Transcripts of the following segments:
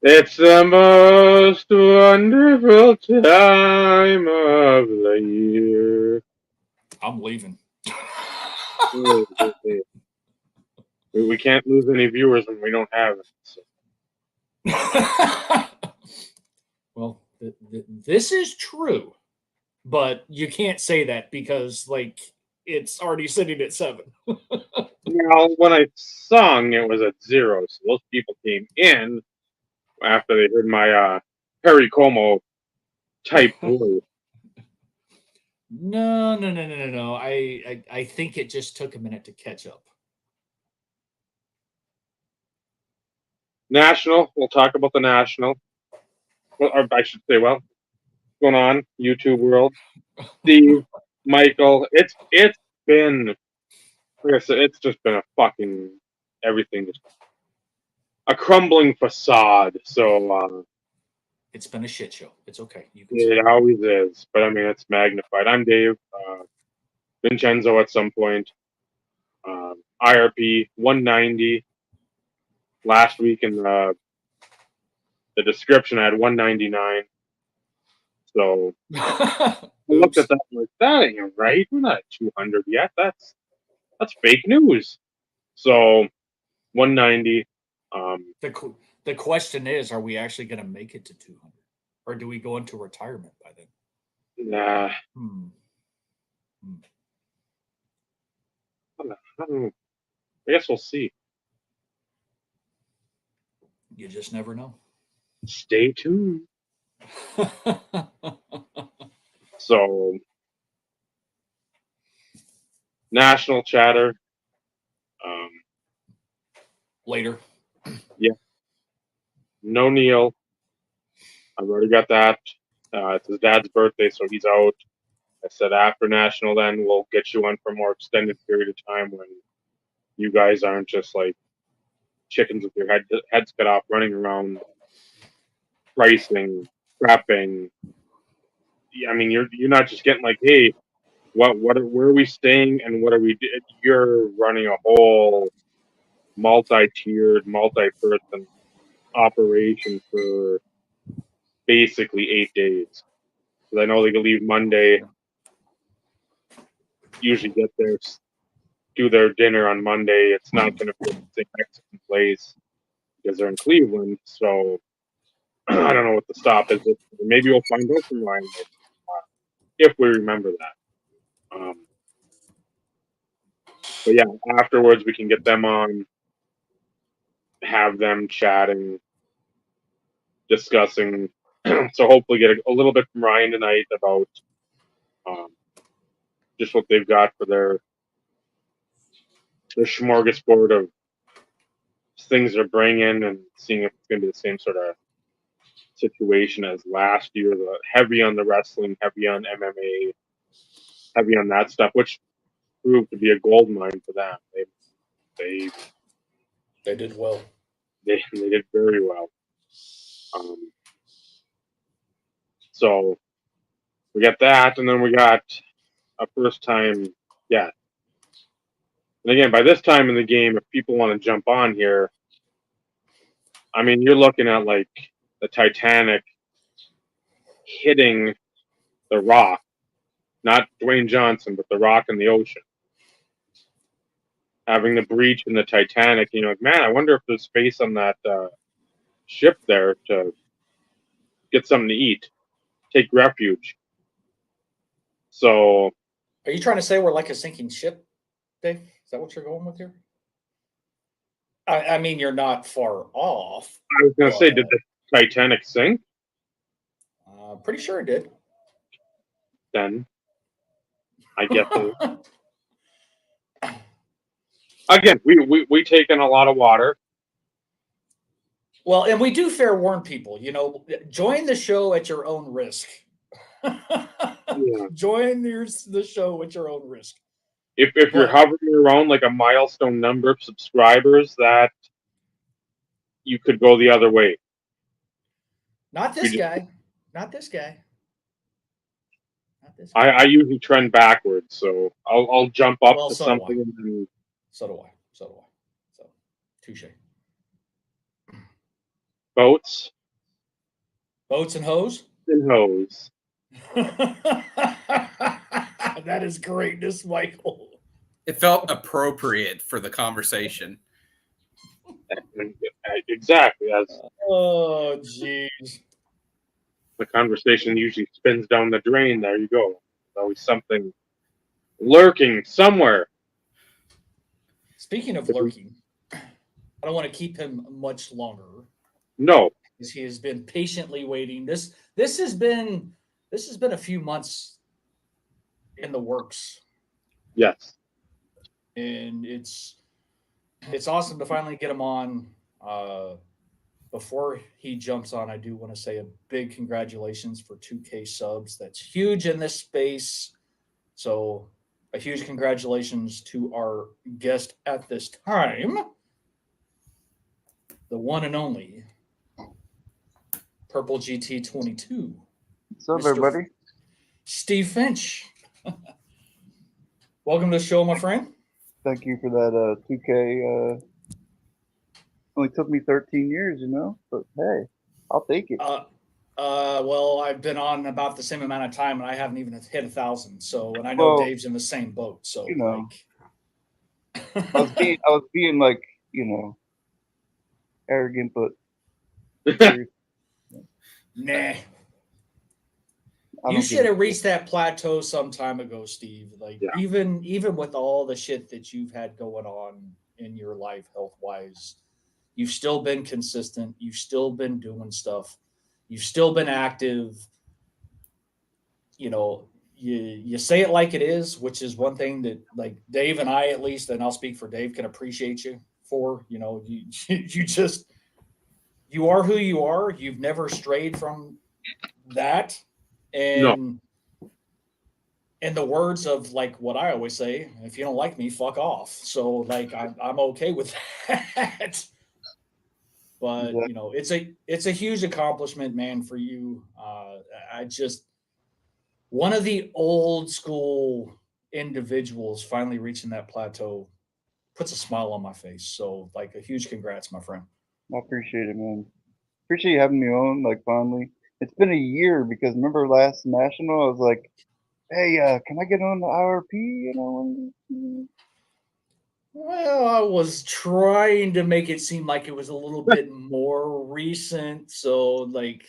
It's the most wonderful time of the year. I'm leaving. We can't lose any viewers when we don't have it. So. Well, this is true, but you can't say that because like it's already sitting at 7. Well, when I sung, it was at 0, so those people came in after they heard my Perry Como type voice. No. I think it just took a minute to catch up. National, we'll talk about the National. Well, or I should say, well, what's going on, YouTube world. Steve, Michael, it's been, like I said, it's just been a fucking everything, just a crumbling facade. So It's been a shit show. It's okay. You can say it always is, but I mean, it's magnified. I'm Dave, Vincenzo at some point, IRP 190. Last week in the description, I had 199. So I looked at that and like, that ain't right. We're not at 200 yet. That's fake news. So 190. The question is, are we actually going to make it to 200, or do we go into retirement by then? Nah. I guess we'll see. You just never know. Stay tuned. So, national chatter. Later. Yeah. No Neil. I've already got that. It's his dad's birthday, so he's out. I said after national, then we'll get you on for a more extended period of time when you guys aren't just like chickens with your heads cut off running around pricing, prepping. I mean, you're not just getting like, hey, where are we staying and what are we? You're running a whole multi-tiered, multi-person operation for basically 8 days. Because I know they can leave Monday, usually get there, do their dinner on Monday. It's not going to be the same Mexican place because they're in Cleveland. So I don't know what the stop is. Maybe we'll find out from Ryan if we remember that. But yeah, afterwards we can get them on, have them chatting, discussing. So hopefully get a little bit from Ryan tonight about just what they've got for their smorgasbord of things they're bringing, and seeing if it's going to be the same sort of situation as last year. Heavy on the wrestling, heavy on MMA, heavy on that stuff, which proved to be a gold mine for them. They did well. They did very well. So we got that, and then we got a first time guest. And again, by this time in the game, if people want to jump on here, I mean, you're looking at like the Titanic hitting the Rock, not Dwayne Johnson, but the Rock in the ocean. Having the breach in the Titanic, you know, man, I wonder if there's space on that ship there to get something to eat, take refuge. So, are you trying to say we're like a sinking ship, Dave? Is that what you're going with here? I mean, you're not far off. I was going to say, did the Titanic sink? Pretty sure it did. Then I get that. Again, we take in a lot of water. Well, and we do fair warn people, you know, join the show at your own risk. Yeah. Join the show at your own risk. If you're hovering around like a milestone number of subscribers, that you could go the other way. Not this guy. Not this guy. I usually trend backwards, so I'll jump up to something. And then... So do I. So touche. Boats and hose. and hose. That is greatness, Michael. It felt appropriate for the conversation. Exactly, as Oh, jeez. the conversation usually spins down the drain. There you go. There's always something lurking somewhere. Speaking of lurking, I don't want to keep him much longer. No. Because he has been patiently waiting. This has been a few months in the works. Yes. And it's awesome to finally get him on. Before he jumps on, I do want to say a big congratulations for 2K subs. That's huge in this space. So a huge congratulations to our guest at this time, the one and only purplegt22. What's up, everybody? Steve Finch. Welcome to the show, my friend. Thank you for that 2K. Only took me 13 years, but hey, I'll take it. Well, I've been on about the same amount of time, and I haven't even hit 1,000. So, and I know Dave's in the same boat. So, I was being like, arrogant, but nah. You should have reached that plateau some time ago, Steve. Like even with all the shit that you've had going on in your life, health wise, you've still been consistent. You've still been doing stuff. You've still been active. You say it like it is, which is one thing that like Dave and I, at least, and I'll speak for Dave, can appreciate you for. You are who you are. You've never strayed from that. And in the words of like what I always say, if you don't like me, fuck off. So like I'm okay with that. But it's a huge accomplishment, man, for you. One of the old school individuals finally reaching that plateau puts a smile on my face. So like a huge congrats, my friend. I appreciate it, man. Appreciate you having me on, like, finally. It's been a year because remember last National, I was like, hey, can I get on the IRP? Well, I was trying to make it seem like it was a little bit more recent. So, like,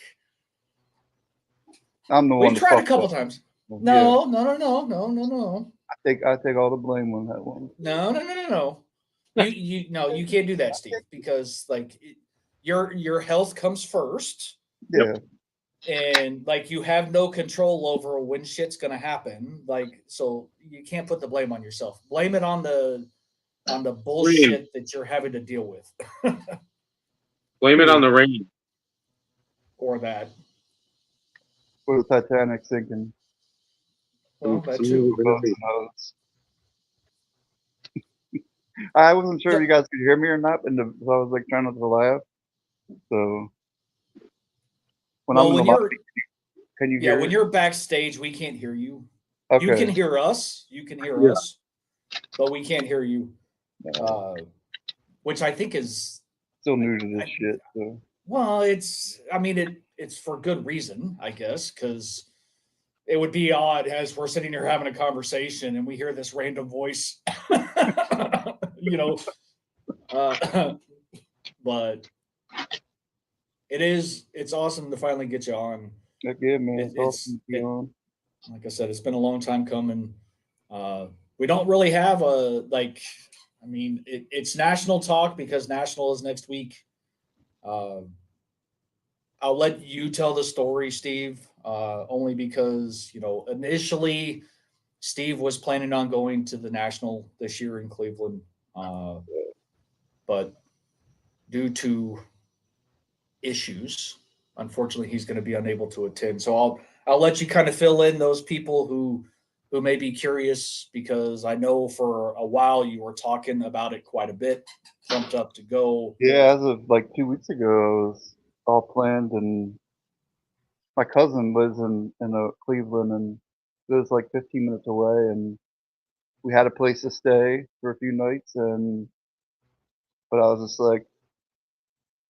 I'm the one. We've tried a couple times. No. I take all the blame on that one. No. You can't do that, Steve, because like your health comes first. Yeah. And like you have no control over when shit's gonna happen. Like, so you can't put the blame on yourself. Blame it on the bullshit that you're having to deal with. Blame it on the rain. Or that. Or the Titanic sinking. Well, that too. I wasn't sure if you guys could hear me or not, so I was like trying not to laugh. So when I'm in the lobby, can you hear? Yeah, when you're backstage, we can't hear you. Okay. You can hear us. Us, but we can't hear you. Which I think is still new to this shit. So. Well, it's for good reason, I guess, because it would be odd as we're sitting here having a conversation and we hear this random voice, but it's awesome to finally get you on. Yeah, man. It's awesome to be on. Like I said, it's been a long time coming. We don't really have it's national talk because national is next week. I'll let you tell the story, Steve, only because, initially Steve was planning on going to the National this year in Cleveland. But due to issues, unfortunately, he's going to be unable to attend. So I'll let you kind of fill in those people who may be curious, because I know for a while you were talking about it quite a bit, pumped up to go. Yeah, as of like 2 weeks ago, it was all planned, and my cousin lives in Cleveland, and it was like 15 minutes away, and we had a place to stay for a few nights, but I was just like,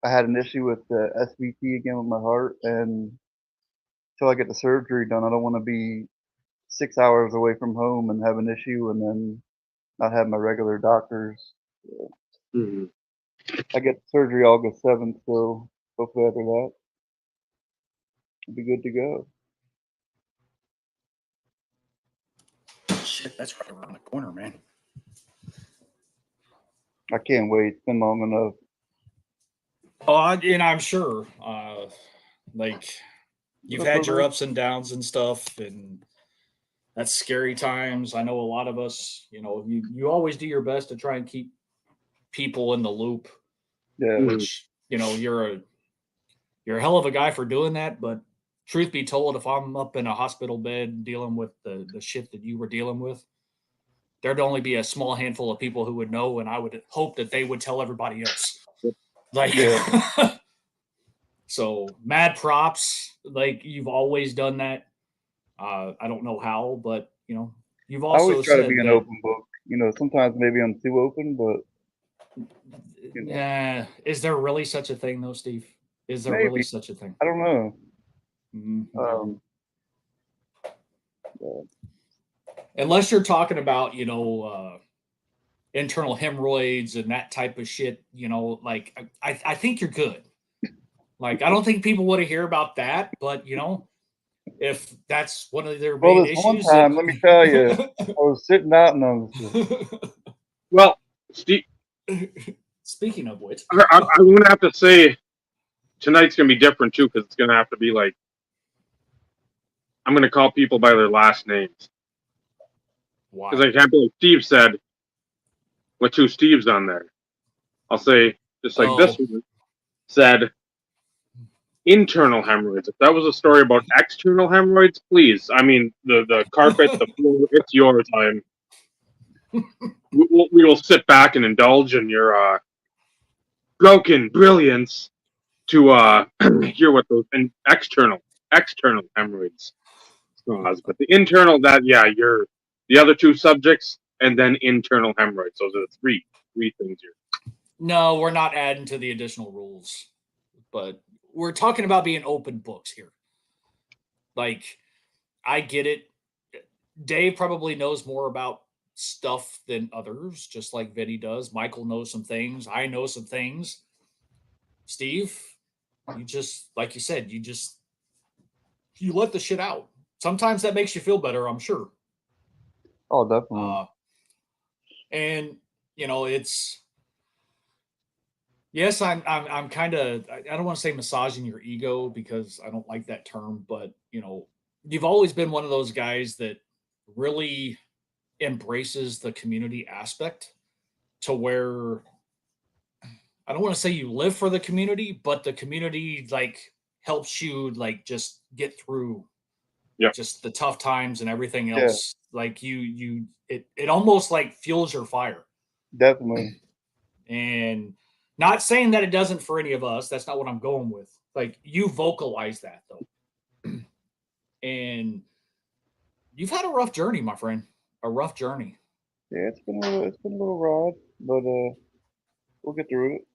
I had an issue with the SVT again with my heart, and until I get the surgery done, I don't want to be 6 hours away from home and have an issue and then not have my regular doctors. Mm-hmm. I get surgery August 7th, so hopefully after that, I'll be good to go. Shit, that's right around the corner, man. I can't wait. It's been long enough. Oh, and I'm sure, like, you've had your ups and downs and stuff, and that's scary times. I know a lot of us, you always do your best to try and keep people in the loop. Yeah. Which, you're a hell of a guy for doing that. But truth be told, if I'm up in a hospital bed dealing with the shit that you were dealing with, there'd only be a small handful of people who would know, and I would hope that they would tell everybody else. Like, Yeah. So mad props. Like, you've always done that. I don't know how, but you've I also always try to said be an that, open book. Sometimes maybe I'm too open, but yeah. Is there really such a thing, though, Steve? Is there really maybe. such a thing? I don't know. Mm-hmm. Yeah. Unless you're talking about, internal hemorrhoids and that type of shit, like I think you're good. Like, I don't think people want to hear about that, but if that's one of their main This one issues, time, let me tell you, I was sitting out and I was Well, Steve, speaking of which, I'm going to have to say tonight's going to be different too, because it's going to have to be like, I'm going to call people by their last names. Why? Because I can't believe Steve said, with two Steves on there. I'll say, just like this one said, internal hemorrhoids. If that was a story about external hemorrhoids, please. I mean, the carpet, the floor, it's yours. We will sit back and indulge in your broken brilliance to hear what those external hemorrhoids cause. But the internal, the other two subjects, and then internal hemorrhoids. Those are the three things here. No, we're not adding to the additional rules, but we're talking about being open books here. Like, I get it. Dave probably knows more about stuff than others, just like Vinny does. Michael knows some things. I know some things. Steve, you just, like you said, you let the shit out. Sometimes that makes you feel better, I'm sure. Oh, definitely. And it's, yes, I'm kind of, I don't want to say massaging your ego because I don't like that term, but you've always been one of those guys that really embraces the community aspect to where, I don't want to say you live for the community, but the community like helps you like just get through just the tough times and everything else. Yeah. Like it almost like fuels your fire. Definitely. And not saying that it doesn't for any of us. That's not what I'm going with. Like, you vocalize that though. And you've had a rough journey, my friend. A rough journey. Yeah, it's been a little rough, but we'll get through it.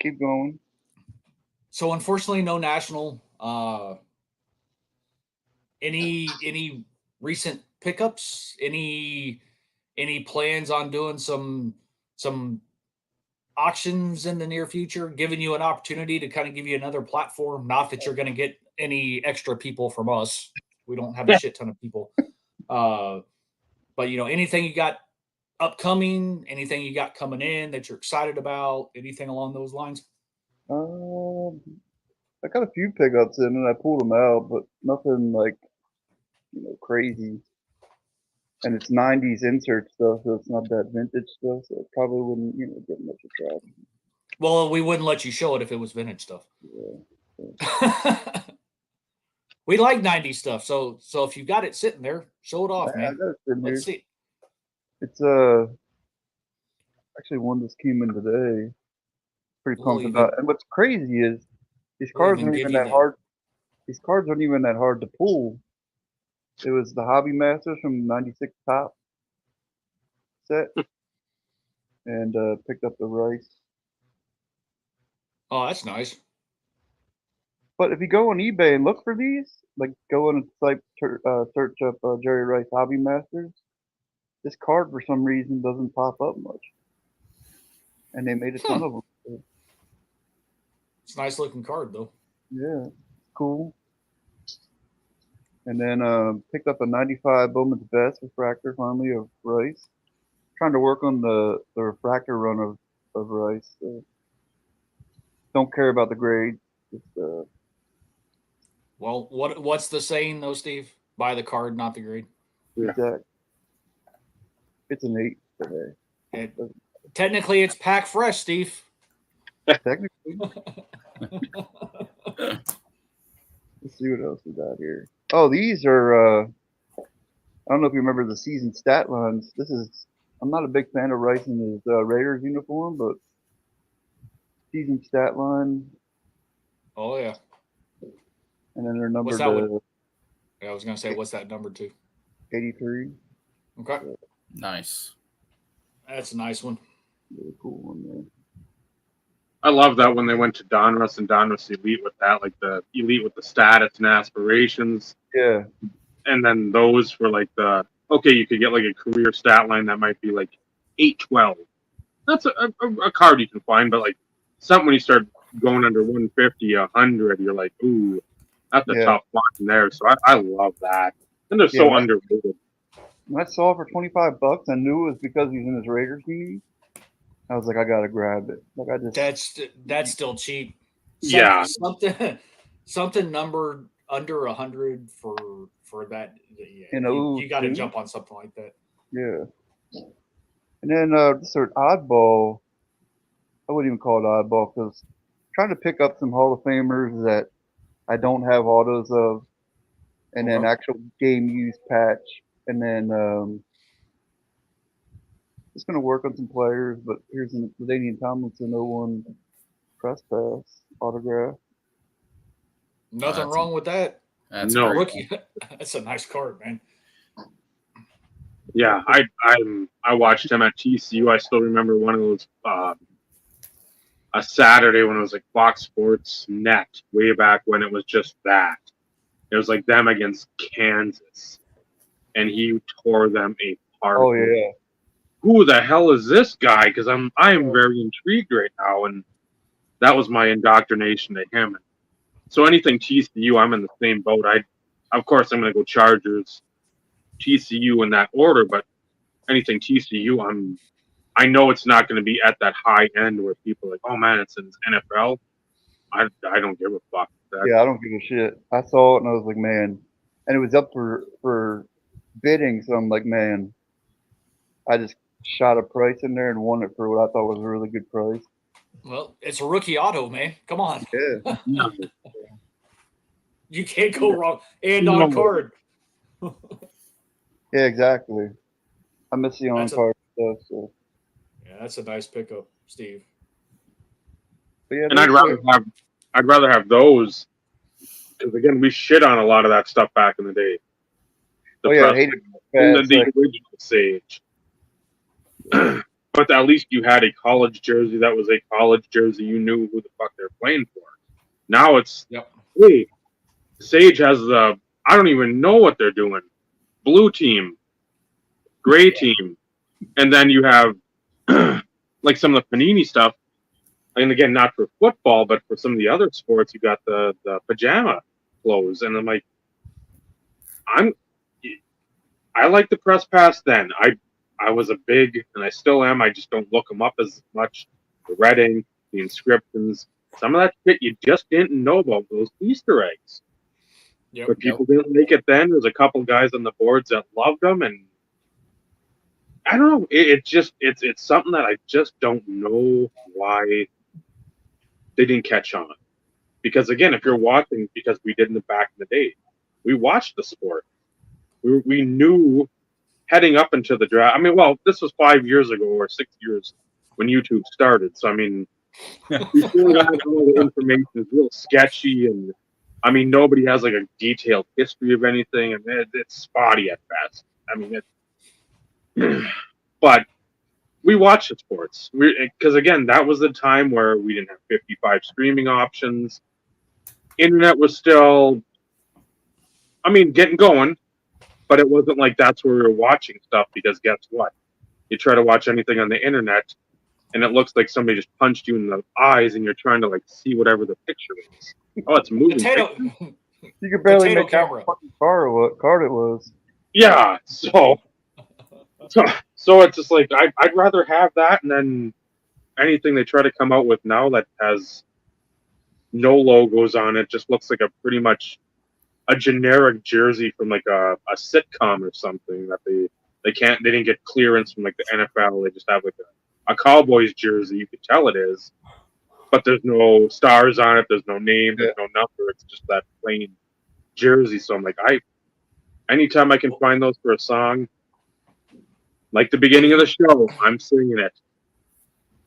Keep going. So unfortunately, no national. Any recent pickups? Any plans on doing some auctions in the near future, giving you an opportunity to kind of give you another platform? Not that you're going to get any extra people from us. We don't have a shit ton of people. But anything you got upcoming, anything you got coming in that you're excited about, anything along those lines? I got a few pickups in and I pulled them out, but nothing like crazy. And it's 90s insert stuff, so it's not that vintage stuff, so it probably wouldn't get much attraction. Well, we wouldn't let you show it if it was vintage stuff. Yeah. We like 90s stuff, so if you got it sitting there, show it off, man. Let's see. It's actually one just came in today. Pretty pumped about. And what's crazy is these cards aren't even that hard. These cards aren't even that hard to pull. It was the Hobby Masters from '96 Top set, and picked up the Rice. Oh, that's nice. But if you go on eBay and look for these, like go on a site, search up Jerry Rice Hobby Masters, this card for some reason doesn't pop up much. And they made a ton of them. It's a nice looking card though. Yeah, cool. And then picked up a 95 Bowman's Best refractor finally of Rice. Trying to work on the refractor run of Rice. Don't care about the grade. Just, well, what's the saying though, Steve? Buy the card, not the grade. Exact. It's an 8 today. Technically, it's pack fresh, Steve. Technically. Let's see what else we got here. Oh, these are. I don't know if you remember the season stat lines. I'm not a big fan of Rice in his Raiders uniform, but season stat line. Oh yeah. And then they're numbered. I was gonna say, what's that number to? 83. Okay. Nice. That's a nice one. Really cool one there. I love that when they went to Donruss and Donruss Elite with that, like the Elite with the status and aspirations. Yeah. And then those were like you could get like a career stat line that might be like 812. That's a card you can find, but like something when you start going under 150, 100, you're like, ooh, that's a tough line there. So I love that. And they're so underrated. When I saw it for $25, I knew it was because he's in his Raiders uni. I was like, I gotta grab it. Like That's still cheap. Something numbered under 100 for that. Yeah, you got to jump on something like that. Yeah. And then this sort of oddball. I wouldn't even call it oddball because trying to pick up some Hall of Famers that I don't have autos of, and then actual game use patch, and then just gonna work on some players. But here's an Ladainian Tomlinson 01 press pass autograph. Nothing wrong with that. That's no rookie. That's a nice card, man. Yeah, I watched him at TCU. I still remember one of those a Saturday when it was like Fox Sports Net way back when it was just that. It was like them against Kansas, and he tore them apart. Oh yeah. Who the hell is this guy? Because I am very intrigued right now, and that was my indoctrination to him. So anything TCU, I'm in the same boat. Of course, I'm going to go Chargers, TCU in that order, but anything TCU, I know it's not going to be at that high end where people are like, oh man, it's in NFL. I don't give a fuck. Yeah, I don't give a shit. I saw it and I was like, man, and it was up for bidding, so I'm like, man, I just shot a price in there and won it for what I thought was a really good price. Well, it's a rookie auto, man. Come on. Yeah. You can't go wrong. And on card. Yeah, exactly. I miss the on card stuff. So. Yeah, that's a nice pickup, Steve. But yeah, and I'd rather have those because again, we shit on a lot of that stuff back in the day. I hated the original Sage. But at least you had a college jersey that was a college jersey. You knew who the fuck they're playing for. Now it's, hey, Sage has I don't even know what they're doing. Blue team, gray team. And then you have like some of the Panini stuff. And again, not for football, but for some of the other sports, you got the pajama clothes. And I'm like, I like the press pass then. I was a big, and I still am, I just don't look them up as much. The Reading, the inscriptions, some of that shit you just didn't know about, those Easter eggs. But people didn't make it then. There's a couple guys on the boards that loved them, and I don't know. It's something that I just don't know why they didn't catch on. Because again, if you're watching, because we did in the back in the day, we watched the sport. We knew heading up into the draft. I mean, well, this was 5 years ago or 6 years when YouTube started. So, I mean, we still got all the information. It's real sketchy. And, I mean, nobody has, like, a detailed history of anything. And it's spotty at best. I mean, but we watched the sports. Because again, that was the time where we didn't have 55 streaming options. Internet was still, I mean, getting going, but it wasn't like that's where we were watching stuff. Because guess what? You try to watch anything on the internet, and it looks like somebody just punched you in the eyes, and you're trying to like see whatever the picture is. Oh, it's a moving Potato. picture. You could barely Potato make out camera. what fucking card it was. Yeah, so it's just like I'd rather have that, and then anything they try to come out with now that has no logos on it just looks like a pretty much a generic jersey from like a sitcom or something that they didn't get clearance from like the NFL. They just have like a Cowboys jersey. You can tell it is, but there's no stars on it. There's no name. There's no number. It's just that plain jersey. So I'm like, anytime I can find those for a song, like the beginning of the show, I'm singing it.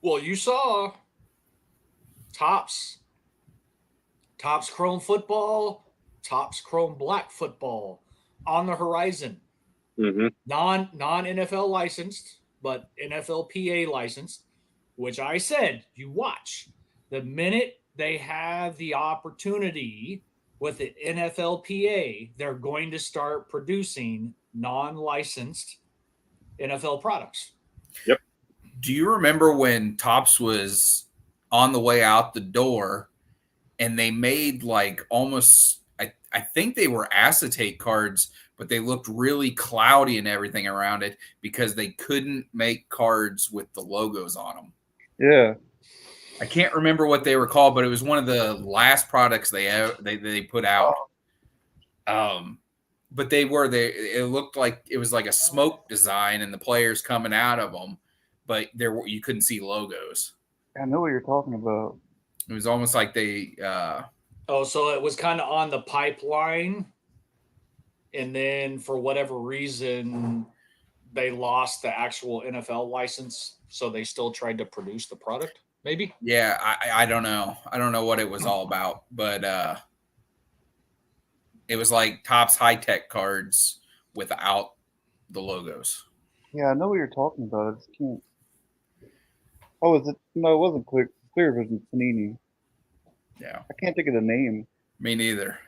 Well, you saw Topps Chrome football, Topps Chrome black football on the horizon. Mm-hmm. Non NFL licensed, but NFLPA licensed, which I said you watch. The minute they have the opportunity with the NFLPA, they're going to start producing non-licensed NFL products. Yep. Do you remember when Topps was on the way out the door and they made like almost, I think they were acetate cards, but they looked really cloudy and everything around it because they couldn't make cards with the logos on them. Yeah. I can't remember what they were called, but it was one of the last products they put out. But it looked like it was like a smoke design and the players coming out of them, but you couldn't see logos. I know what you're talking about. It was almost like they so it was kind of on the pipeline, and then for whatever reason they lost the actual NFL license, so they still tried to produce the product, maybe. Yeah, I don't know. I don't know what it was all about, but it was like Topps high-tech cards without the logos. Yeah, I know what you're talking about. I just can't. Oh, is it? No, it wasn't Clear Vision Panini. Yeah. I can't think of the name. Me neither.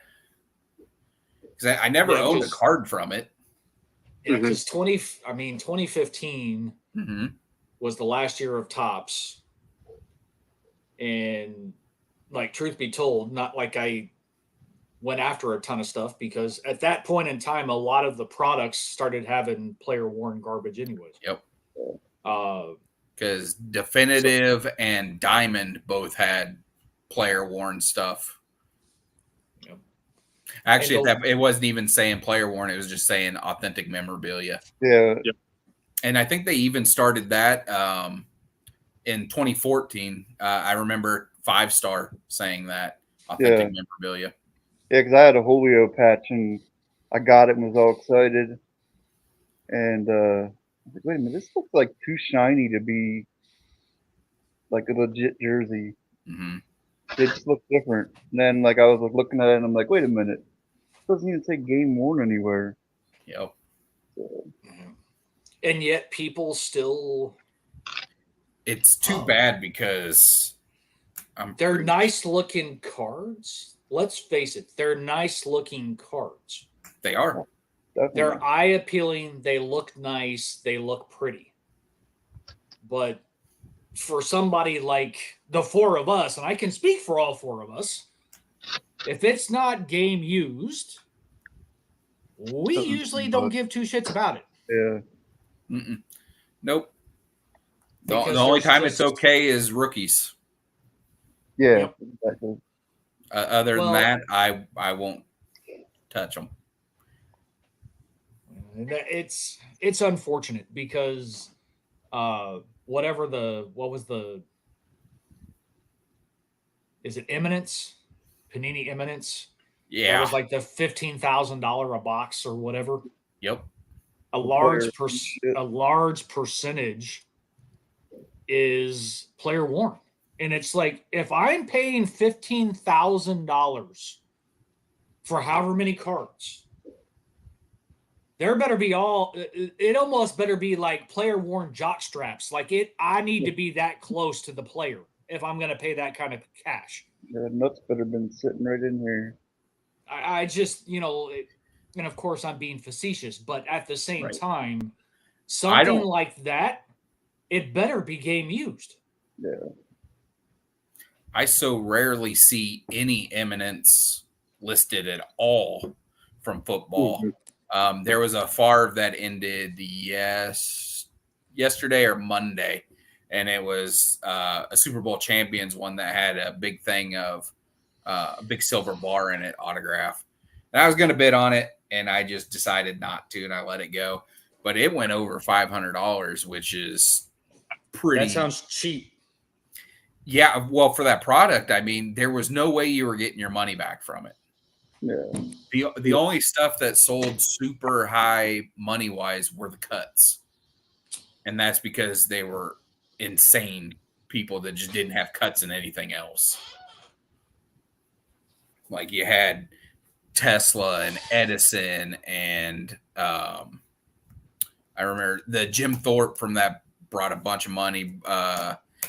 Because I never owned a card from it. Yeah, because 2015 was the last year of Topps. And like, truth be told, not like I went after a ton of stuff, because at that point in time, a lot of the products started having player worn garbage anyways. Yep. Because Definitive and Diamond both had player worn stuff. Yep. Actually, it wasn't even saying player worn; it was just saying authentic memorabilia. Yeah. Yep. And I think they even started that in 2014. I remember 5-Star saying that authentic memorabilia. Yeah, because I had a Julio patch and I got it and was all excited. And I was like, wait a minute, this looks like too shiny to be like a legit jersey. Mm-hmm. It just looked different. And then like I was like looking at it and I'm like, wait a minute, it doesn't even say game worn anywhere. Yep. So, and yet people still. It's too bad because they're nice looking cards. Let's face it, they're nice looking cards. They are. definitely. They're eye appealing. They look nice. They look pretty. But for somebody like the four of us, and I can speak for all four of us, if it's not game used, we usually don't give two shits about it. Yeah. Mm-mm. Nope. The Because only time just- it's okay is rookies. Yeah. Yep. Exactly. Other than Well- that, I won't touch them. It's unfortunate because what was the is it Eminence? Panini Eminence? It Yeah. was like the $15,000 a box or whatever. Yep. A large percentage is player worn. And it's like, if I'm paying $15,000 for however many cards, there better be it almost better be like player worn jock straps. Like I need to be that close to the player if I'm going to pay that kind of cash. Yeah, nuts better been sitting right in here. I just, and of course I'm being facetious, but at the same time, something like that, it better be game used. Yeah. I so rarely see any eminence listed at all from football. Mm-hmm. There was a Favre that ended yesterday or Monday, and it was a Super Bowl champions one that had a big thing of a big silver bar in it, autograph. And I was going to bid on it, and I just decided not to, and I let it go. But it went over $500, which is pretty. That sounds cheap. Yeah, well, for that product, I mean, there was no way you were getting your money back from it. Yeah. The only stuff that sold super high money wise were the cuts, and that's because they were insane people that just didn't have cuts in anything else. Like you had Tesla and Edison, and I remember the Jim Thorpe from that brought a bunch of money.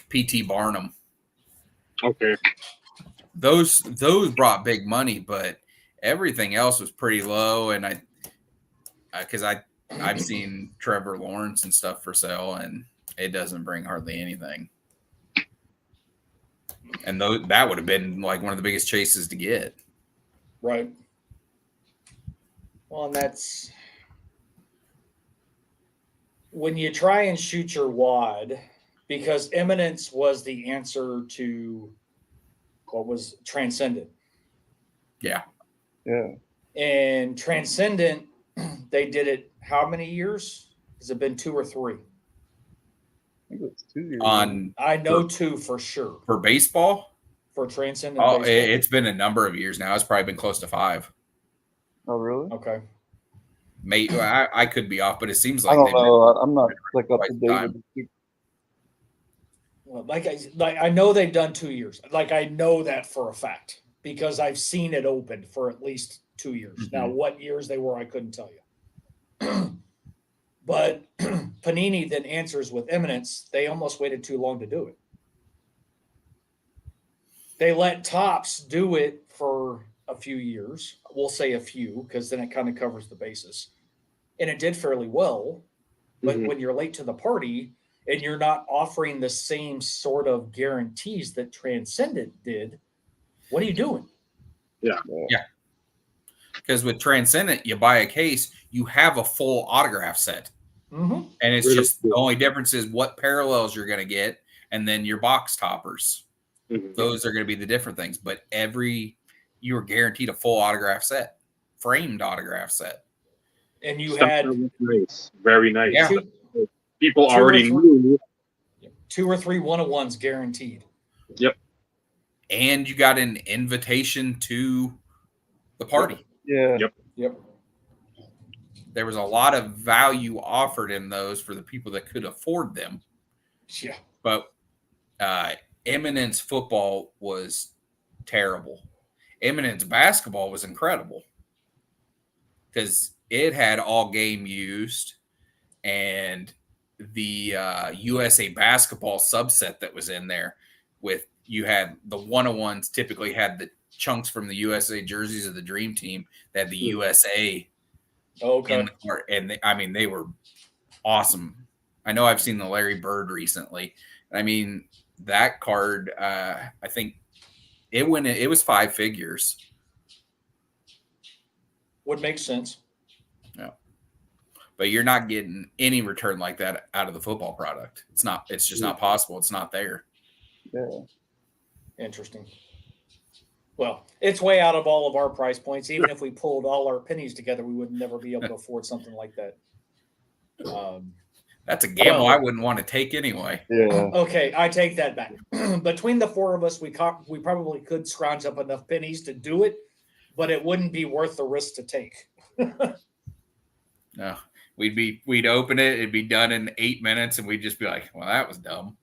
P.T. Barnum. Okay. Those brought big money, but everything else was pretty low. And I've seen Trevor Lawrence and stuff for sale, and it doesn't bring hardly anything. And that would have been like one of the biggest chases to get. Right. Well, and that's when you try and shoot your wad, because eminence was the answer to what was Transcendent. Yeah. Yeah. And Transcendent, they did it how many years? Has it been 2 or 3? I think it's 2 years. I know 2 for sure. For baseball? For Transcendent Oh, baseball. it's been a number of years now. It's probably been close to 5. Oh, really? Okay. I could be off, but it seems like I don't know. I'm not like up to date with the. Well, I know they've done 2 years. Like I know that for a fact because I've seen it open for at least 2 years. Mm-hmm. Now, what years they were, I couldn't tell you. But Panini then answers with eminence. They almost waited too long to do it. They let Topps do it for a few years. We'll say a few because then it kind of covers the basis. And it did fairly well. But when you're late to the party and you're not offering the same sort of guarantees that Transcendent did, what are you doing? Yeah. Because with Transcendent, you buy a case, you have a full autograph set. Mm-hmm. And it's just the only difference is what parallels you're going to get and then your box toppers. Mm-hmm. Those are going to be the different things. But you were guaranteed a full autograph set, framed autograph set. And you had nice, very nice. Yeah. People already knew 2 or 3 1-of-1s guaranteed. Yep. And you got an invitation to the party. Yeah. Yep. There was a lot of value offered in those for the people that could afford them. Yeah. But Eminence football was terrible. Eminence basketball was incredible because it had all game used, and the USA basketball subset that was in there with you had the 101s typically had the chunks from the USA jerseys of the Dream Team that had the USA. Okay. They were awesome. I know I've seen the Larry Bird recently. I mean, that card, I think it was 5 figures. Would make sense. No. But you're not getting any return like that out of the football product. It's just not possible. It's not there. Yeah. Interesting. Well, it's way out of all of our price points. Even if we pulled all our pennies together, we would never be able to afford something like that. That's a gamble I wouldn't want to take anyway. Yeah. Okay, I take that back. Between the 4 of us, we probably could scrounge up enough pennies to do it, but it wouldn't be worth the risk to take. No, we'd open it, it'd be done in 8 minutes, and we'd just be like, "Well, that was dumb."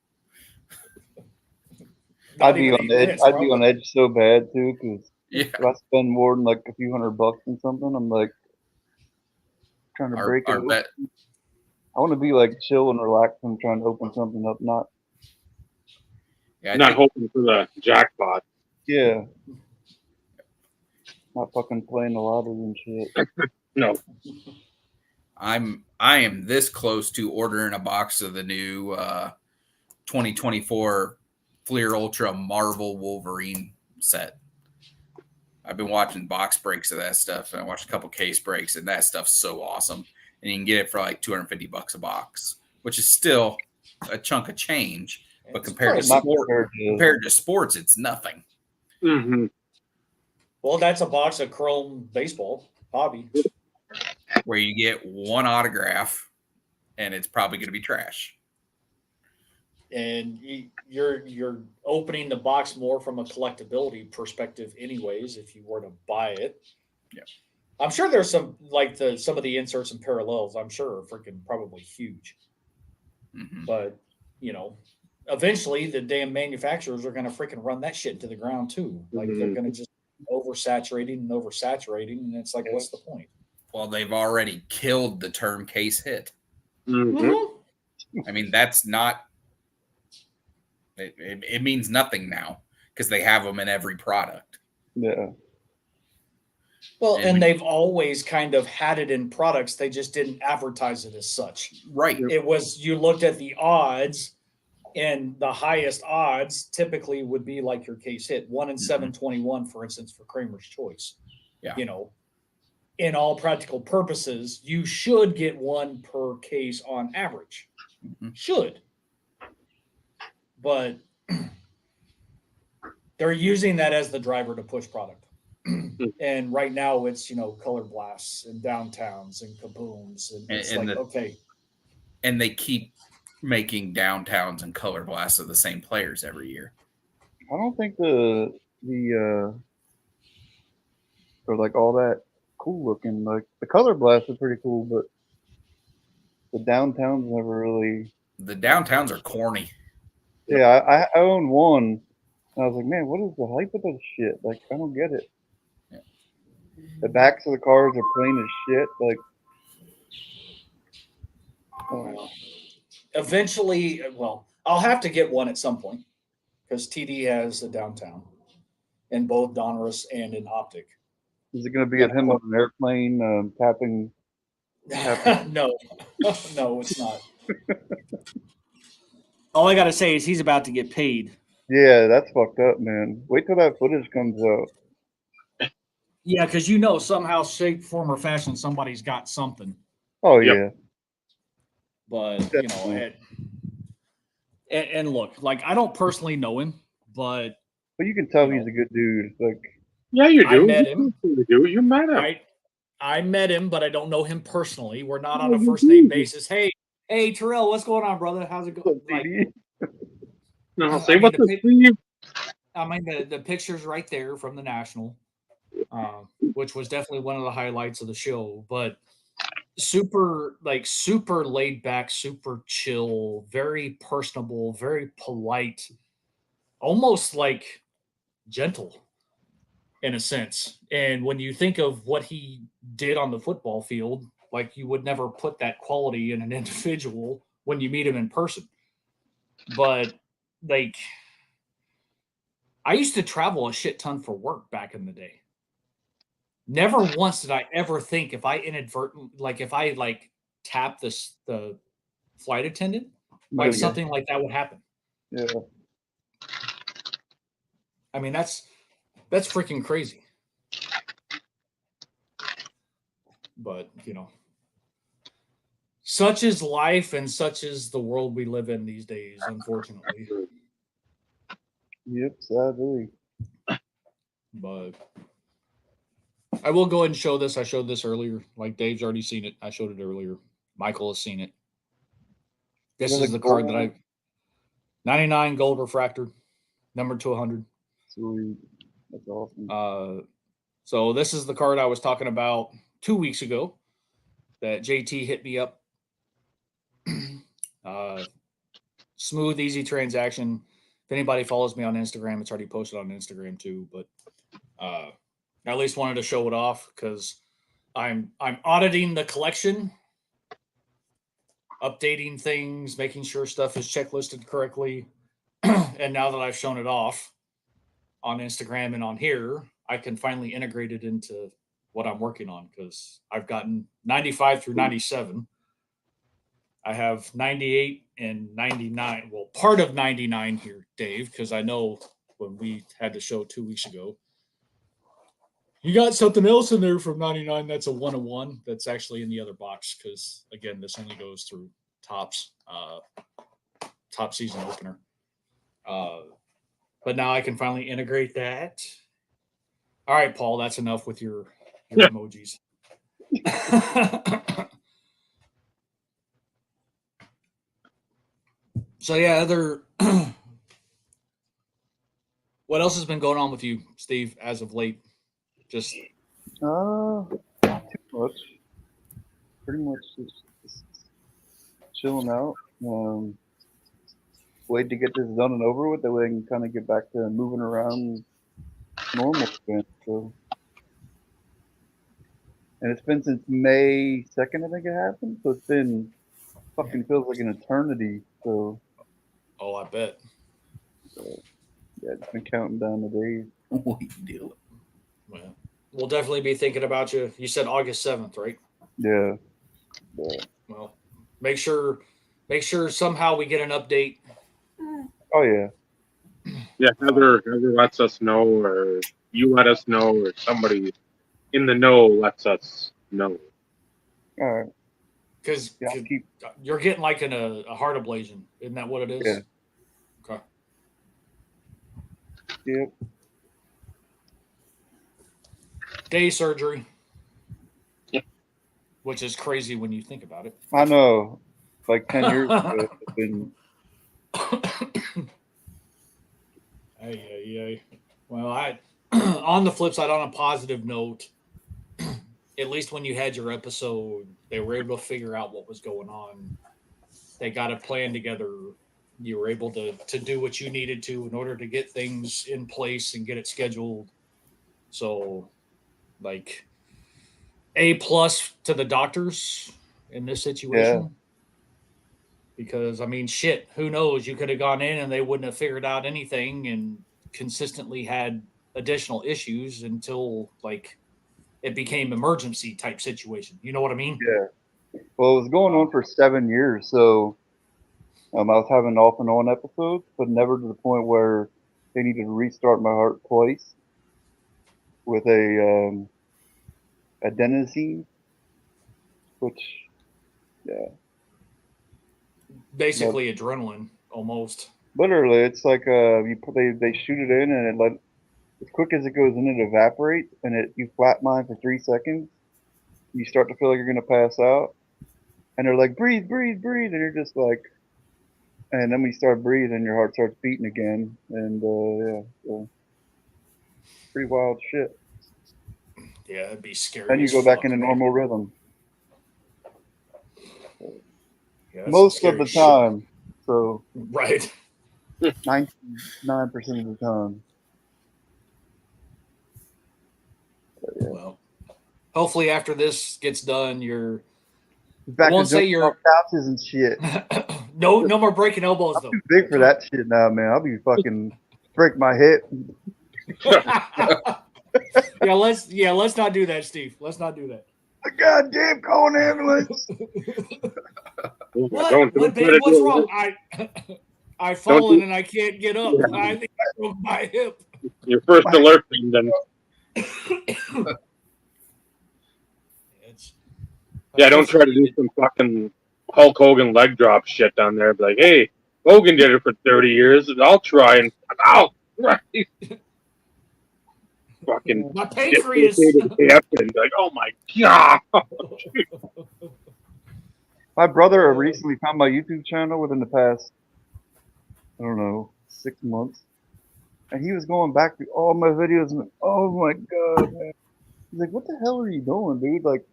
I'd be on edge so bad too, because yeah, if I spend more than like a few $100 on something, I'm like, trying to break it Our open. bet. I want to be like chill and relaxed and trying to open something up, not Not hoping for the jackpot. yeah, not fucking playing the lottery and shit. No. I am this close to ordering a box of the new 2024 Fleer Ultra Marvel Wolverine set. I've been watching box breaks of that stuff, and I watched a couple case breaks, and that stuff's so awesome. And you can get it for like $250 a box, which is still a chunk of change, but compared to sports, it's nothing. Mm-hmm. Well, that's a box of chrome baseball hobby, where you get one autograph, and it's probably going to be trash. And you're opening the box more from a collectability perspective, anyways. If you were to buy it, yeah, I'm sure there's some like some of the inserts and parallels. I'm sure are freaking probably huge, but eventually the damn manufacturers are going to freaking run that shit into the ground too. Like they're going to just oversaturating, and it's like, what's the point? Well, they've already killed the term case hit. Mm-hmm. I mean, that's not. It means nothing now because they have them in every product. Yeah. Well, and they've always kind of had it in products. They just didn't advertise it as such. Right. It was, you looked at the odds, and the highest odds typically would be like your case hit, 1 in 721, for instance, for Kramer's Choice. Yeah. In all practical purposes, you should get one per case on average. Should. But they're using that as the driver to push product. And right now it's, color blasts and downtowns and kabooms. And it's okay. And they keep making downtowns and color blasts of the same players every year. I don't think the or like all that cool looking. Like the color blasts are pretty cool, but the downtowns never really. The downtowns are corny. Yeah, I own one. And I was like, man, what is the hype of this shit? Like, I don't get it. Yeah. The backs of the cars are plain as shit. Like, eventually, I'll have to get one at some point because TD has a downtown in both Donruss and in Optic. Is it going to be at him on an airplane tapping? No, it's not. All I got to say is he's about to get paid. Yeah, that's fucked up, man. Wait till that footage comes out. Yeah, because somehow, shape, form, or fashion, somebody's got something. Oh, yeah. But, and look, like, I don't personally know him, but you can tell he's a good dude. Like, yeah, you do. I met him. You met him. I met him, but I don't know him personally. We're not on a first name basis. Hey, Terrell, what's going on, brother? How's it going? No, say what the Steve. I mean, the picture's right there from the National, which was definitely one of the highlights of the show. But super laid back, super chill, very personable, very polite, almost like gentle in a sense. And when you think of what he did on the football field, like you would never put that quality in an individual when you meet him in person. But like, I used to travel a shit ton for work back in the day. Never once did I ever think if I tap the flight attendant, something like that would happen. Yeah. I mean, that's freaking crazy. But, such is life and such is the world we live in these days, unfortunately. Yep, sadly. But I will go ahead and show this. I showed this earlier. Like, Dave's already seen it. I showed it earlier. Michael has seen it. This is the card that 99 gold refractor, numbered to 100. Sweet. That's awesome. So this is the card I was talking about 2 weeks ago that JT hit me up. Smooth, easy transaction. If anybody follows me on Instagram, it's already posted on Instagram too. But I at least wanted to show it off because I'm auditing the collection, updating things, making sure stuff is checklisted correctly. And now that I've shown it off on Instagram and on here, I can finally integrate it into what I'm working on, because I've gotten 95 through 97. I have 98 and 99. Well, part of 99 here, Dave, because I know when we had the show 2 weeks ago, you got something else in there from 99 that's a 101 that's actually in the other box, because, again, this only goes through Topps, top season opener. But now I can finally integrate that. All right, Paul, that's enough with your emojis. So, yeah, what else has been going on with you, Steve, as of late? Just not too much. Pretty much just chilling out. Wait to get this done and over with, that way I can kind of get back to moving around normal again. So, and it's been since May 2nd, I think it happened. So it's been fucking feels like an eternity. So, I bet. Yeah, it's been counting down the days. What you do? Well, we'll definitely be thinking about you. You said August 7th, right? Yeah. Well, make sure somehow we get an update. Oh yeah. Yeah, Heather lets us know, or you let us know, or somebody in the know lets us know. All right. Because you're getting like a heart ablation. Isn't that what it is? Yeah. Okay. Yep. Day surgery. Which is crazy when you think about it. I know. Like 10 years ago, it's been. Well, on the flip side, on a positive note, at least when you had your episode, they were able to figure out what was going on. They got a plan together. You were able to do what you needed to in order to get things in place and get it scheduled. So, like, A+ to the doctors in this situation. Yeah. Because, I mean, shit, who knows? You could have gone in and they wouldn't have figured out anything and consistently had additional issues until, like, it became emergency type situation. You know what I mean? Yeah. Well, it was going on for 7 years, so I was having off and on episodes, but never to the point where they needed to restart my heart twice with a adenosine, which, yeah. Basically adrenaline, almost. Literally, it's like they shoot it in, and it as quick as it goes in, it evaporates, and you flatline for 3 seconds. You start to feel like you're gonna pass out, and they're like, breathe, breathe, breathe, and you're just like, and then when you start breathing, your heart starts beating again, and yeah, so pretty wild shit. Yeah, it'd be scary. Then you go back into normal rhythm. Yeah, most of the time. Shit. So right. 99% of the time. Yeah. Well, hopefully after this gets done, you're back to say you're couches and shit. no more breaking elbows though. I'm too big for that shit now, man. I'll be fucking break my hip. Let's not do that, Steve. Let's not do that. The goddamn call an ambulance. What, babe? What's wrong? I've fallen and I can't get up. Yeah. I think I broke my hip. Your first alert thing, then. Yeah, don't try to do some fucking Hulk Hogan leg drop shit down there. Be like, hey, Hogan did it for 30 years. I'll try and right. Fucking my pancreas. And like, oh my god. My brother recently found my YouTube channel within the past, I don't know, 6 months. And he was going back through all my videos and oh my god, man. He's like, what the hell are you doing, dude? Like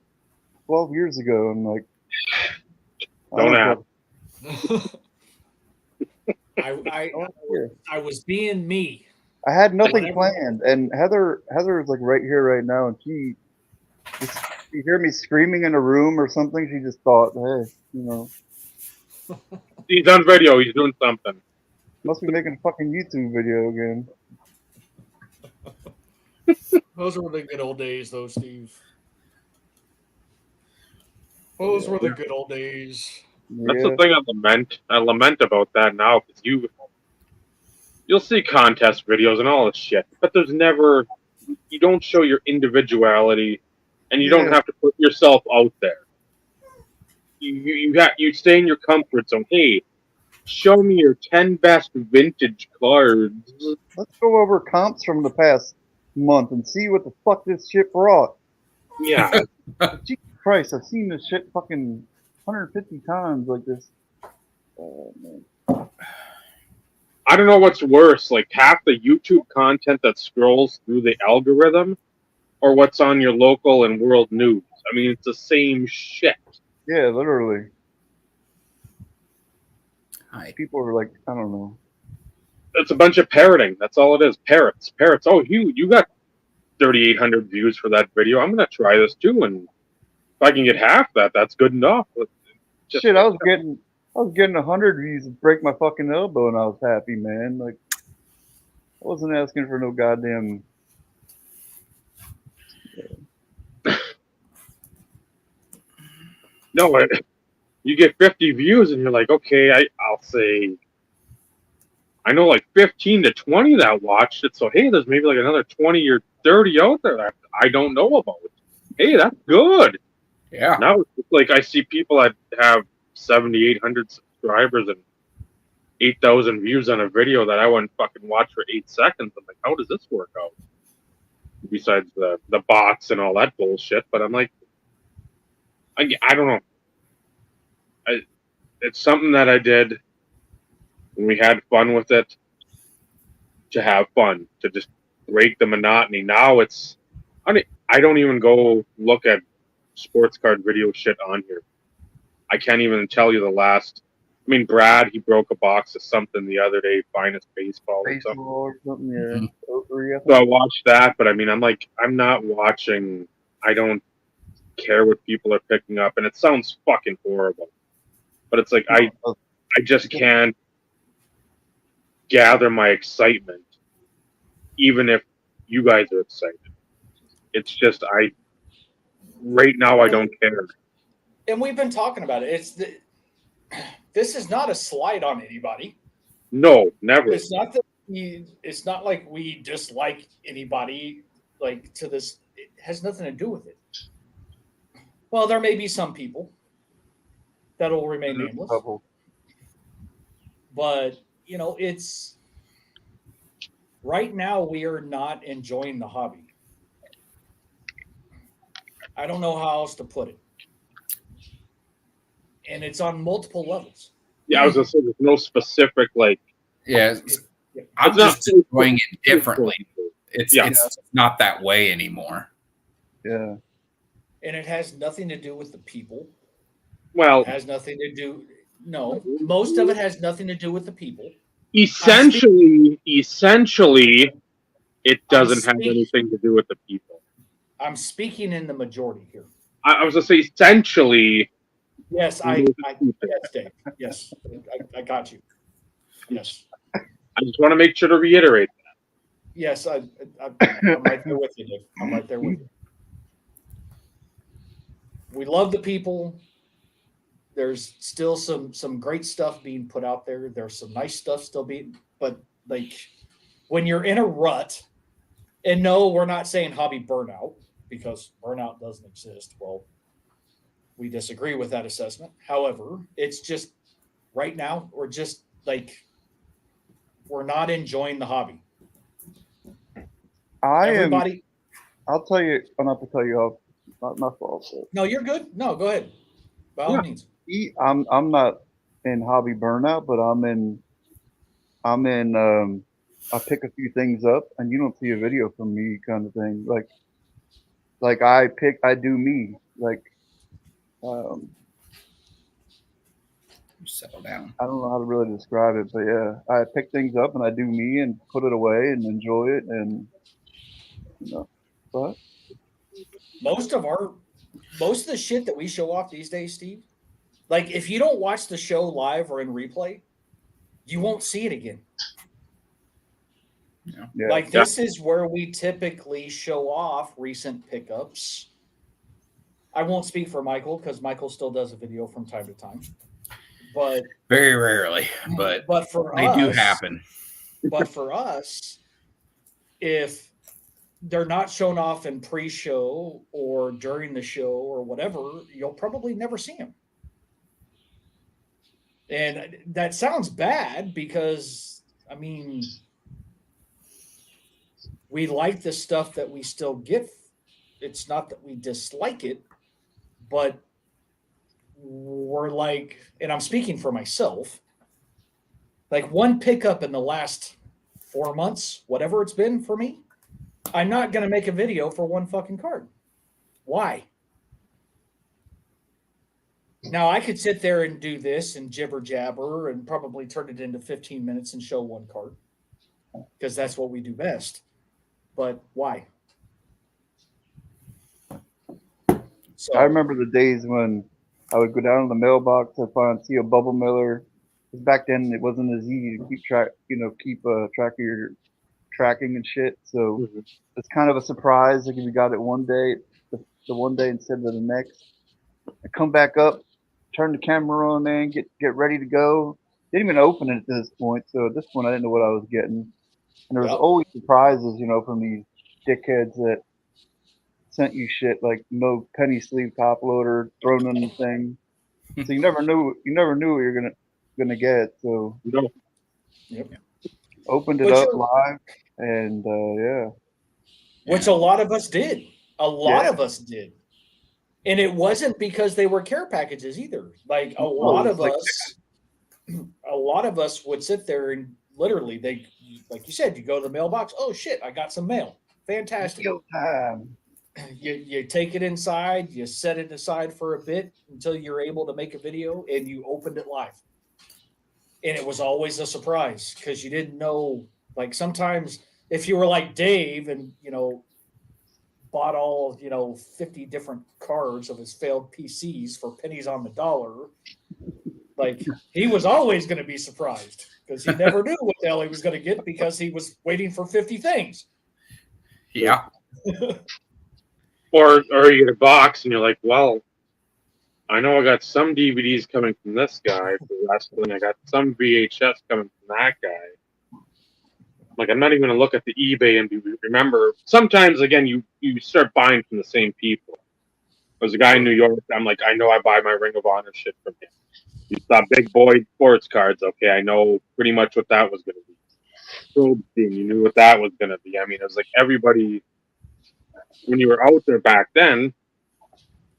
12 years ago. I'm like, don't ask. I was being me. I had nothing planned, and Heather is like right here right now, and you hear me screaming in a room or something, she just thought, hey, you know, He's on video. He's doing something. must be making a fucking YouTube video again. Those were the good old days, though, Steve. Those were the good old days. That's the thing I lament about that now, because you'll see contest videos and all this shit, but there's never, you don't show your individuality, and you don't have to put yourself out there. You stay in your comfort zone. Hey, show me your 10 best vintage cards. Let's go over comps from the past month and see what the fuck this shit brought. Yeah. Jesus Christ, I've seen this shit fucking 150 times like this. Oh, man. I don't know what's worse, like half the YouTube content that scrolls through the algorithm, or what's on your local and world news. I mean, it's the same shit. Yeah, literally. Hi. People are like, I don't know. It's a bunch of parroting. That's all it is. Parrots. Oh, you got 3,800 views for that video. I'm gonna try this too, and if I can get half that, that's good enough. Shit, I was getting 100 views to break my fucking elbow, and I was happy, man. Like, I wasn't asking for no goddamn. No, you get 50 views, and you're like, okay, I'll say, I know like 15 to 20 that watched it, so hey, there's maybe like another 20 or 30 out there that I don't know about. Hey, that's good. Yeah. Now it's like I see people that have 7,800 subscribers and 8,000 views on a video that I wouldn't fucking watch for 8 seconds. I'm like, how does this work out? Besides the bots and all that bullshit, but I'm like, I don't know. It's something that I did when we had fun with it, to have fun, to just break the monotony. Now it's, I don't even go look at sports card video shit on here. I can't even tell you the last. I mean, Brad, he broke a box of something the other day, Finest Baseball or something. Yeah. Mm-hmm. So I watched that, but I mean, I'm not watching. I don't care what people are picking up, and it sounds fucking horrible. But it's like I just can't gather my excitement, even if you guys are excited. It's just right now I don't care. And we've been talking about it. This is not a slight on anybody. No, never. It's not that it's not like we dislike anybody like to this. It has nothing to do with it. Well, there may be some people that'll remain nameless. But, you know, it's right now we are not enjoying the hobby. I don't know how else to put it. And it's on multiple levels. Yeah, I was gonna say there's no specific like. Yeah, I'm just enjoying it differently. It's not that way anymore. Yeah, and it has nothing to do with the people. Well, it has nothing to do. No, most of it has nothing to do with the people. Essentially, it doesn't have anything to do with the people. I'm speaking in the majority here. I was gonna say essentially. Yes, yes, Dave. Yes, I got you. Yes. I just want to make sure to reiterate that. Yes, I'm right there with you, Dave. I'm right there with you. We love the people. There's still some great stuff being put out there. There's some nice stuff still being, but like when you're in a rut, and no, we're not saying hobby burnout because burnout doesn't exist. Well, we disagree with that assessment. However, it's just right now we're just like we're not enjoying the hobby. I'll tell you, I'm not to tell you how. Not my fault. No, you're good. No, go ahead. By all means. I'm not in hobby burnout, but I pick a few things up and you don't see a video from me kind of thing. Like I do me. Like settle down. I don't know how to really describe it, but yeah, I pick things up and I do me and put it away and enjoy it, and you know, but most of our most of the shit that we show off these days, Steve, like if you don't watch the show live or in replay, you won't see it again. Yeah. Like this is where we typically show off recent pickups. I won't speak for Michael because Michael still does a video from time to time, but very rarely. But for they us, do happen. But for us, if they're not shown off in pre-show or during the show or whatever, you'll probably never see them. And that sounds bad because, I mean, we like the stuff that we still get. It's not that we dislike it, but we're like, and I'm speaking for myself, like one pickup in the last 4 months, whatever it's been for me, I'm not going to make a video for one fucking card. Why? Now, I could sit there and do this and jibber jabber and probably turn it into 15 minutes and show one card because that's what we do best. But why? So, I remember the days when I would go down to the mailbox and see a bubble miller. Because back then it wasn't as easy to keep track of your tracking and shit. So it's kind of a surprise. Like if you got it one day, the one day instead of the next. I come back up, turn the camera on, man, get ready to go. Didn't even open it at this point. So at this point, I didn't know what I was getting. And there was always surprises, from these dickheads that sent you shit like no penny sleeve top loader thrown in the thing. So you never knew what you're gonna get. So opened it up live, and which a lot of us did. A lot of us did. And it wasn't because they were care packages either. Like a lot of us would sit there and literally like you said, you go to the mailbox. Oh shit, I got some mail. Fantastic. You take it inside, you set it aside for a bit until you're able to make a video, and you opened it live. And it was always a surprise because you didn't know. Like sometimes if you were like Dave and bought all 50 different cards of his failed PCs for pennies on the dollar, like he was always going to be surprised because he never knew what the hell he was going to get because he was waiting for 50 things. Yeah. Or you get a box and you're like, well, I know I got some DVDs coming from this guy for wrestling. I got some VHS coming from that guy. Like, I'm not even going to look at the eBay and remember. Sometimes, again, you start buying from the same people. There's a guy in New York. I'm like, I know I buy my Ring of Honor shit from him. You saw Big Boy sports cards. Okay, I know pretty much what that was going to be. Probstein, you knew what that was going to be. I mean, it was like everybody, when you were out there back then,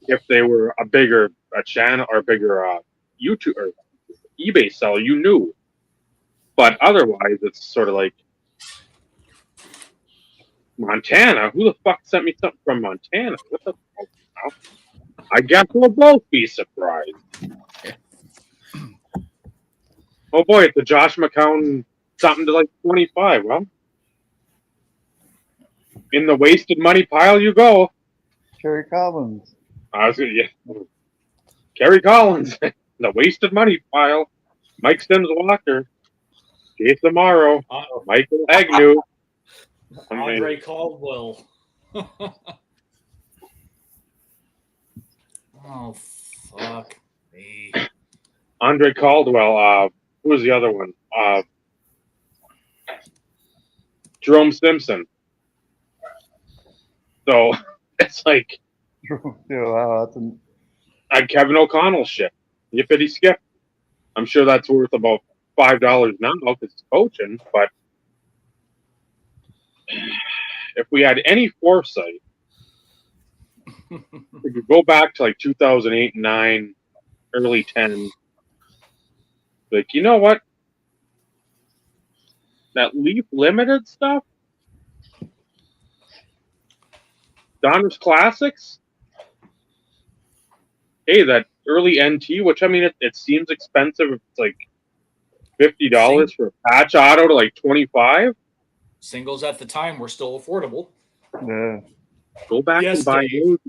if they were a bigger channel or a bigger YouTube or eBay seller, you knew. But otherwise, it's sort of like, Montana? Who the fuck sent me something from Montana? What the fuck? I guess we'll both be surprised. Oh boy, it's a Josh McCown something to like 25. Well, in the wasted money pile you go. Kerry Collins. Kerry Collins. The wasted money pile. Mike Sims Walker. Jason Morrow. Michael Agnew. Andre Caldwell. Oh, fuck me. Andre Caldwell. Who was the other one? Jerome Simpson. So, it's like... wow, that's Kevin O'Connell shit. Yippity skip. I'm sure that's worth about $5 now because it's coaching, but... If we had any foresight, we could go back to like 2008 and 9, early 10. Like, you know what? That Leaf Limited stuff? Donruss Classics? Hey, that early NT, which, I mean, it seems expensive. It's like $50 for a patch auto to like 25. Singles at the time were still affordable. Yeah. Go back and buy those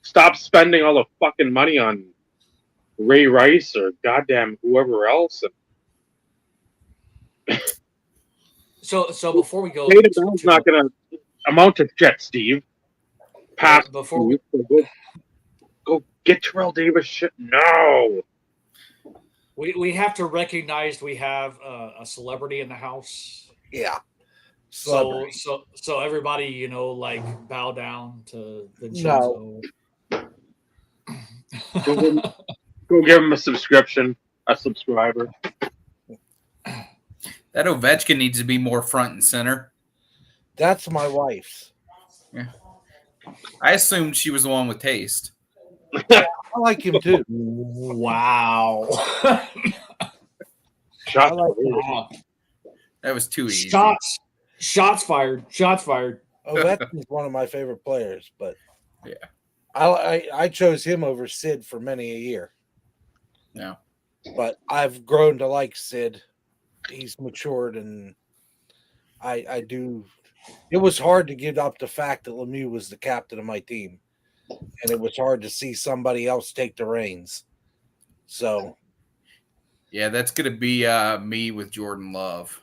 stop spending all the fucking money on Ray Rice or goddamn whoever else. So before we go, Tatum Bell's not going to amount to shit, Steve. Pass. Before we go get Terrell Davis shit. No. we have to recognize we have a celebrity in the house. Yeah. So everybody, like bow down to Vincenzo. No. Go give him a subscription, a subscriber. That Ovechkin needs to be more front and center. That's my wife's. Yeah. I assumed she was the one with taste. I like him too. Wow. Shot That was too easy. Shots fired. Shots fired. Ovechkin's one of my favorite players, but yeah, I chose him over Sid for many a year. Yeah, but I've grown to like Sid. He's matured, and I do. It was hard to give up the fact that Lemieux was the captain of my team, and it was hard to see somebody else take the reins. So, yeah, that's gonna be me with Jordan Love.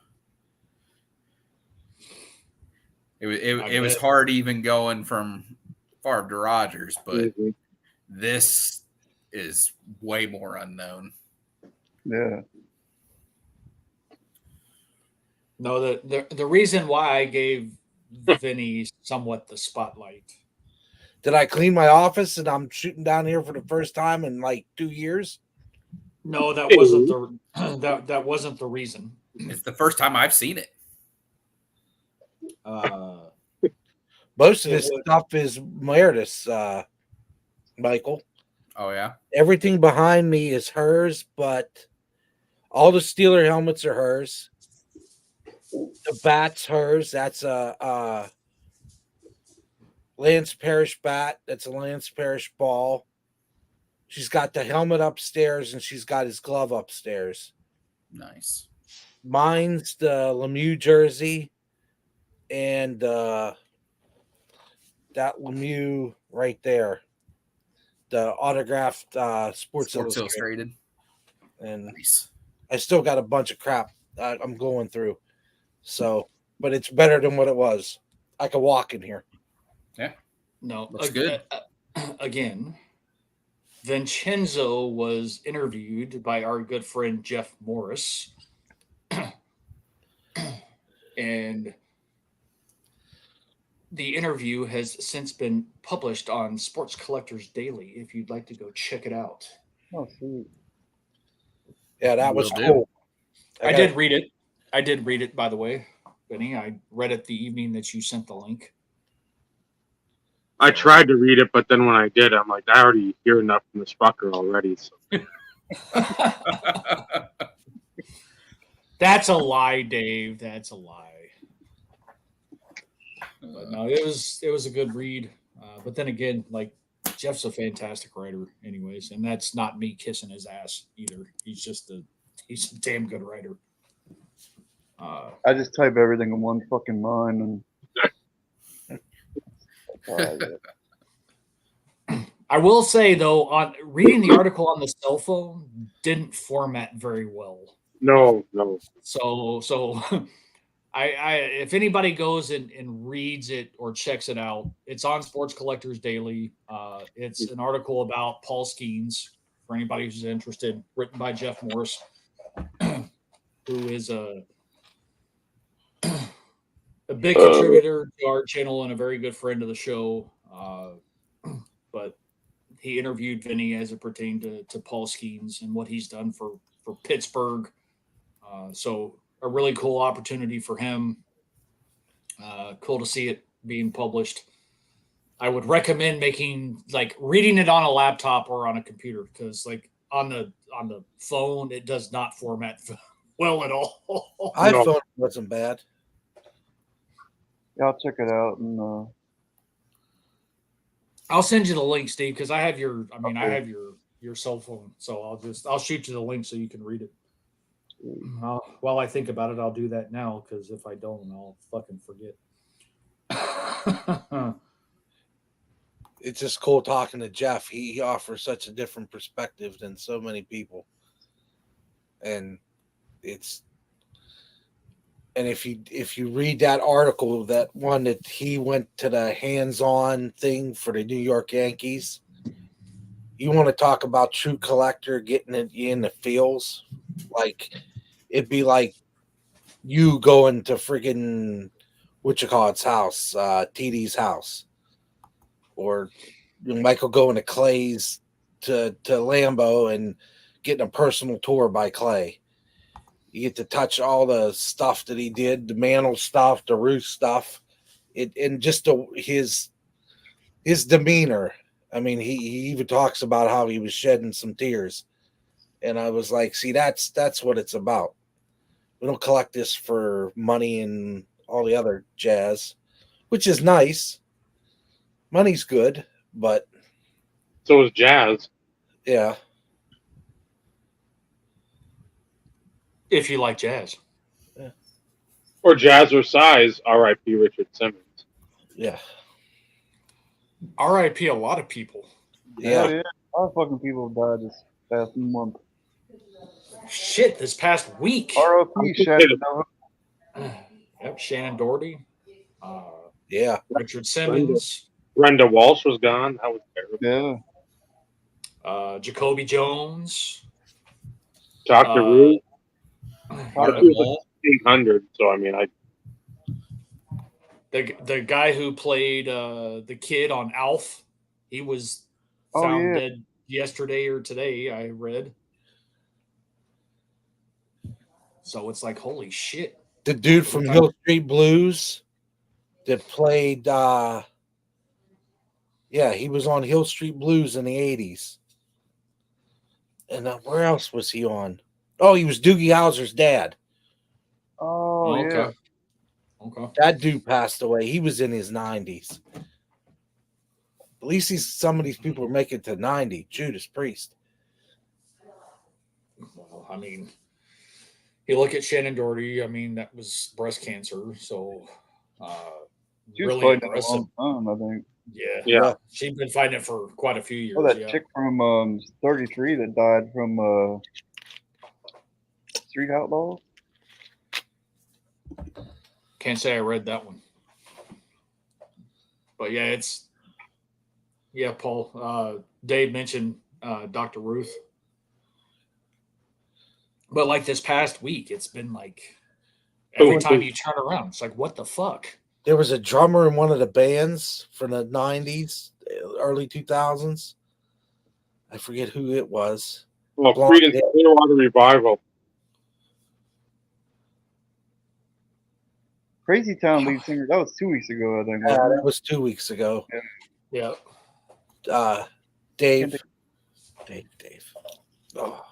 It was hard even going from Favre to Rodgers, but this is way more unknown. Yeah. No, the reason why I gave Vinny somewhat the spotlight. did I clean my office and I'm shooting down here for the first time in like 2 years? No, that wasn't that wasn't the reason. It's the first time I've seen it. Most of this stuff is Meredith's, Michael. Oh yeah. Everything behind me is hers, but all the Steeler helmets are hers. The bat's hers. That's a Lance Parrish bat. That's a Lance Parrish ball. She's got the helmet upstairs, and she's got his glove upstairs. Nice. Mine's the Lemieux jersey, and that Lemieux right there, the autographed Sports Illustrated. And nice. I still got a bunch of crap I'm going through. So, but it's better than what it was. I could walk in here. Yeah. No, looks good. Again, Vincenzo was interviewed by our good friend Jeff Morris, and the interview has since been published on Sports Collectors Daily. If you'd like to go check it out. Oh, sweet. Yeah, that was cool. I did read it. I did read it, by the way, Benny. I read it the evening that you sent the link. I tried to read it, but then when I did, I'm like, I already hear enough from this fucker already. So. That's a lie, Dave. That's a lie. But no, it was a good read. But then again, like, Jeff's a fantastic writer, anyways, and that's not me kissing his ass either. He's a damn good writer. I just type everything in one fucking line, and I will say though, on reading the article on the cell phone didn't format very well. No. So I if anybody goes and reads it or checks it out, it's on Sports Collectors Daily. It's an article about Paul Skeens for anybody who's interested, written by Jeff Morris, who is a big contributor to our channel and a very good friend of the show. But he interviewed Vinny as it pertained to Paul Skeens and what he's done for Pittsburgh. So a really cool opportunity for him. Cool to see it being published. I would recommend reading it on a laptop or on a computer, because like on the phone, it does not format well at all. I thought it wasn't bad. yeah, I'll check it out. And I'll send you the link, Steve, because I have your cell phone, so I'll shoot you the link so you can read it. While I think about it, I'll do that now, because if I don't, I'll fucking forget. it's just cool talking to Jeff. He offers such a different perspective than so many people, and if you read that article, that one that he went to the hands-on thing for the New York Yankees, you want to talk about true collector getting it in the feels. Like, it'd be like you going to friggin' its house, TD's house, or Michael going to Clay's to Lambeau and getting a personal tour by Clay. You get to touch all the stuff that he did, the Mantle stuff, the Ruth stuff, and just his demeanor. I mean, he even talks about how he was shedding some tears, and I was like, see, that's what it's about. We don't collect this for money and all the other jazz, which is nice. Money's good, but So is jazz. yeah. If you like jazz. Or jazzercise, R.I.P. Richard Simmons. Yeah. R.I.P. a lot of people. Yeah. A lot of fucking people have died this past month. Shit, this past week. R.O.P. Shannon. Yep, Shannon Doherty. Yeah. Richard Simmons. Brenda Walsh was gone. That was terrible. Yeah. Jacoby Jones. Dr. Ruth. Yeah, He was like 800, so I mean, the guy who played the kid on Alf, he was found dead yesterday or today, I read. So it's like, holy shit. The dude from Hill Street Blues that played he was on Hill Street Blues in the 80s. And where else was he on? Oh, he was Doogie Howser's dad. Oh, yeah. Okay. That dude passed away. He was in his 90s. At least some of these people are making it to 90. Judas Priest. Well, I mean, you look at Shannon Doherty, I mean, that was breast cancer. So, She was really fighting it a impressive. long time, I think. Yeah. She's been fighting it for quite a few years. Oh, that chick from 33 that died from Street Outlaws? Can't say I read that one. But yeah, Paul. Dave mentioned Dr. Ruth. But like this past week, it's been like every time you turn around, it's like, what the fuck? There was a drummer in one of the bands from the 90s, early 2000s. I forget who it was. well, Creedence Clearwater Revival. Crazy Town lead singer. That was 2 weeks ago, I think. Yeah, that was 2 weeks ago. Yeah. Dave. Oh.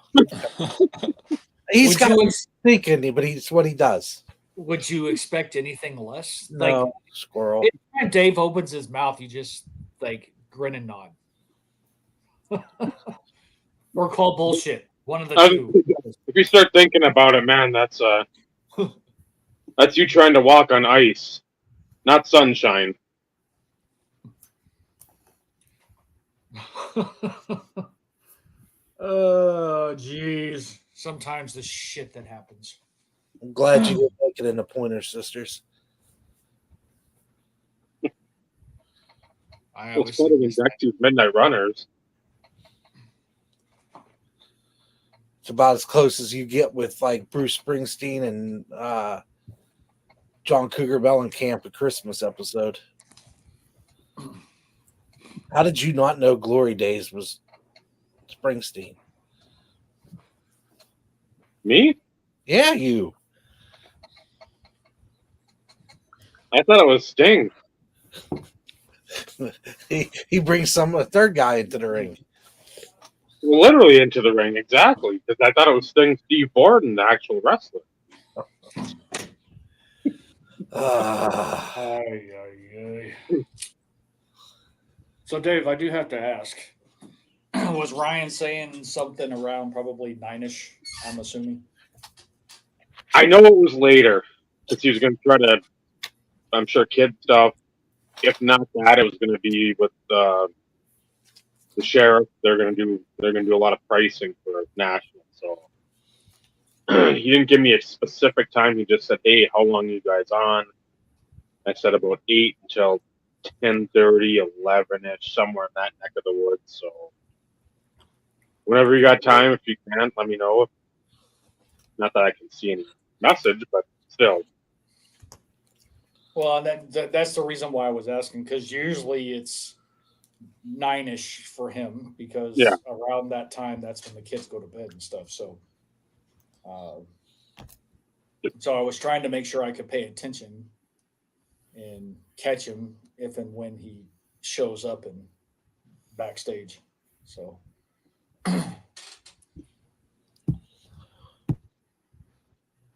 He's got to thinking, but he's what he does. Would you expect anything less? No, like, squirrel. Anytime Dave opens his mouth, you just like grin and nod. Or call bullshit. One of the two. If you start thinking about it, man, that's you trying to walk on ice, not sunshine. Oh, jeez. Sometimes the shit that happens. I'm glad you didn't make it in the Pointer Sisters. It's better than Dexter's Midnight Runners. It's about as close as you get with like Bruce Springsteen and John Cougar Mellencamp, a Christmas episode. How did you not know Glory Days was Springsteen? Me? Yeah, you. I thought it was Sting. he brings a third guy into the ring. Literally into the ring, exactly. Because I thought it was Sting, Steve Borden, the actual wrestler. So, Dave, I do have to ask. Was Ryan saying something around probably 9-ish, I'm assuming? I know it was later, because he was going to try to, I'm sure, kid stuff. If not that, it was going to be with the sheriff, they're gonna do a lot of pricing for national. So he didn't give me a specific time. He just said, "Hey, how long are you guys on?" I said about 8 until 10:30, 11-ish, somewhere in that neck of the woods. So whenever you got time, if you can, let me know. Not that I can see any message, but still. Well, that's the reason why I was asking, because usually it's 9-ish for him, because Yeah. around that time, that's when the kids go to bed and stuff. So, so I was trying to make sure I could pay attention and catch him if and when he shows up and backstage. So,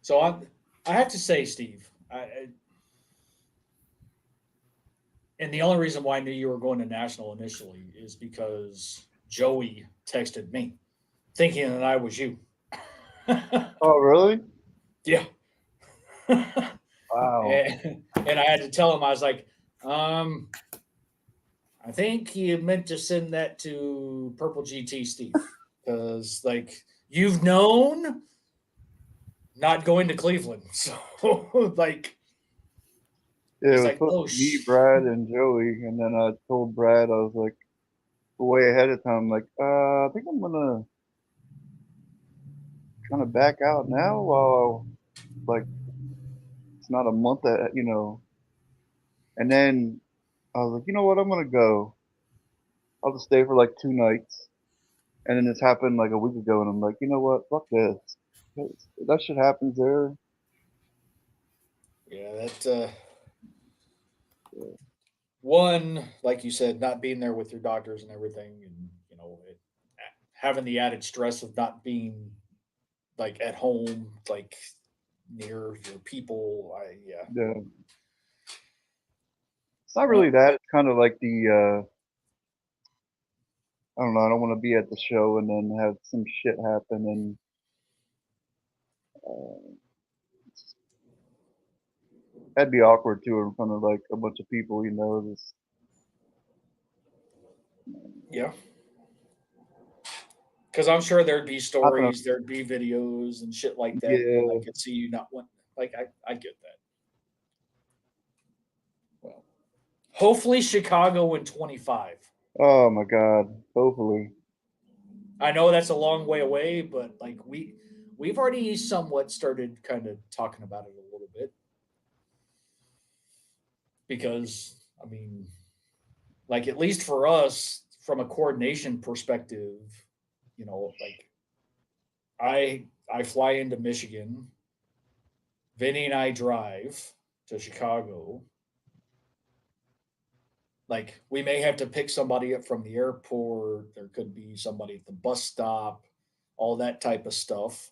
so I have to say, Steve, and the only reason why I knew you were going to national initially is because Joey texted me, thinking that I was you. Oh, really? Yeah. Wow. And I had to tell him, I was like, I think you meant to send that to Purple GT, Steve, because like you've known not going to Cleveland, so like Yeah, it he's was like, supposed oh to be Brad and Joey, and then I told Brad, I was like, way ahead of time, like, I think I'm gonna kind of back out now while, like, it's not a month that, and then I was like, you know what, I'm gonna go. I'll just stay for like 2 nights. And then this happened like a week ago, and I'm like, you know what, fuck this. That shit happens there. yeah, that one, like you said, not being there with your doctors and everything, and having the added stress of not being like at home, like near your people. Yeah. It's not really Well, that. It's kind of like the, I don't know, I don't want to be at the show and then have some shit happen and, that'd be awkward too in front of like a bunch of people, just, yeah, because I'm sure there'd be not that stories, there'd be videos and shit like that. And I yeah, could see you not want, like, I get that. Well, hopefully Chicago in 25. oh my God, hopefully. I know that's a long way away, but like we've already somewhat started kind of talking about it a little bit, because I mean, like at least for us from a coordination perspective, like I fly into Michigan, Vinny and I drive to Chicago. Like we may have to pick somebody up from the airport. There could be somebody at the bus stop, all that type of stuff.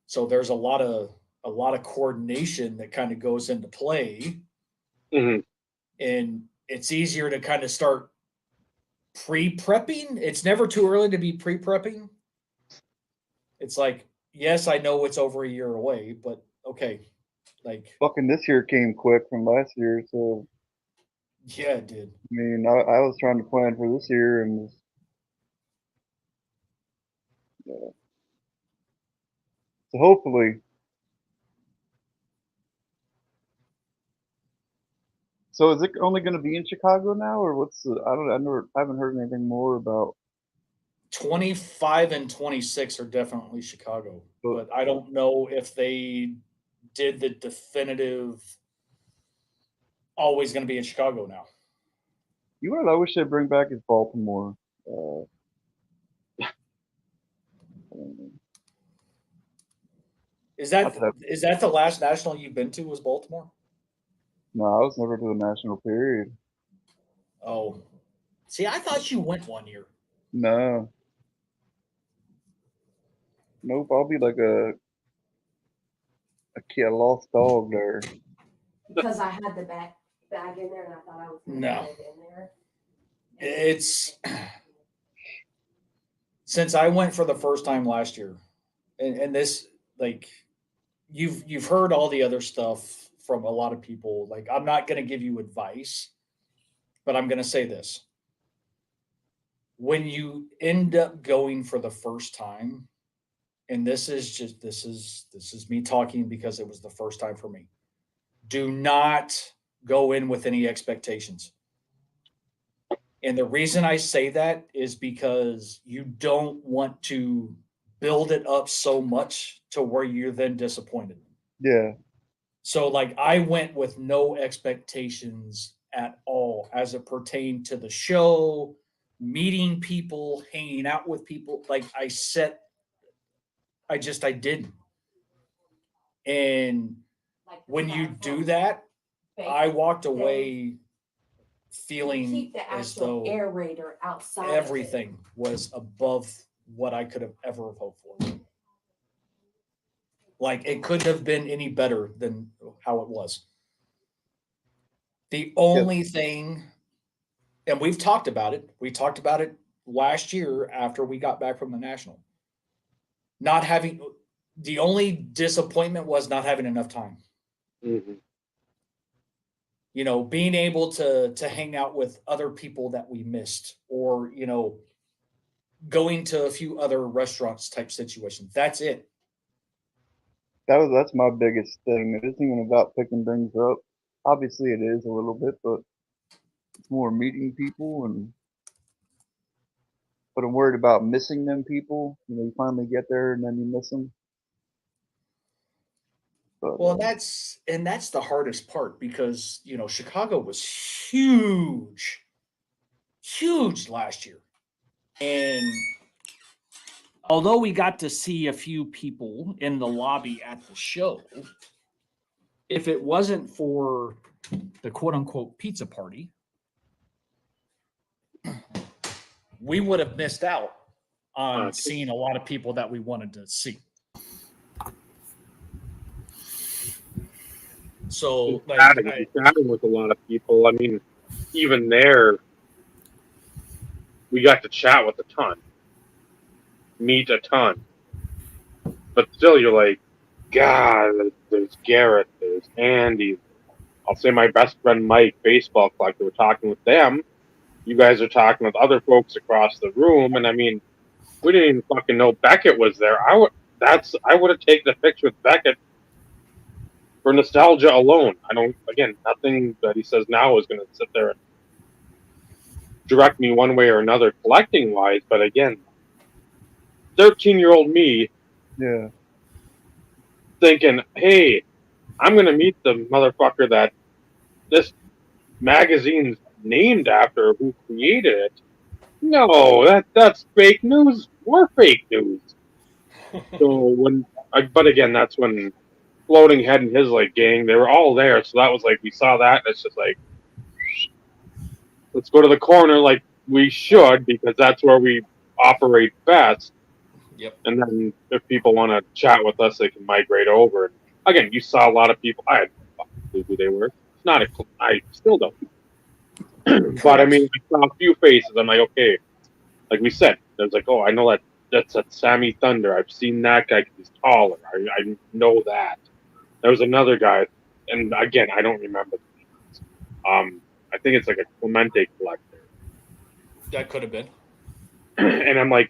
So there's a lot of coordination that kind of goes into play, hmm and it's easier to kind of start pre-prepping. It's never too early to be pre-prepping. It's like, yes, I know it's over a year away, but okay, like Fucking this year came quick from last year, so yeah, it did. I mean, I was trying to plan for this year and yeah. So hopefully. So is it only going to be in Chicago now, or what's the? I haven't heard anything more about. 25 and 26 are definitely Chicago, But but I don't know if they did the definitive always going to be in Chicago now. you know what I wish they'd bring back is Baltimore. Is Not that that is that the last national you've been to, was Baltimore? no, I was never to a national period. Oh, see, I thought you went one year. No, nope. I'll be like a kid, a lost dog there. Because I had the bag in there and I thought I was going to No. put it in there. It's since I went for the first time last year, and this, like, you've heard all the other stuff from a lot of people. Like, I'm not going to give you advice, but I'm going to say this: when you end up going for the first time, and this is me talking because it was the first time for me. Do not go in with any expectations. And the reason I say that is because you don't want to build it up so much to where you're then disappointed. Yeah. So, like, I went with no expectations at all as it pertained to the show, meeting people, hanging out with people. Like, I didn't. And Like when you platform. do that, I walked They- away they feeling keep the as actual though aerator outside. of it. everything was above what I could have ever hoped for. Like, it couldn't have been any better than how it was. The only thing, and we talked about it last year after we got back from the National. The only disappointment was not having enough time. Mhm. You know, being able to hang out with other people that we missed, or, you know, going to a few other restaurants type situations. That's it. That's my biggest thing. It isn't even about picking things up. Obviously, it is a little bit, but it's more meeting people, but I'm worried about missing them people. You know, you finally get there and then you miss them. But, Well, that's the hardest part, because, you know, Chicago was huge last year. And although we got to see a few people in the lobby at the show, if it wasn't for the quote unquote pizza party, we would have missed out on seeing a lot of people that we wanted to see. So, like, chatting with a lot of people. I mean, even there, we got to chat with a ton, meet a ton. But still, you're like, God, there's Garrett, there's Andy. I'll say my best friend Mike, baseball collector. We're talking with them. You guys are talking with other folks across the room, and I mean, we didn't even fucking know Beckett was there. I would have taken a picture with Beckett for nostalgia alone. I don't. Again, nothing that he says now is going to sit there and direct me one way or another collecting wise. But again, 13-year-old me, yeah, thinking, hey, I'm going to meet the motherfucker that this magazine's named after, who created it. No, that's fake news. More fake news. So but again, that's when Floating Head and his like gang, they were all there. So that was like, we saw that, and it's just like, let's go to the corner like we should, because that's where we operate best. Yep. And then if people want to chat with us, they can migrate over. And again, you saw a lot of people. I had no clue who they were. It's not I still don't. But I mean, I saw a few faces. I'm like, okay. Like we said, there's like, oh, I know that's a Sammy Thunder. I've seen that guy because he's taller. I know that. There was another guy, and again, I don't remember the names. I think it's like a Clemente collector. That could have been. And I'm like,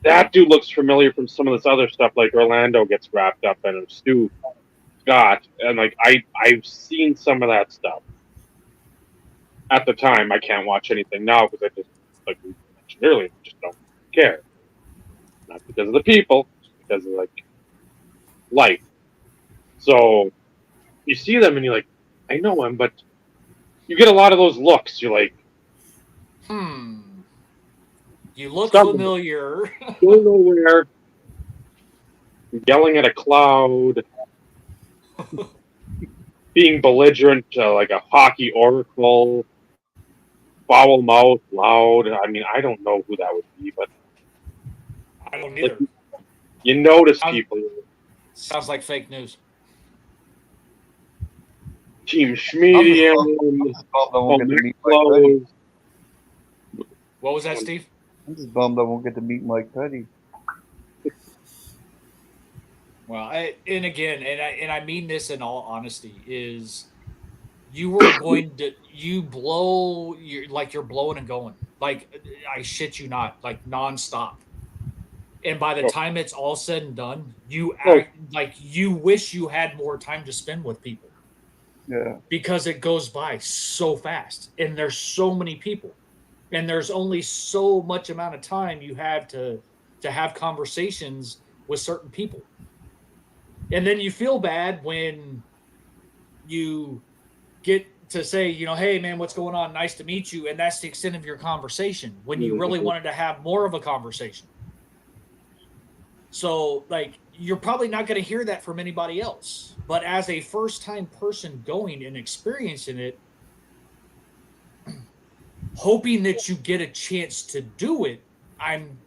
that dude looks familiar from some of this other stuff, like Orlando gets wrapped up in, or Stu Scott, and like I've seen some of that stuff. At the time, I can't watch anything now because I just, like we mentioned earlier, just don't care. Not because of the people, just because of like life. So you see them and you're like, I know him, but you get a lot of those looks. You're like, you look Something. familiar. Go nowhere. Yelling at a cloud. Being belligerent, like a hockey oracle. Foul mouth, loud. I mean, I don't know who that would be, but I don't either. you notice people. Sounds like fake news. Team Schmedium. What was that, Steve? I'm just bummed I won't get to meet Mike Petty. Well, I mean this in all honesty, is you were going to you're blowing and going. Like, I shit you not, like nonstop. And by the time it's all said and done, you act like you wish you had more time to spend with people. Yeah. Because it goes by so fast, and there's so many people, and there's only so much amount of time you have to have conversations with certain people. And then you feel bad when you get to say, hey man, what's going on? Nice to meet you. And that's the extent of your conversation when you really wanted to have more of a conversation. So, like, you're probably not going to hear that from anybody else. But as a first-time person going and experiencing it, hoping that you get a chance to do it, I'm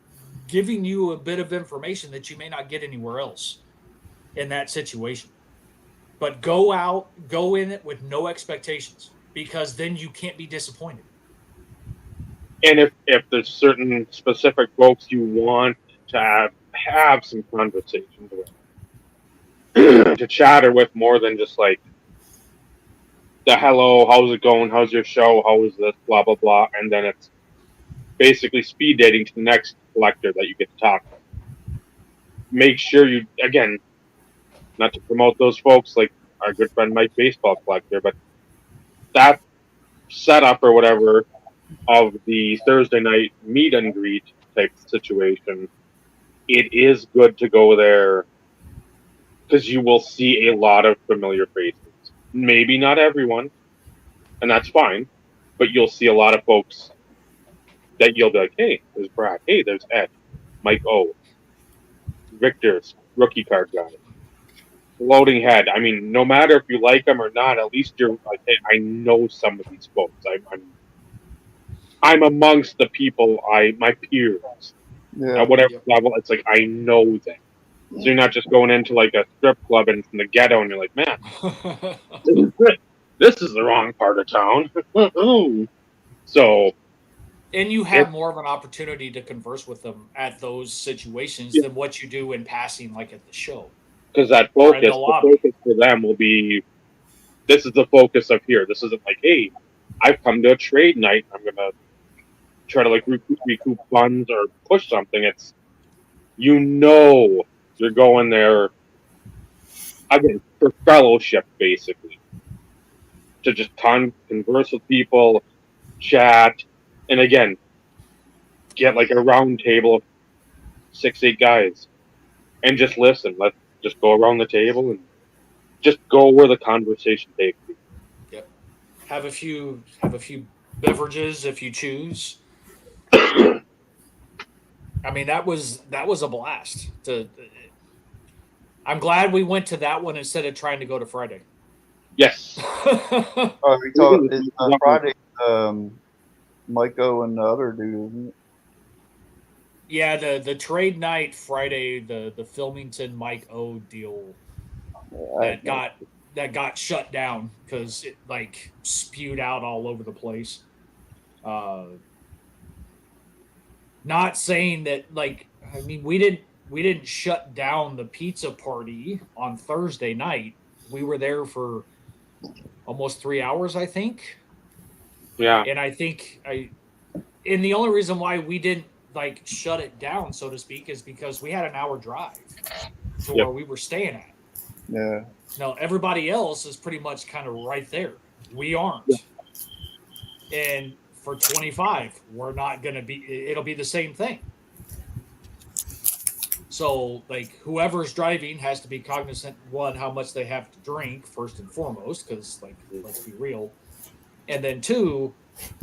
giving you a bit of information that you may not get anywhere else in that situation. But go in it with no expectations, because then you can't be disappointed. And if there's certain specific folks you want to have some conversations with, to chatter with more than just like the hello, how's it going, how's your show, how is this, blah blah blah, and then it's basically speed dating to the next collector that you get to talk to. Make sure you, again, not to promote those folks like our good friend Mike Baseball Collector, but that setup or whatever of the Thursday night meet and greet type situation, it is good to go there because you will see a lot of familiar faces. Maybe not everyone, and that's fine, but you'll see a lot of folks that you'll be like, hey, there's Brad, hey, there's Ed, Mike O, Victor's rookie card guy, Loading Head. I mean, no matter if you like them or not, at least you're like, hey, I know some of these folks. I'm amongst the people, my peers. Yeah. At whatever level, it's like I know them. So you're not just going into like a strip club and from the ghetto, and you're like, man, this is the wrong part of town. So, and you have more of an opportunity to converse with them at those situations than what you do in passing, like at the show. Because that focus, the focus for them will be, this is the focus of here. This isn't like, hey, I've come to a trade night. I'm gonna try to like recoup funds or push something. It's, you're going there again for fellowship, basically, to just converse with people, chat, and again, get like a round table of 6-8 guys and just listen. Let's just go around the table and just go where the conversation takes you. Yep. Have a few beverages if you choose. I mean, that was a blast. I'm glad we went to that one instead of trying to go to Friday. Yes. It's Friday. Miko and the other dude, isn't it? Yeah, the trade night Friday, the Filmington Mike O deal that got shut down because it like spewed out all over the place. Not saying that, like, I mean, we didn't shut down the pizza party on Thursday night. We were there for almost 3 hours, I think. Yeah. And I think and the only reason why we didn't like shut it down, so to speak, is because we had an hour drive to where we were staying at. Yeah. Now everybody else is pretty much kind of right there. We aren't. And for 25, we're not going to be, it'll be the same thing. So, like, whoever's driving has to be cognizant, one, how much they have to drink, first and foremost, because, like, let's be real. And then two,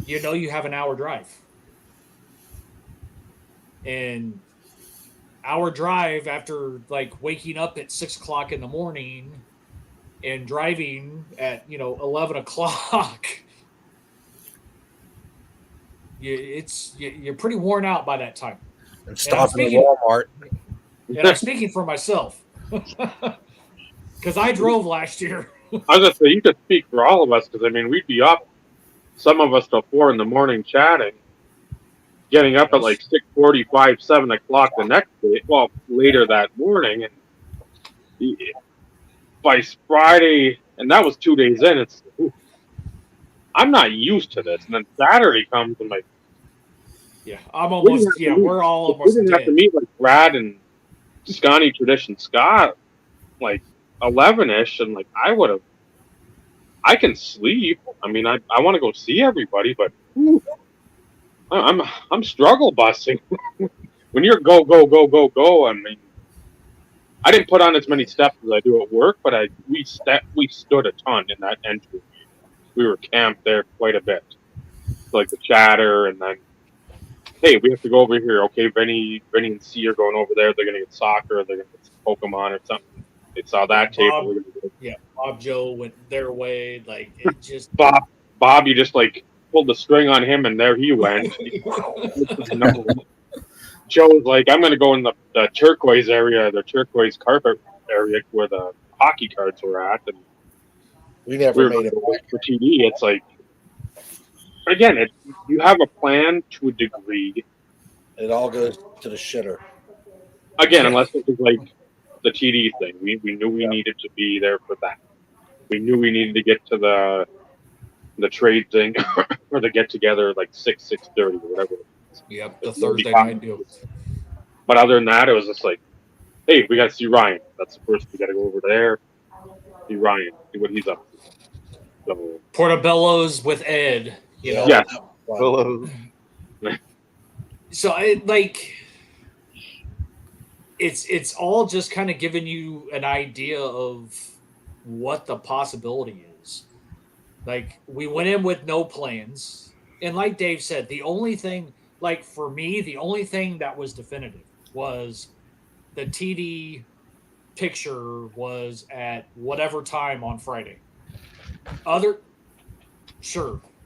you have an hour drive. And our drive after, like, waking up at 6 o'clock in the morning and driving at, 11 o'clock, you're pretty worn out by that time. And stopping at Walmart. And I'm speaking for myself because I drove last year. I was gonna say, you could speak for all of us, because I mean, we'd be up, some of us till 4 in the morning chatting, getting up at like 6:45, 7 o'clock the next day. Well, later that morning, and by Friday, and that was 2 days in. It's, I'm not used to this, and then Saturday comes, and like, Yeah, I'm almost. Yeah, we're all we almost didn't have to dead. meet like Brad and Scotty Tradition Scott like 11ish, and like I can sleep. I mean, I want to go see everybody, but whew, I'm struggle busing. When you're go go go go go, I mean, I didn't put on as many steps as I do at work, but we stood a ton in that entry. We were camped there quite a bit, like the chatter, and then hey, we have to go over here. Okay, Benny and C are going over there. They're gonna get soccer. They're gonna get some Pokemon or something. They saw that table. Bob Joe went their way. Like it just Bob, you just like pulled the string on him, and there he went. Joe's like, I'm gonna go in the turquoise area, the turquoise carpet area where the hockey cards were at, and we never made it for TD. It's like, again, you have a plan to a degree. It all goes to the shitter. Again, unless it was like the TD thing, we knew we needed to be there for that. We knew we needed to get to the trade thing or the get together like 6:30 or whatever. Yep, the Thursday night deal. But other than that, it was just like, hey, we got to see Ryan. That's the first. We got to go over there, see Ryan, see what he's up to. So, Portobello's with Ed, you know. Yeah. So it's all just kind of giving you an idea of what the possibility is. Like we went in with no plans, and like Dave said, the only thing, like for me, the only thing that was definitive was the TD picture was at whatever time on Friday.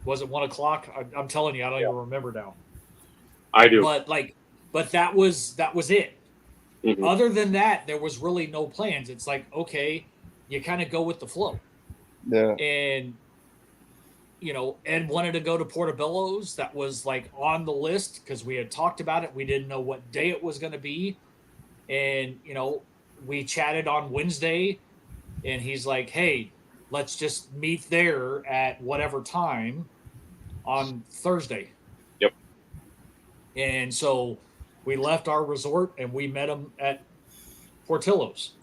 Was it 1 o'clock? I'm telling you, I don't even remember now. I do. But that was it. Mm-hmm. Other than that, there was really no plans. It's like, okay, you kind of go with the flow. Yeah. And, you know, Ed wanted to go to Portobello's. That was like on the list because we had talked about it. We didn't know what day it was going to be. And, you know, we chatted on Wednesday and he's like, hey, let's just meet there at whatever time on Thursday. Yep. And so we left our resort and we met him at Portillo's.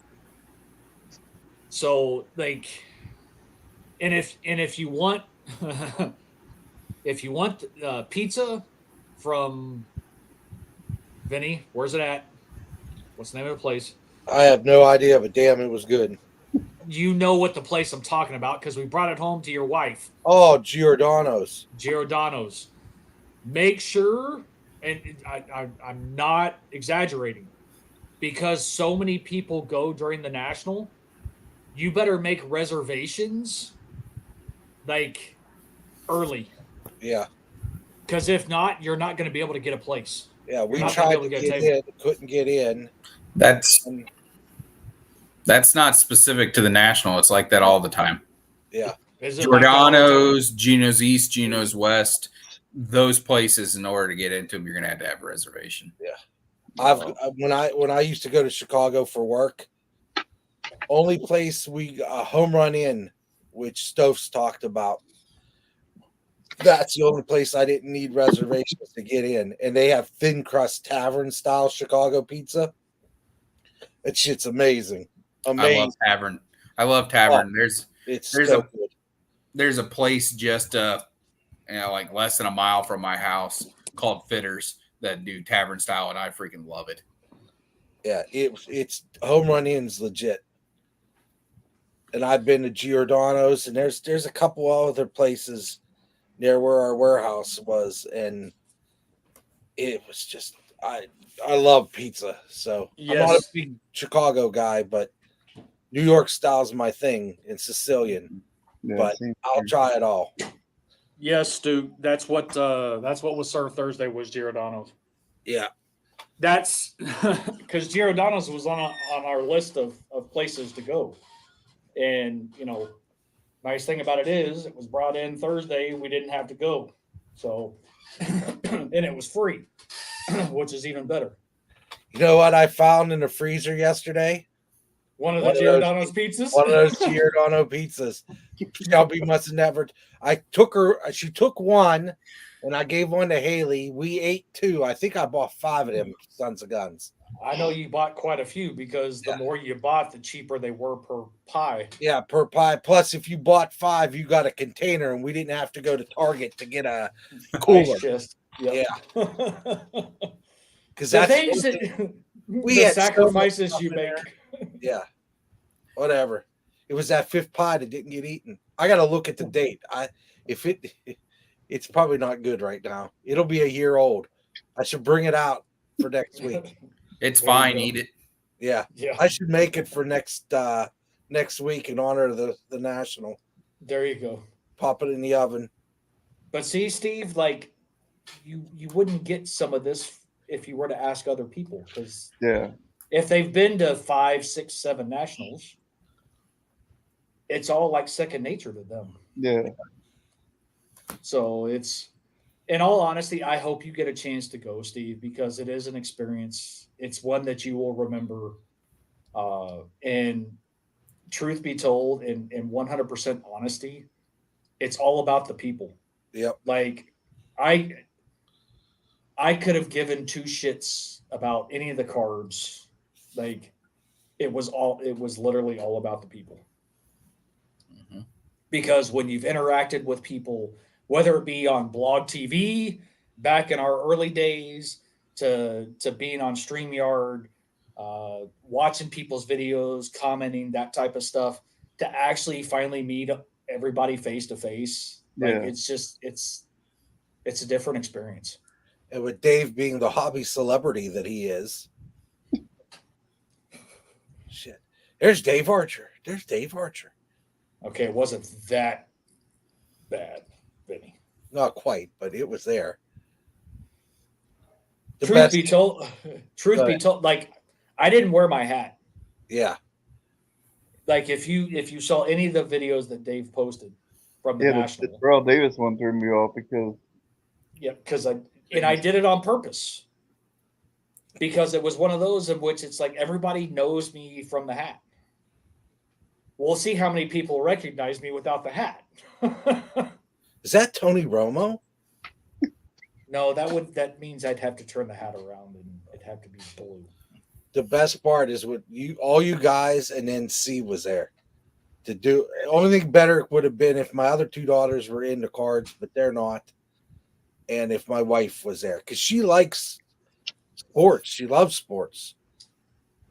So like, and if you want, pizza from Vinny, where's it at? What's the name of the place? I have no idea, but damn, it was good. You know what the place I'm talking about because we brought it home to your wife. Oh, Giordano's. Make sure, and I'm not exaggerating, because so many people go during the National, you better make reservations like early. Yeah. Because if not, you're not going to be able to get a place. Yeah, we tried to get in, couldn't get in. That's not specific to the National. It's like that all the time. Yeah. Giordano's, Geno's East, Geno's West, those places, in order to get into them, you're going to have a reservation. Yeah. When I used to go to Chicago for work, only place we home run in, which Stokes talked about, that's the only place I didn't need reservations to get in. And they have thin crust tavern style Chicago pizza. That shit's amazing. Amazing. I love tavern. Oh, there's a place just like less than a mile from my house called Fitters that do tavern style, and I freaking love it. Yeah, it's home run in's legit. And I've been to Giordano's, and there's a couple other places near where our warehouse was, and it was just I love pizza. So yes. I'm not a big Chicago guy, but New York style is my thing, and Sicilian. Yeah, but I'll try it all. Yes, Stu. That's what was served Thursday was Giordano's. Yeah. That's because Giordano's was on our list of places to go. And, you know, nice thing about it is it was brought in Thursday. We didn't have to go. So, and it was free, which is even better. You know what I found in the freezer yesterday? One of Giordano's pizzas? One of those Giordano pizzas. Shelby must have never. She took one, and I gave one to Haley. We ate 2. I think I bought 5 of them sons of guns. I know you bought quite a few because the more you bought, the cheaper they were per pie. Yeah, per pie. Plus, if you bought 5, you got a container, and we didn't have to go to Target to get a cooler. Ice chest. Yep. Yeah, because The that's things that we the had so much sacrifices stuff you in make. there. Yeah, whatever. It was that 5th pie that didn't get eaten. I got to look at the date. It's probably not good right now. It'll be a year old. I should bring it out for next week. It's There you fine. go. Eat it. Yeah, Yeah. I should make it for next week in honor of the national. There you go. Pop it in the oven. But see, Steve, like you wouldn't get some of this if you were to ask other people, because Yeah. if they've been to 5, 6, 7 nationals, it's all like second nature to them. Yeah. So it's, in all honesty, I hope you get a chance to go, Steve, because it is an experience. It's one that you will remember. And truth be told, in 100% honesty, it's all about the people. Yep. Like I could have given 2 shits about any of the cards. Like it was literally all about the people. Mhm. Because when you've interacted with people, whether it be on blog TV back in our early days to being on StreamYard, watching people's videos, commenting, that type of stuff, to actually finally meet everybody face to face, like Yeah. it's just it's a different experience. And with Dave being the hobby celebrity that he is. Shit. There's Dave Archer. Okay, it wasn't that bad, Vinny. Not quite, but it was there. The Truth best. be told, like I didn't wear my hat. Yeah. Like if you saw any of the videos that Dave posted from the Yeah, national, the Terrell Davis one threw me off because yeah, because I did it on purpose, because it was one of those in which it's like everybody knows me from the hat. We'll see how many people recognize me without the hat. Is that Tony Romo? No, that means I'd have to turn the hat around and it'd have to be blue. The best part is what all you guys and NC was there to do. Only thing better would have been if my other 2 daughters were into cards, but they're not. And if my wife was there, because she likes sports, she loves sports,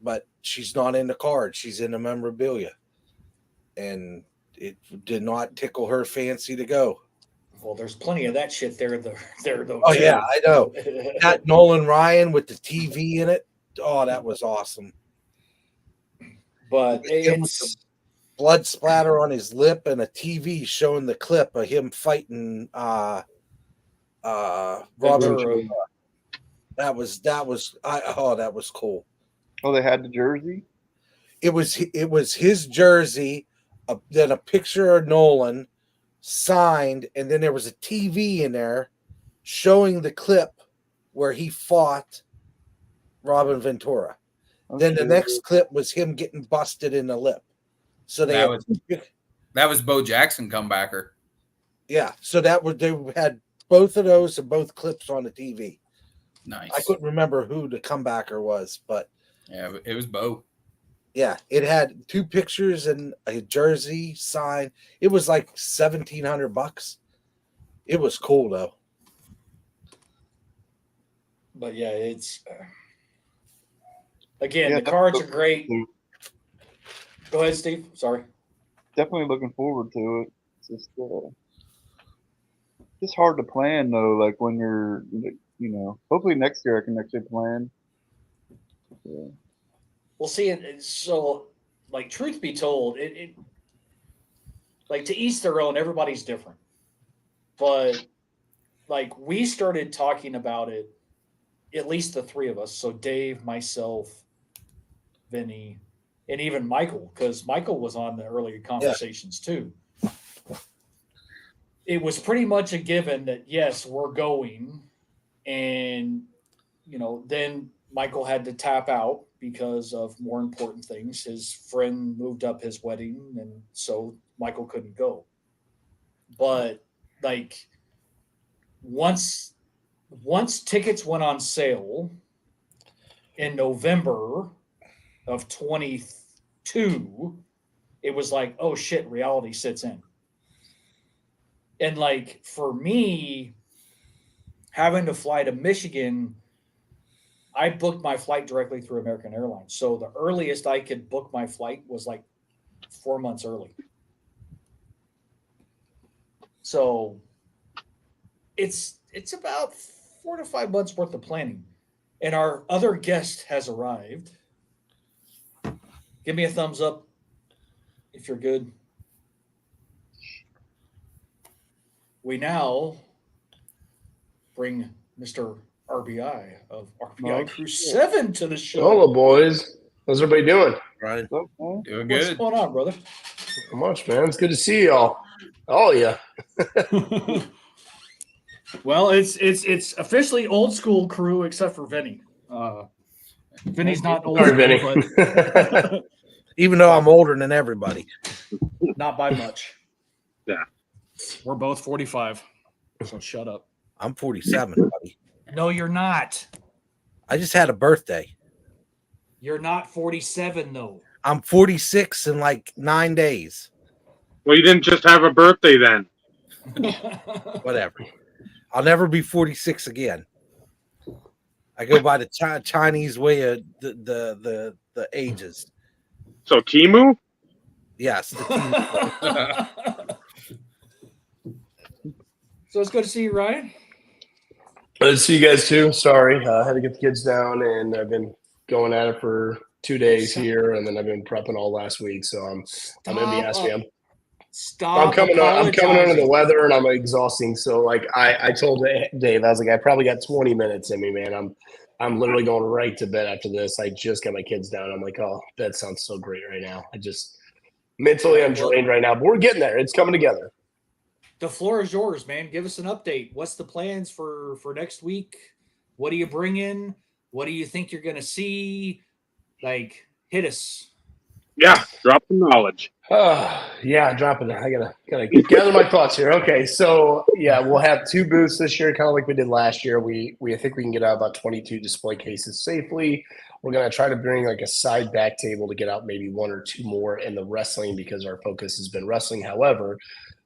but she's not into cards. She's into memorabilia, and it did not tickle her fancy to go. Well, there's plenty of that shit there though. Oh yeah, I know. That Nolan Ryan with the TV in it. Oh, that was awesome. But Him with it's blood splatter on his lip and a TV showing the clip of him fighting Robert. Ventura. That was cool. oh, they had the jersey. It was his jersey, then a picture of Nolan signed, and then there was a TV in there showing the clip where he fought Robin Ventura. Then the next clip was him getting busted in the lip. So they that was Bo Jackson comebacker. Yeah, so they had both of those and both clips on the TV. Nice. I couldn't remember who the comebacker was, but yeah, it was Bo. Yeah, it had 2 pictures and a jersey sign. It was like $1,700. It was cool though. But yeah, it's again, the cards are great. Go ahead, Steve. Sorry. Definitely looking forward to it. It's just hard to plan though. Like when you're, hopefully next year I can actually plan. Yeah. We'll see. So, like, truth be told, it like to each their own. Everybody's different, but like we started talking about it, at least the 3 of us. So Dave, myself, Vinny, and even Michael, because Michael was on the earlier conversations too. It was pretty much a given that yes, we're going, and then Michael had to tap out because of more important things. His friend moved up his wedding, and so Michael couldn't go. But like once tickets went on sale in November of 22, it was like, oh shit, reality sits in. And like for me, having to fly to Michigan, I booked my flight directly through American Airlines. So the earliest I could book my flight was like 4 months early. So it's about 4 to 5 months worth of planning. And our other guest has arrived. Give me a thumbs up if you're good. We now bring Mr. RBI of RBICRU7 to the show. Hello, boys. How's everybody doing? Right. Doing What's good. going on, brother? Not much, man. It's good to see y'all. All of you. Well, it's officially old school crew except for Vinny. Vinny's not old Sorry, school, Vinny. but Even though I'm older than everybody. not by much. Yeah. We're both 45, so shut up. I'm 47, buddy. No, you're not. I just had a birthday. You're not 47, though. I'm 46 in like 9 days. Well, you didn't just have a birthday then. Whatever. I'll never be 46 again. I go by the Chinese way of the ages. So Timu? Yes. So it's good to see you, Ryan. Good to see you guys too. Sorry, I had to get the kids down, and I've been going at it for 2 days here, and then I've been prepping all last week. So I'm gonna be asking. I'm coming under the weather, and I'm exhausting. So like I told Dave, I was like, I probably got 20 minutes in me, man. I'm literally going right to bed after this. I just got my kids down. I'm like, oh, that sounds so great right now. I just mentally I'm drained right now, but we're getting there. It's coming together. The floor is yours, man. Give us an update. What's the plans for next week? What are you bringing? What do you think you're going to see? Like, hit us. Yeah, drop the knowledge. Yeah, dropping it. I gotta gather my thoughts here. Okay, so yeah, we'll have 2 booths this year, kind of like we did last year. We think we can get out about 22 display cases safely. We're gonna try to bring like a side back table to get out maybe 1 or 2 more in the wrestling because our focus has been wrestling. However,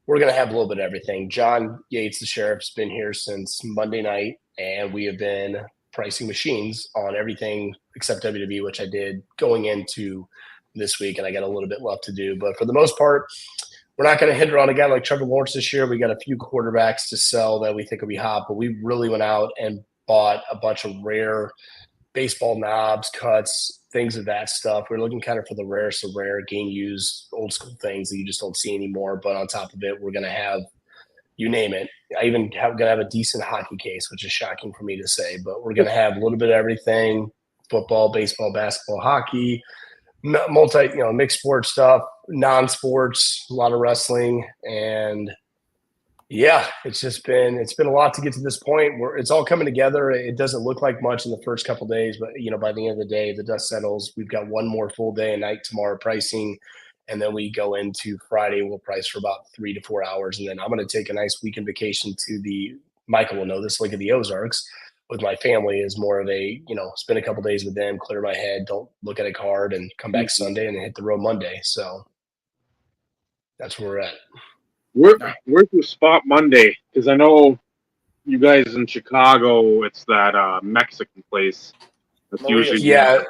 we're going to have a little bit of everything. John Yates, the sheriff's been here since Monday night, and we have been pricing machines on everything except WWE, which I did going into this week, and I got a little bit left to do. But for the most part, we're not going to hit it on a guy like Trevor Lawrence this year. We got a few quarterbacks to sell that we think will be hot, but we really went out and bought a bunch of rare baseball knobs, cuts, things of that stuff. We're looking kind of for the rarest of rare, game used, old school things that you just don't see anymore. But on top of it, we're going to have, you name it. I even going to have a decent hockey case, which is shocking for me to say. But we're going to have a little bit of everything: football, baseball, basketball, hockey, mixed sports stuff, non-sports, a lot of wrestling, and yeah, it's been a lot to get to this point where it's all coming together. It doesn't look like much in the first couple of days, but by the end of the day, the dust settles. We've got 1 more full day and night tomorrow pricing, and then we go into Friday. We'll price for about 3 to 4 hours, and then I'm going to take a nice weekend vacation to Michael will know this, look at the Ozarks with my family. Is more of a spend a couple of days with them, clear my head, don't look at a card, and come back Sunday and then hit the road Monday. So that's where we're at. Where's the spot Monday? Because I know you guys in Chicago, it's that Mexican place. That's usually yeah.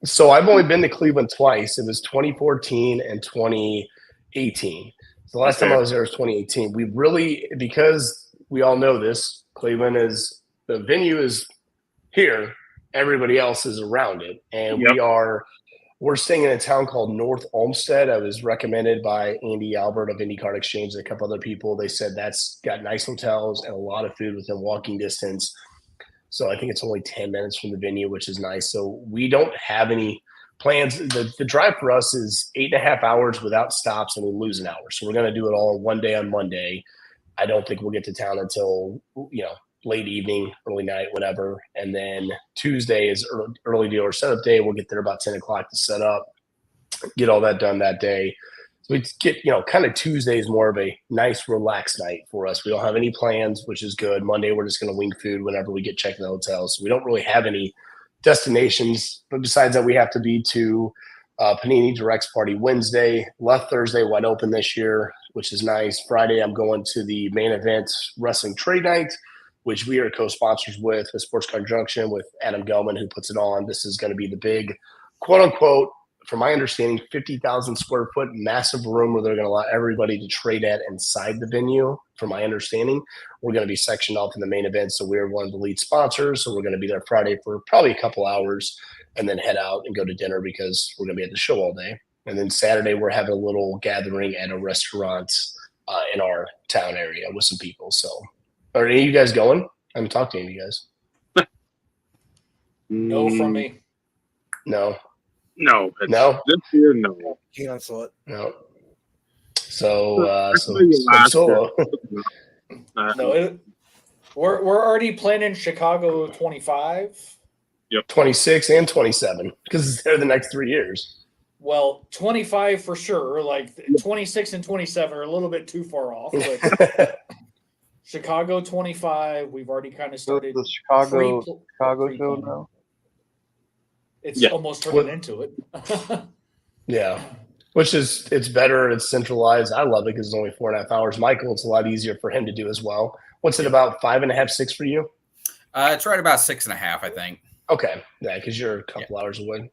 So I've only been to Cleveland twice. It was 2014 and 2018. So the last time I was there was 2018. We really, because we all know this, Cleveland is the venue is here. Everybody else is around it, and we're staying in a town called North Olmsted. I was recommended by Andy Albert of IndyCar Exchange and a couple other people. They said that's got nice hotels and a lot of food within walking distance. So I think it's only 10 minutes from the venue, which is nice. So we don't have any plans. The drive for us is 8.5 hours without stops, and we lose an hour. So we're going to do it all in one day on Monday. I don't think we'll get to town until, late evening, early night, whatever. And then Tuesday is early dealer setup day. We'll get there about 10 o'clock to set up, get all that done that day. So we get, kind of Tuesday is more of a nice, relaxed night for us. We don't have any plans, which is good. Monday, we're just going to wing food whenever we get checked in the hotel. So we don't really have any destinations. But besides that, we have to be to Panini Directs Party Wednesday. Left Thursday wide open this year, which is nice. Friday, I'm going to the Main Event Wrestling Trade Night, which we are co-sponsors with Sports Card Junction with Adam Gelman, who puts it on. This is going to be the big, quote-unquote, from my understanding, 50,000 square foot massive room where they're going to allow everybody to trade at inside the venue. From my understanding, we're going to be sectioned off in the main event. So we're one of the lead sponsors. So we're going to be there Friday for probably a couple hours and then head out and go to dinner because we're going to be at the show all day. And then Saturday, we're having a little gathering at a restaurant in our town area with some people. So are any of you guys going? I haven't talked to any of you guys. No from me. No. No. This year, no. Cancel it. No. So solo. No, we're already planning Chicago 25. Yep. 26 and 27 because they're the next 3 years. Well, 25 for sure. Like 26 and 27 are a little bit too far off. But Chicago 25, we've already kind of started. The Chicago show now. It's almost turning into it. Yeah. Which is, it's better. It's centralized. I love it because it's only 4.5 hours. Michael, it's a lot easier for him to do as well. What's it, about 5.5, 6 for you? It's right about 6.5, I think. Okay. Yeah, because you're a couple hours away.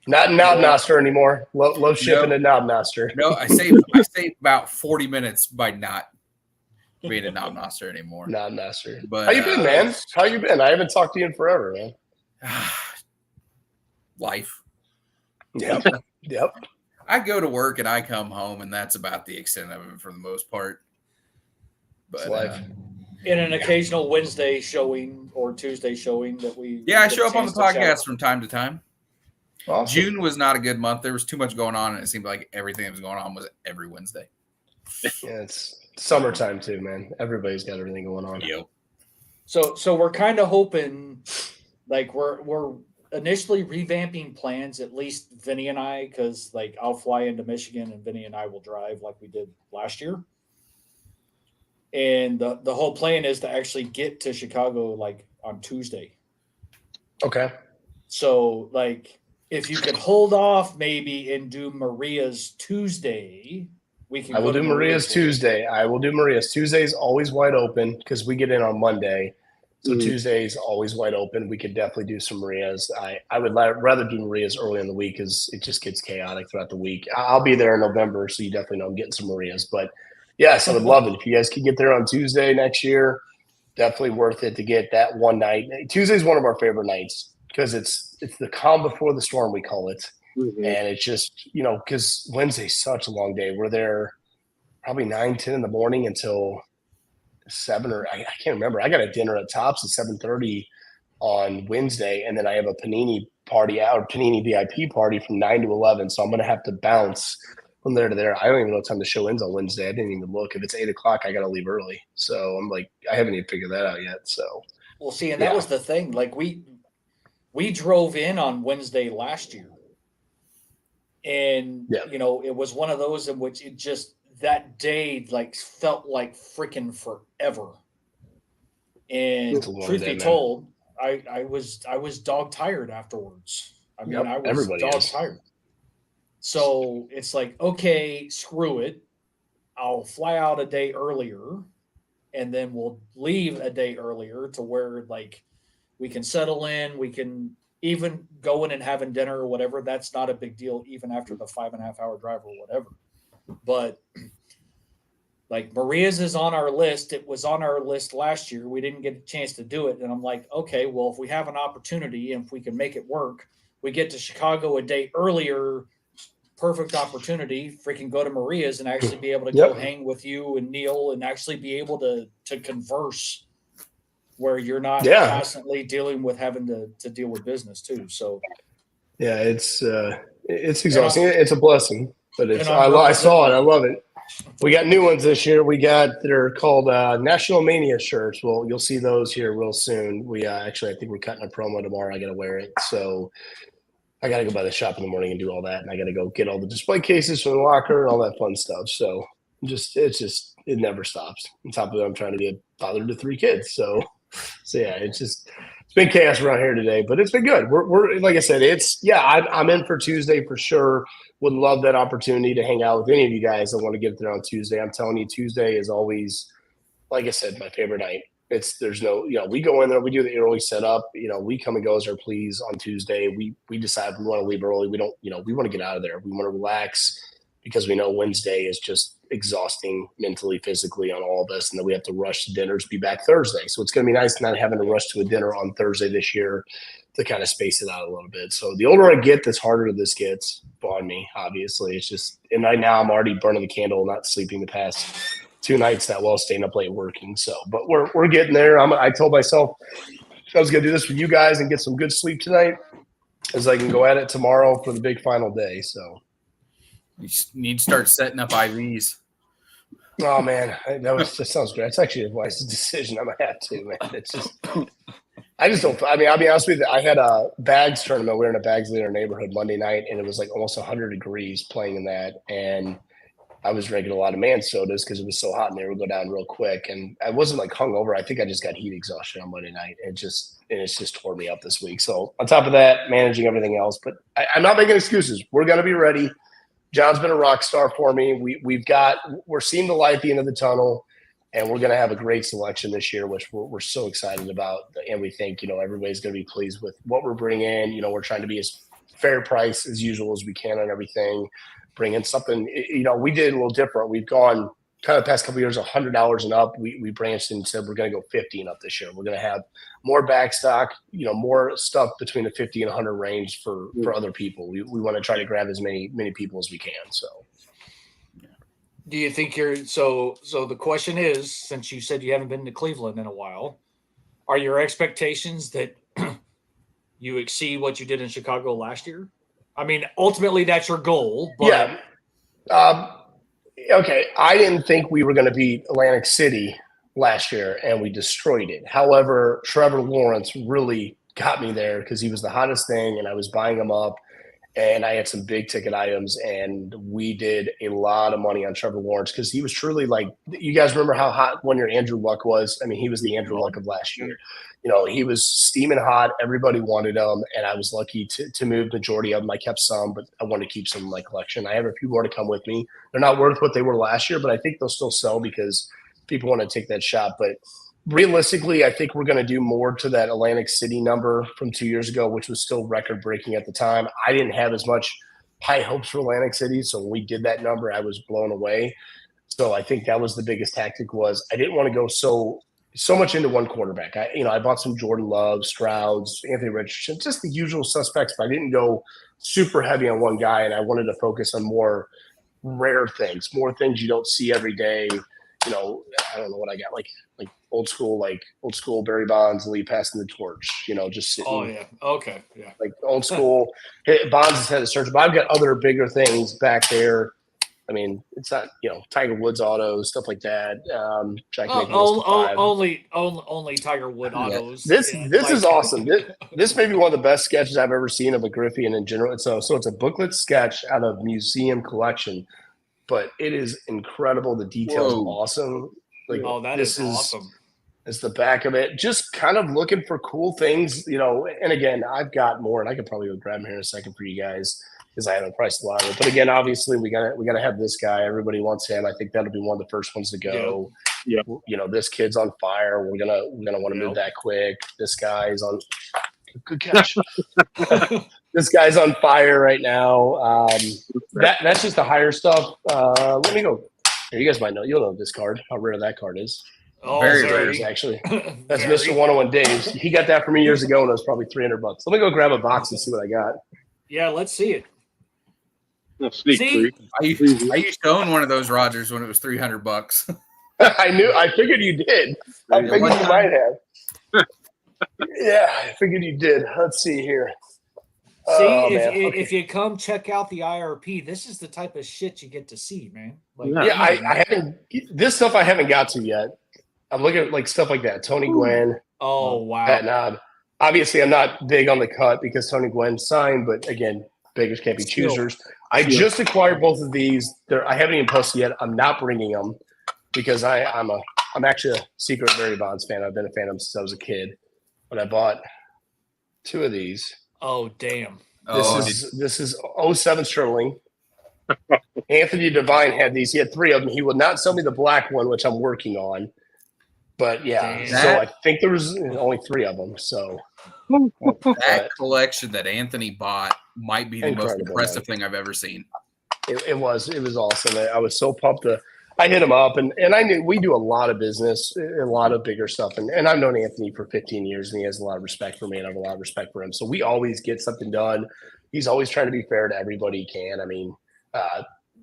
Not Knob Noster anymore. Low shipping to Knob Noster. No, I saved about 40 minutes by not being a Knob Noster anymore. Knob Noster. But how you been, man? How you been? I haven't talked to you in forever, man. Life. Yep. I go to work and I come home, and that's about the extent of it for the most part. But life. In an occasional Wednesday showing or Tuesday showing that we. Yeah, I show up on the podcast from time to time. Awesome. June was not a good month. There was too much going on, and it seemed like everything that was going on was every Wednesday. Yeah, it's summertime too, man. Everybody's got everything going on. Yep. So we're kind of hoping, like we're initially revamping plans, at least Vinny and I, because like I'll fly into Michigan and Vinny and I will drive like we did last year. And the whole plan is to actually get to Chicago like on Tuesday. Okay. So like if you could hold off maybe and do Maria's Tuesday, we can. I will do Maria's Tuesday. I will do Maria's. Tuesday's always wide open because we get in on Monday. So Tuesday's always wide open. We could definitely do some Maria's. I would rather do Maria's early in the week because it just gets chaotic throughout the week. I'll be there in November, so you definitely know I'm getting some Maria's. But yes, I would love it. If you guys could get there on Tuesday next year, definitely worth it to get that one night. Tuesday's one of our favorite nights because it's the calm before the storm, we call it. Mm-hmm. And it's just, because Wednesday's such a long day. We're there probably 9, 10 in the morning until 7 or I can't remember. I got a dinner at Tops at 7:30 on Wednesday, and then I have a Panini party out, Panini VIP party from 9 to 11. So I'm going to have to bounce from there to there. I don't even know what time the show ends on Wednesday. I didn't even look. If it's 8 o'clock, I got to leave early. So I'm like, I haven't even figured that out yet. So well, see, and that was the thing. Like we drove in on Wednesday last year, and it was one of those in which it just. That day like felt like freaking forever. And truth be told, I was dog tired afterwards. I mean, I was dog tired. So it's like, okay, screw it. I'll fly out a day earlier and then we'll leave a day earlier to where like we can settle in, we can even go in and having dinner or whatever. That's not a big deal, even after the 5.5 hour drive or whatever. But like Maria's is on our list. It was on our list last year. We didn't get a chance to do it. And I'm like, okay, well, if we have an opportunity and if we can make it work, we get to Chicago a day earlier, perfect opportunity, freaking go to Maria's and actually be able to go hang with you and Neil and actually be able to converse where you're not constantly dealing with having to deal with business too. So yeah, it's exhausting. It's a blessing. But I saw it. I love it. We got new ones this year. They're called National Mania shirts. Well, you'll see those here real soon. We I think we're cutting a promo tomorrow. I got to wear it. So I got to go by the shop in the morning and do all that. And I got to go get all the display cases from the locker and all that fun stuff. So it never stops. On top of it, I'm trying to be a father to 3 kids. So yeah, it's been chaos around here today, but it's been good. We're like I said, I'm in for Tuesday for sure. Would love that opportunity to hang out with any of you guys that want to get there on Tuesday. I'm telling you, Tuesday is always, like I said, my favorite night. There's no, we go in there, we do the early setup, we come and go as our please on Tuesday. We decide we want to leave early. We don't, we want to get out of there. We want to relax because we know Wednesday is just exhausting mentally, physically on all of us. And then we have to rush to dinners, be back Thursday. So it's going to be nice not having to rush to a dinner on Thursday this year to kind of space it out a little bit. So the older I get, the harder this gets on me, obviously. It's just, and right now I'm already burning the candle, not sleeping the past 2 nights that well, staying up late working. So, but we're getting there. I told myself I was going to do this with you guys and get some good sleep tonight as I can go at it tomorrow for the big final day. So you need to start setting up IVs. Oh man, that sounds great. It's actually a wise decision. I might have to, man. It's just, I just don't. I mean, I'll be honest with you. I had a bags tournament. We were in a bags leader neighborhood Monday night, and it was like almost 100 degrees playing in that, and I was drinking a lot of man sodas because it was so hot and they would go down real quick. And I wasn't like hungover. I think I just got heat exhaustion on Monday night. It's just tore me up this week. So on top of that, managing everything else, but I'm not making excuses. We're going to be ready. John's been a rock star for me. We're seeing the light at the end of the tunnel, and we're going to have a great selection this year, which we're so excited about. And we think, everybody's going to be pleased with what we're bringing in. We're trying to be as fair price as usual as we can on everything. Bring in something, we did a little different. We've gone kind of the past couple of years, $100 and up. We branched and said we're going to go 50 and up this year. We're going to have more back stock, more stuff between the 50 and 100 range for other people. We want to try to grab as many people as we can. So, do you think so the question is, since you said you haven't been to Cleveland in a while, are your expectations that you exceed what you did in Chicago last year? I mean, ultimately, that's your goal. But yeah. Okay. I didn't think we were going to beat Atlantic City last year, and we destroyed it. However, Trevor Lawrence really got me there because he was the hottest thing, and I was buying him up, and I had some big ticket items, and we did a lot of money on Trevor Lawrence because he was truly like – you guys remember how hot 1 year Andrew Luck was? I mean, he was the Andrew Luck of last year. He was steaming hot. Everybody wanted him, and I was lucky to move majority of them. I kept some, but I wanted to keep some in my collection. I have a few more to come with me. They're not worth what they were last year, but I think they'll still sell because people want to take that shot. But realistically, I think we're going to do more to that Atlantic City number from 2 years ago, which was still record-breaking at the time. I didn't have as much high hopes for Atlantic City, so when we did that number, I was blown away. So I think that was the biggest tactic was I didn't want to go so much into one quarterback. I bought some Jordan Love, Strouds, Anthony Richardson, just the usual suspects, but I didn't go super heavy on one guy, and I wanted to focus on more rare things, more things you don't see every day. I don't know what I got, like old school Barry Bonds, Lee passing the torch, just sitting. Oh, yeah. Okay. Yeah. Like old school. Bonds has had a search, but I've got other bigger things back there. I mean, it's not, Tiger Woods autos, stuff like that. Only Tiger Wood autos. This is awesome. This may be one of the best sketches I've ever seen of a Griffey, and in general. So it's a booklet sketch out of museum collection, but it is incredible. The details are awesome. That is awesome. It's the back of it. Just kind of looking for cool things, And again, I've got more, and I could probably go grab them here in a second for you guys, because I haven't priced a lot of it. But again, obviously we gotta have this guy. Everybody wants him. I think that'll be one of the first ones to go. Yeah. This kid's on fire. We're gonna want to move that quick. This guy's on good catch. This guy's on fire right now. That's just the higher stuff. Let me go. Here, you guys might know. You'll know this card. How rare that card is. Oh, very rare, actually. That's Mr. 101 Dave's. He got that for me years ago, and it was probably $300. Let me go grab a box and see what I got. Yeah, let's see it. No, sneak freak. I used to own one of those Rogers when it was $300. I figured you did. I figured you might have. Yeah, I figured you did. Let's see here. If you come check out the IRP, this is the type of shit you get to see, man. I haven't. This stuff I haven't got to yet. I'm looking at stuff like that. Tony Gwynn. Oh wow. Pat Knob. Obviously, I'm not big on the cut because Tony Gwynn signed, but again, beggars can't be choosers. I just acquired both of these. I haven't even posted yet. I'm not bringing them because I'm actually a secret Barry Bonds fan. I've been a fan of him since I was a kid. But I bought 2 of these. Oh damn! This is 07 Sterling. Anthony Devine had these. He had 3 of them. He would not sell me the black one, which I'm working on. But yeah, Damn. so I think there was only 3 of them. So that collection that Anthony bought might be the most impressive thing I've ever seen. It was awesome. I was so pumped. I hit him up, and I knew we do a lot of business, a lot of bigger stuff. And I've known Anthony for 15 years, and he has a lot of respect for me, and I have a lot of respect for him. So we always get something done. He's always trying to be fair to everybody he can. I mean,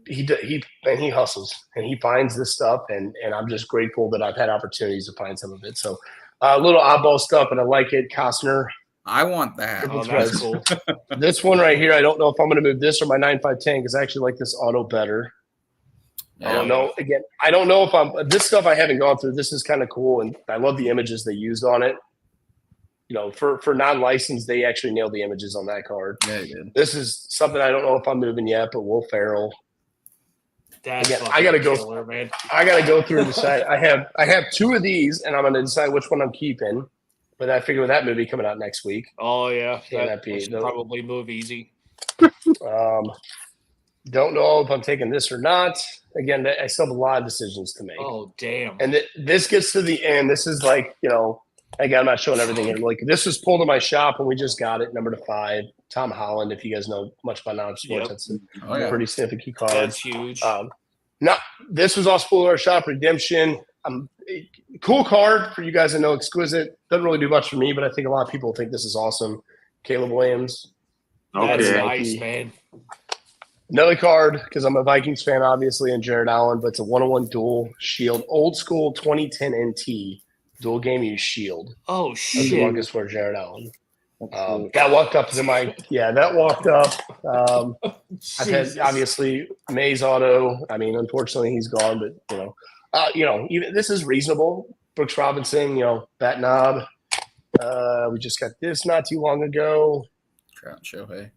he hustles, and he finds this stuff, and I'm just grateful that I've had opportunities to find some of it. So a little oddball stuff, and I like it. Costner. I want that. Oh, that's cool. This one right here, I don't know if I'm going to move this or my 9510 because I actually like this auto better. I don't know. Again, I don't know if this stuff I haven't gone through. This is kind of cool, and I love the images they used on it. You know, for non-licensed, they actually nailed the images on that card. Yeah, they did. This is something I don't know if I'm moving yet, but Will Ferrell. That's Again, I gotta go. killer, man. I gotta go through and decide. I have 2 of these, and I'm gonna decide which one I'm keeping. But I figure with that movie coming out next week. Oh yeah, That should probably move easy. Don't know if I'm taking this or not. Again, I still have a lot of decisions to make. Oh damn! And this gets to the end. This is like, you know, again, I'm not showing everything here. Like this was pulled in my shop, and we just got it, number 5. Tom Holland. If you guys know much about non-sports, that's a pretty significant card. That's huge. This was also pulled in our shop. Redemption. Cool card for you guys to know. Exquisite. Doesn't really do much for me, but I think a lot of people think this is awesome. Caleb Williams. That's Okay. nice, man. Another card, because I'm a Vikings fan, obviously, and Jared Allen, but it's a 101 dual shield. Old school 2010 NT. Dual game use shield. Oh That's shit! the longest for Jared Allen. That walked up to my – yeah, that walked up. I've had, obviously, Mays Auto. I mean, unfortunately, he's gone, but, even this is reasonable. Brooks Robinson, Bat Knob. We just got this not too long ago. Trout Shohei.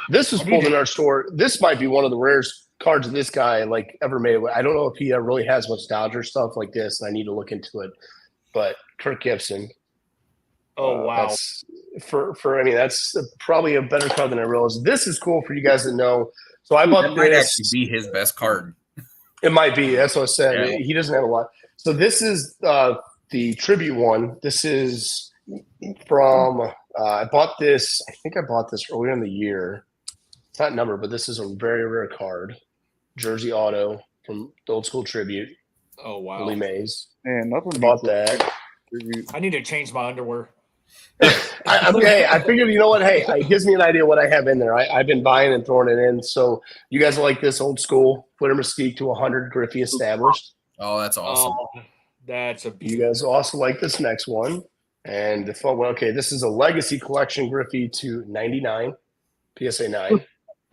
This was pulled in our store. This might be one of the rarest cards this guy ever made. I don't know if he really has much Dodger stuff like this, and I need to look into it. But Kirk Gibson. Oh wow! That's that's probably a better card than I realized. This is cool for you guys to know. So I bought That might actually be his best card. It might be. That's what I said. Yeah. He doesn't have a lot. So this is the tribute one. This is from I bought this. I think I bought this earlier in the year. It's not numbered, but this is a very rare card. Jersey Auto from the Old School Tribute. Oh wow! Willie Mays. Man, nothing Bought that. I need to change my underwear. I figured, you know what? Hey, it gives me an idea what I have in there. I've been buying and throwing it in. So you guys like this old school Twitter Mystique to 100 Griffey established. Oh, that's awesome. Oh, that's a You guys also like this next one. And this is a Legacy Collection Griffey to 99 PSA 9.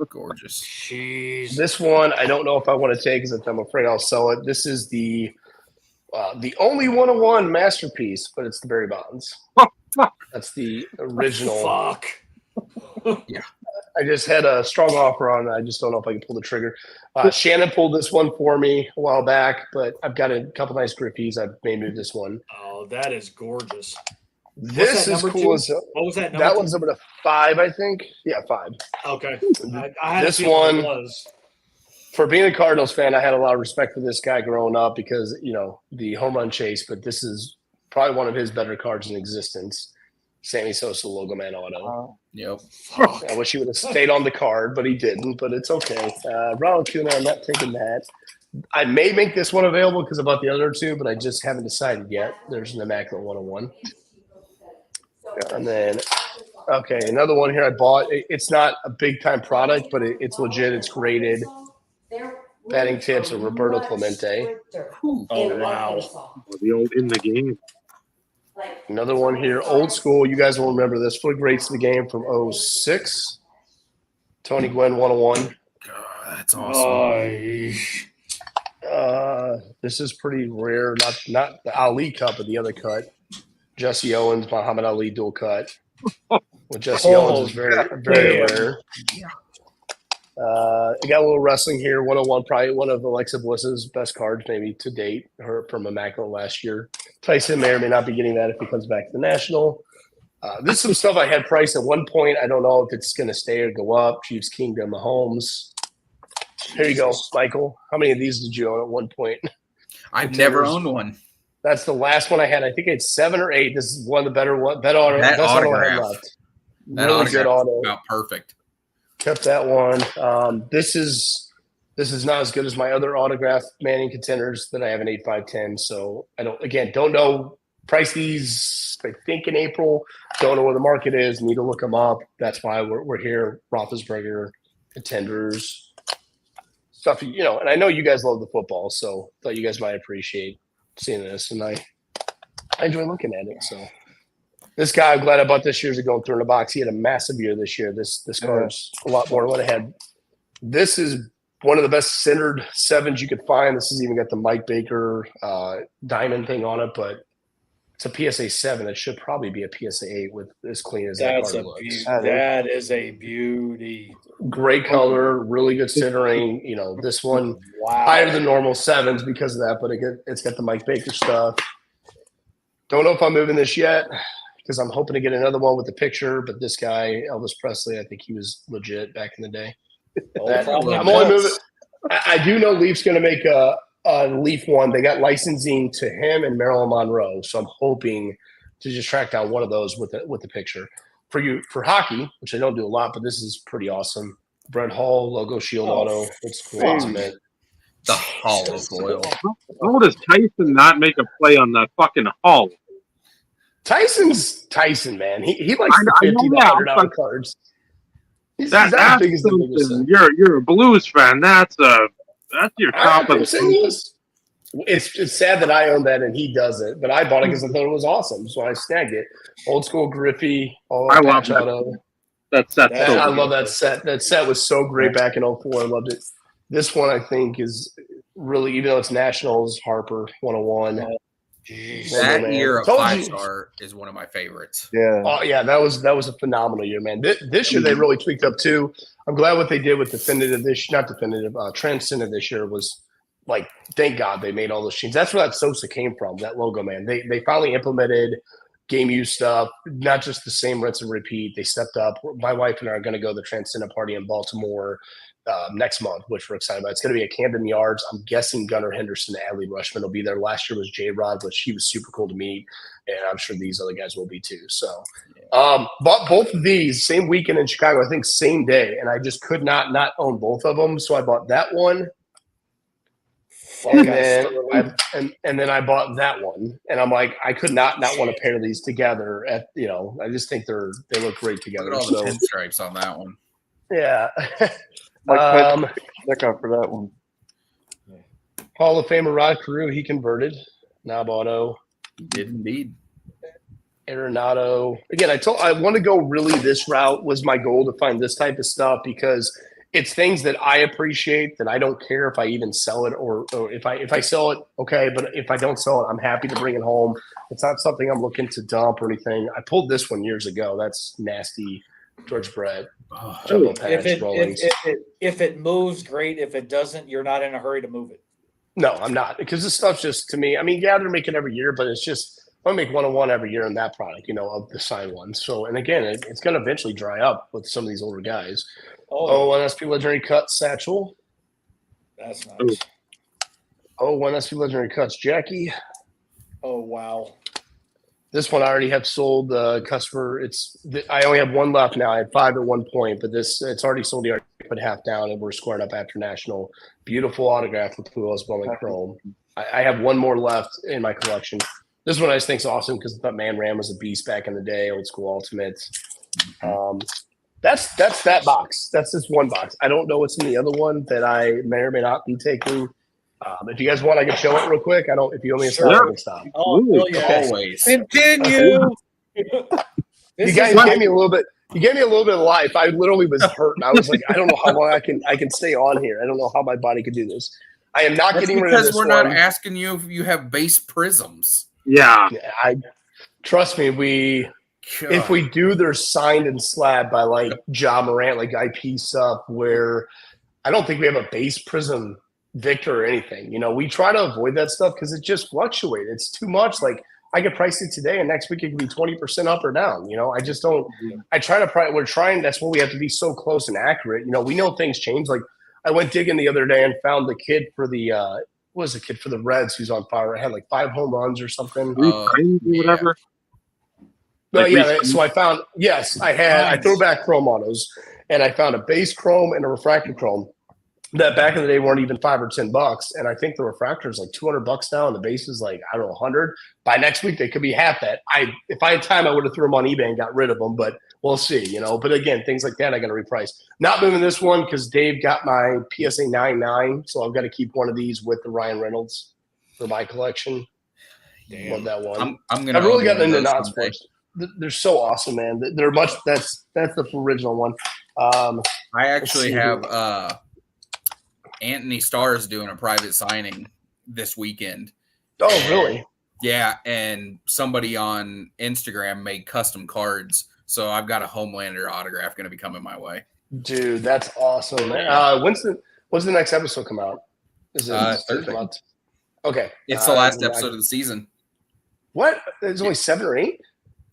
Gorgeous. Jeez. This one I don't know if I want to take because I'm afraid I'll sell it. This is the only 101 masterpiece, but it's the Barry Bonds. That's the original. Fuck. Yeah. I just had a strong offer on it. I just don't know if I can pull the trigger. Shannon pulled this one for me a while back, but I've got a couple nice Griffies. I may move this one. Oh, that is gorgeous. This is cool as what was that number? That one's number 5, I think. Yeah, 5. Okay. I had This a feeling it one- was. For being a Cardinals fan, I had a lot of respect for this guy growing up because, the home run chase, but this is probably one of his better cards in existence. Sammy Sosa Logo Man Auto. Yep. Fuck. I wish he would have stayed on the card, but he didn't, but it's okay. Ronald Acuna, I'm not taking that. I may make this one available because I bought the other 2, but I just haven't decided yet. There's an Immaculate 101. And then, another one here I bought. It's not a big-time product, but it's legit. It's graded. Batting tips of Roberto Clemente. Oh, wow. The old in the game. Another one here, old school. You guys will remember this. Full greats of the game from 06. Tony Gwynn 101. God, that's awesome. This is pretty rare. Not the Ali cut, but the other cut. Jesse Owens, Muhammad Ali dual cut. With Jesse Owens is very, very rare. I got a little wrestling here. 101, probably one of Alexa Bliss's best cards, maybe to date, her from Immaculate last year. Tyson may or may not be getting that if he comes back to the National. This is some stuff I had priced at one point. I don't know if it's going to stay or go up. Chiefs Kingdom, Mahomes. Here you go, Michael. How many of these did you own at one point? I've never owned one. That's the last one I had. I think it's 7 or 8. This is one of the better one. Best auto I had left. That really good auto. About perfect. Kept that one. This is not as good as my other autograph Manning contenders that I have an 8-5-10. So I don't know. Price these, I think, in April. Don't know where the market is. Need to look them up. That's why we're here. Roethlisberger contenders stuff. And I know you guys love the football, so thought you guys might appreciate seeing this, and I enjoy looking at it. So this guy, I'm glad I bought this year's ago and threw in a box. He had a massive year this year. This card's a lot more than what I had. This is one of the best centered 7s you could find. This has even got the Mike Baker diamond thing on it, but it's a PSA 7. It should probably be a PSA 8 with as clean as that card looks. That is a beauty. Great color, really good centering. This one higher than normal 7s because of that, but it's got the Mike Baker stuff. Don't know if I'm moving this yet because I'm hoping to get another one with the picture, but this guy, Elvis Presley, I think he was legit back in the day. I'm only moving. I do know Leaf's going to make a Leaf one. They got licensing to him and Marilyn Monroe, so I'm hoping to just track down one of those with the picture. For hockey, which I don't do a lot, but this is pretty awesome. Brett Hall logo shield auto. It's cool. Ultimate. The hollow foil. How does Tyson not make a play on that fucking Hall? Tyson's Tyson, man. He likes the $50 $100 cards. He's not as big as the biggest. You're a Blues fan. That's your confidence. It's sad that I own that and he doesn't, but I bought it because I thought it was awesome, so I snagged it. Old school Griffey. I love that set. I love that set. That set was so great back in 04. I loved it. This one I think is really, even though it's Nationals, Harper 101. That year of 5-star is one of my favorites. Yeah. Oh yeah, that was a phenomenal year, man. This year they really tweaked up too. I'm glad what they did with Transcendent this year was like, thank God they made all those machines. That's where that Sosa came from, that logo, man. They finally implemented game use stuff, not just the same rinse and repeat. They stepped up. My wife and I are going to go to the Transcendent party in Baltimore next month, which we're excited about. It's going to be at Camden Yards. I'm guessing Gunnar Henderson and Adley Rushman will be there. Last year was J-Rod, which he was super cool to meet, and I'm sure these other guys will be too. So bought both of these same weekend in Chicago, I think same day, and I just could not own both of them. So I bought that one. And then I bought that one, and I'm like, I could not want to pair these together. I just think they look great together. Look at all the pinstripes on that one. Yeah. Check out for that one. Hall of Famer Rod Carew, he converted. Knob auto. Did indeed. Arenado. Again, I want to go really this route was my goal to find this type of stuff because it's things that I appreciate that I don't care if I even sell it or if I sell it, okay. But if I don't sell it, I'm happy to bring it home. It's not something I'm looking to dump or anything. I pulled this one years ago. That's nasty. George Brett. If it moves, great. If it doesn't, you're not in a hurry to move it. No, I'm not, because this stuff's just, to me, I mean, yeah, they're making every year, but it's just, I want to make 101 every year in that product, of the signed ones. So, and again, it's going to eventually dry up with some of these older guys. NSP Legendary Cut Satchel. That's nice. NSP Legendary Cuts Jackie. Oh, wow. This one I already have sold the customer. I only have one left now. I had 5 at one point, but it's already sold. I put half down, and we're squaring up after National. Beautiful autograph with Pujols Bowman Chrome. I have one more left in my collection. This one I just think is awesome because I thought Man Ram was a beast back in the day. Old school Ultimates. That's that box. That's this one box. I don't know what's in the other one that I may or may not be taking. If you guys want, I can show it real quick. If you want me to stop, I can stop. Always. Continue. You guys gave me a little bit. You gave me a little bit of life. I literally was hurt. I was like, I don't know how long I can stay on here. I don't know how my body could do this. I am not getting rid of this because we're not asking you if you have base prisms. Yeah. Trust me, if we do their signed and slab by like Ja Morant, like IP stuff, where I don't think we have a base Prism Victor or anything. You know, we try to avoid that stuff because it just fluctuates. It's too much. Like I could price it today and next week it could be 20% up or down. You know, I just don't. I try to price. We're trying. That's why we have to be so close and accurate. You know, we know things change. Like I went digging the other day and found the kid for the what was the kid for the Reds who's on fire. Had like 5 home runs or something. Whatever. But yeah, so I found I threw back chrome autos and I found a base chrome and a refractor chrome that back in the day weren't even $5 or $10. And I think the refractor is like $200 now and the base is like, I don't know, 100. By next week, they could be half that. If I had time, I would have threw them on eBay and got rid of them, but we'll see, you know. But again, things like that, I got to reprice. Not moving this one because Dave got my PSA 99. So I've got to keep one of these with the Ryan Reynolds for my collection. Damn. Love that one. I'm gonna. I've really gotten into non-sports. They're so awesome, man. They're much. That's the original one. I actually have Anthony Starr's doing a private signing this weekend. Oh, really? Yeah, and somebody on Instagram made custom cards, so I've got a Homelander autograph going to be coming my way. Dude, that's awesome, man. When's the next episode come out? Is it Thursday? Okay, it's the last episode of the season. What? There's only 7 or 8.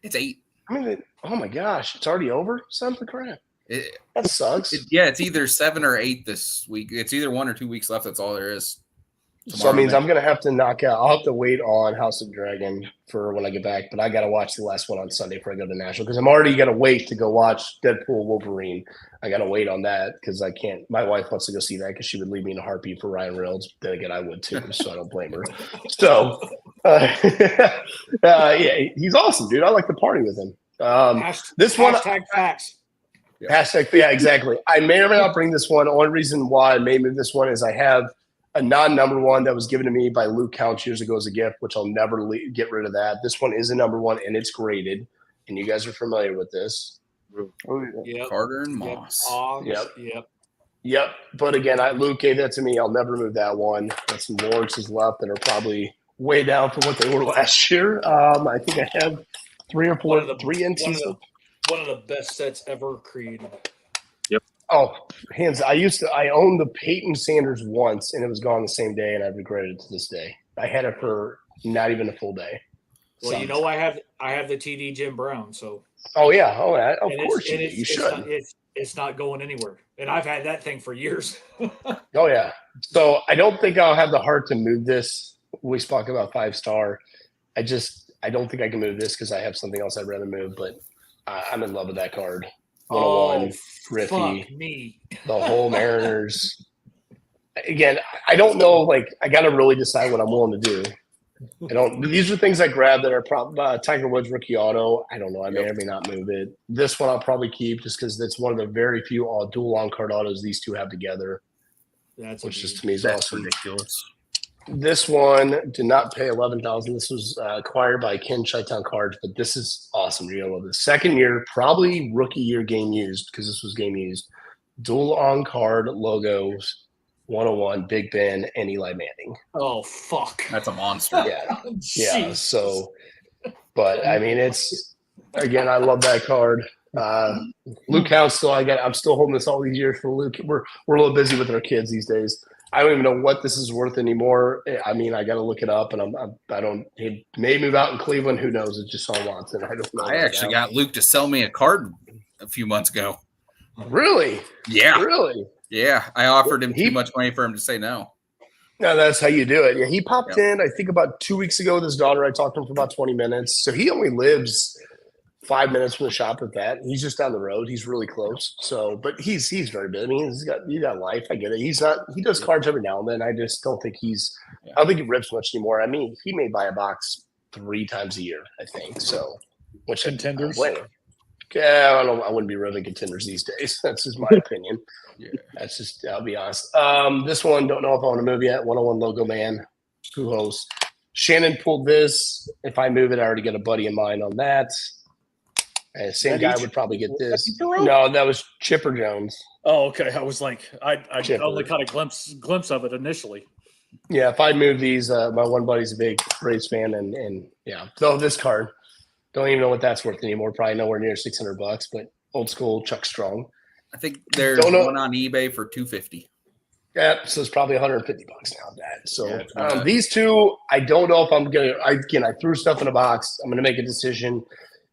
It's 8. I mean, oh my gosh, it's already over. Son of a crap. That sucks. It's either 7 or 8 this week. It's either 1 or 2 weeks left. That's all there is. So that means I'm going to have to knock out. I'll have to wait on House of Dragon for when I get back, but I got to watch the last one on Sunday before I go to Nashville because I'm already going to wait to go watch Deadpool Wolverine. I got to wait on that because I can't. My wife wants to go see that because she would leave me in a heartbeat for Ryan Reynolds. Then again, I would too, so I don't blame her. So, yeah, he's awesome, dude. I like to party with him. This one, hashtag facts. Hashtag, yeah, exactly. I may or may not bring this one. The only reason why I may move this one is I have a non-number one that was given to me by Luke Counts years ago as a gift, which I'll never get rid of that. This one is a number one, and it's graded, and you guys are familiar with this. Oh, Yep. Carter and Moss. Yep. But again, Luke gave that to me. I'll never move that one. Got some Lawrence's left that are probably way down from what they were last year. I think I have 3 or 4 NCs. One of the best sets ever created. Oh, hands! I owned the Peyton Sanders once, and it was gone the same day, and I regretted it to this day. I had it for not even a full day. Well, you know, I have the TD Jim Brown, so. Oh yeah, of course you should. It's not going anywhere, and I've had that thing for years. Oh yeah. So I don't think I'll have the heart to move this. We spoke about 5-star. I don't think I can move this because I have something else I'd rather move, but I'm in love with that card. 101, Griffey, fuck me. The whole Mariners. Again, I don't know. Like, I got to really decide what I'm willing to do. These are things I grabbed that are Tiger Woods rookie auto. I don't know. I may or may not move it. This one I'll probably keep just because it's one of the very few dual on card autos these two have together. Which just to me is awesome. Ridiculous. This one did not pay $11,000. This was acquired by Ken Chi-Town Cards, but this is awesome. You're gonna love this. Second year, probably rookie year game used because this was game used. Dual on card logos, 101, Big Ben, and Eli Manning. Oh fuck, that's a monster. Yeah. So, but I mean, it's again, I love that card. Luke Counts I'm still holding this all these years for Luke. We're a little busy with our kids these days. I don't even know what this is worth anymore. I mean, I got to look it up, and he may move out in Cleveland. Who knows? It's just Sean Watson. I don't know. I actually got Luke to sell me a card a few months ago. Really? Yeah. Really? Yeah. I offered him too much money for him to say no. No, that's how you do it. Yeah, he popped in, I think, about 2 weeks ago with his daughter. I talked to him for about 20 minutes. So he only lives 5 minutes from the shop at that. He's just down the road. He's really close. So, but he's very busy. I mean, he's got life. I get it. He does cards every now and then. I just don't think I don't think he rips much anymore. I mean, he may buy a box 3 times a year, I think. So, which contenders? Yeah, I wouldn't be ripping contenders these days. That's just my opinion. That's just, I'll be honest. This one, don't know if I want to move yet. 101 Logo Man, who hosts. Shannon pulled this. If I move it, I already got a buddy of mine on that. Same guy would probably get this. No, that was Chipper Jones. Oh, okay. I was like, I only caught a glimpse of it initially. Yeah, if I move these, my one buddy's a big Braves fan, and yeah. So this card, Don't even know what that's worth anymore. Probably nowhere near $600, but old school Chuck Strong. I think there's one on eBay for $250. Yeah, so it's probably $150 now. That so Yeah, these two, I don't know if I'm gonna. I threw stuff in a box. I'm gonna make a decision.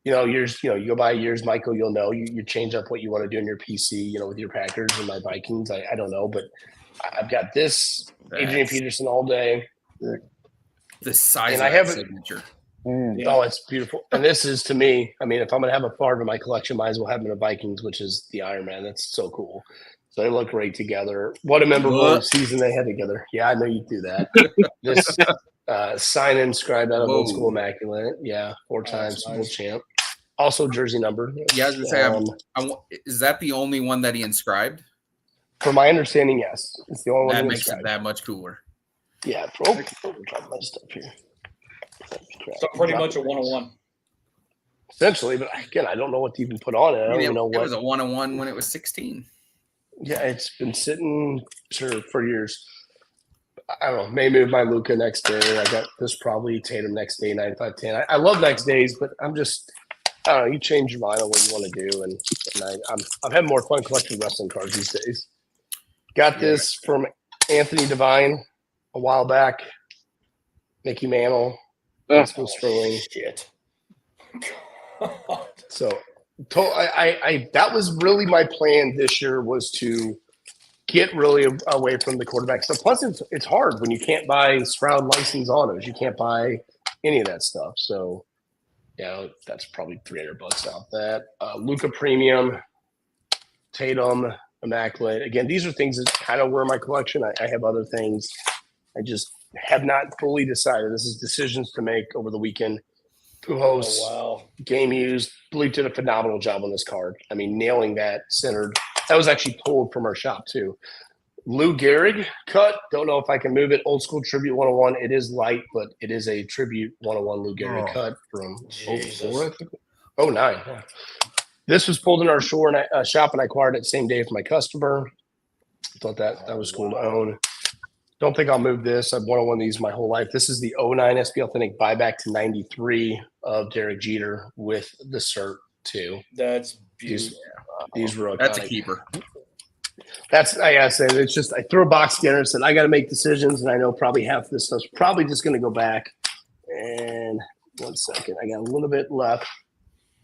You go by years, Michael. You'll know. You change up what you want to do in your PC. With your Packers and my Vikings. I don't know, but I've got this Adrian Peterson all day. The size and of I have signature. Oh, it's beautiful. And this is, to me, I mean, if I'm going to have a Favre in my collection, might as well have him in a Vikings, which is the Iron Man. That's so cool. So they look great together. What a memorable season they had together. Yeah, I know you'd do that. This sign inscribed out of Old School Immaculate. Yeah, 4 times Super Bowl champ. Also jersey number. Yeah, I was going to say, is that the only one that he inscribed? From my understanding, yes. It's the only one that he makes inscribed. it that much cooler. Yeah. Drop my stuff here. So pretty much a 101. Essentially, but again, I don't know what to even put on it. I don't even know what. It was a 101 when it was 16. Yeah, it's been sitting for years. I don't know. Maybe move my Luca next day. I got this probably Tatum next day, 95-10. I love next days, but I'm just, I don't know. You change your mind on what you want to do, and I'm having more fun collecting wrestling cards these days. Got this from Anthony Devine a while back. Mickey Mantle. Sterling. Shit. So I that was really my plan this year, was to get really away from the quarterback stuff. Plus, it's hard when you can't buy Stroud license autos. You can't buy any of that stuff. So, that's probably $300 out. That Luca Premium, Tatum, Immaculate. Again, these are things that kind of were my collection. I have other things. I just have not fully decided. This is decisions to make over the weekend. Pujols, game used. Believe did a phenomenal job on this card. I mean, nailing that centered. That was actually pulled from our shop too. Lou Gehrig cut. Don't know if I can move it. Old school tribute 101. It is light, but it is a tribute 101 Lou Gehrig cut from 04, 09. Yeah. This was pulled in our shop, and I acquired it the same day from my customer. Thought that was cool to own. Don't think I'll move this. I've wanted one of these my whole life. This is the 09 SP Authentic buyback to 93 of Derek Jeter with the cert too. That's beautiful. These were That's a keeper. That's, I gotta say, it's just, I threw a box together and said, I got to make decisions. And I know probably half of this stuff's probably just going to go back. And 1 second, I got a little bit left.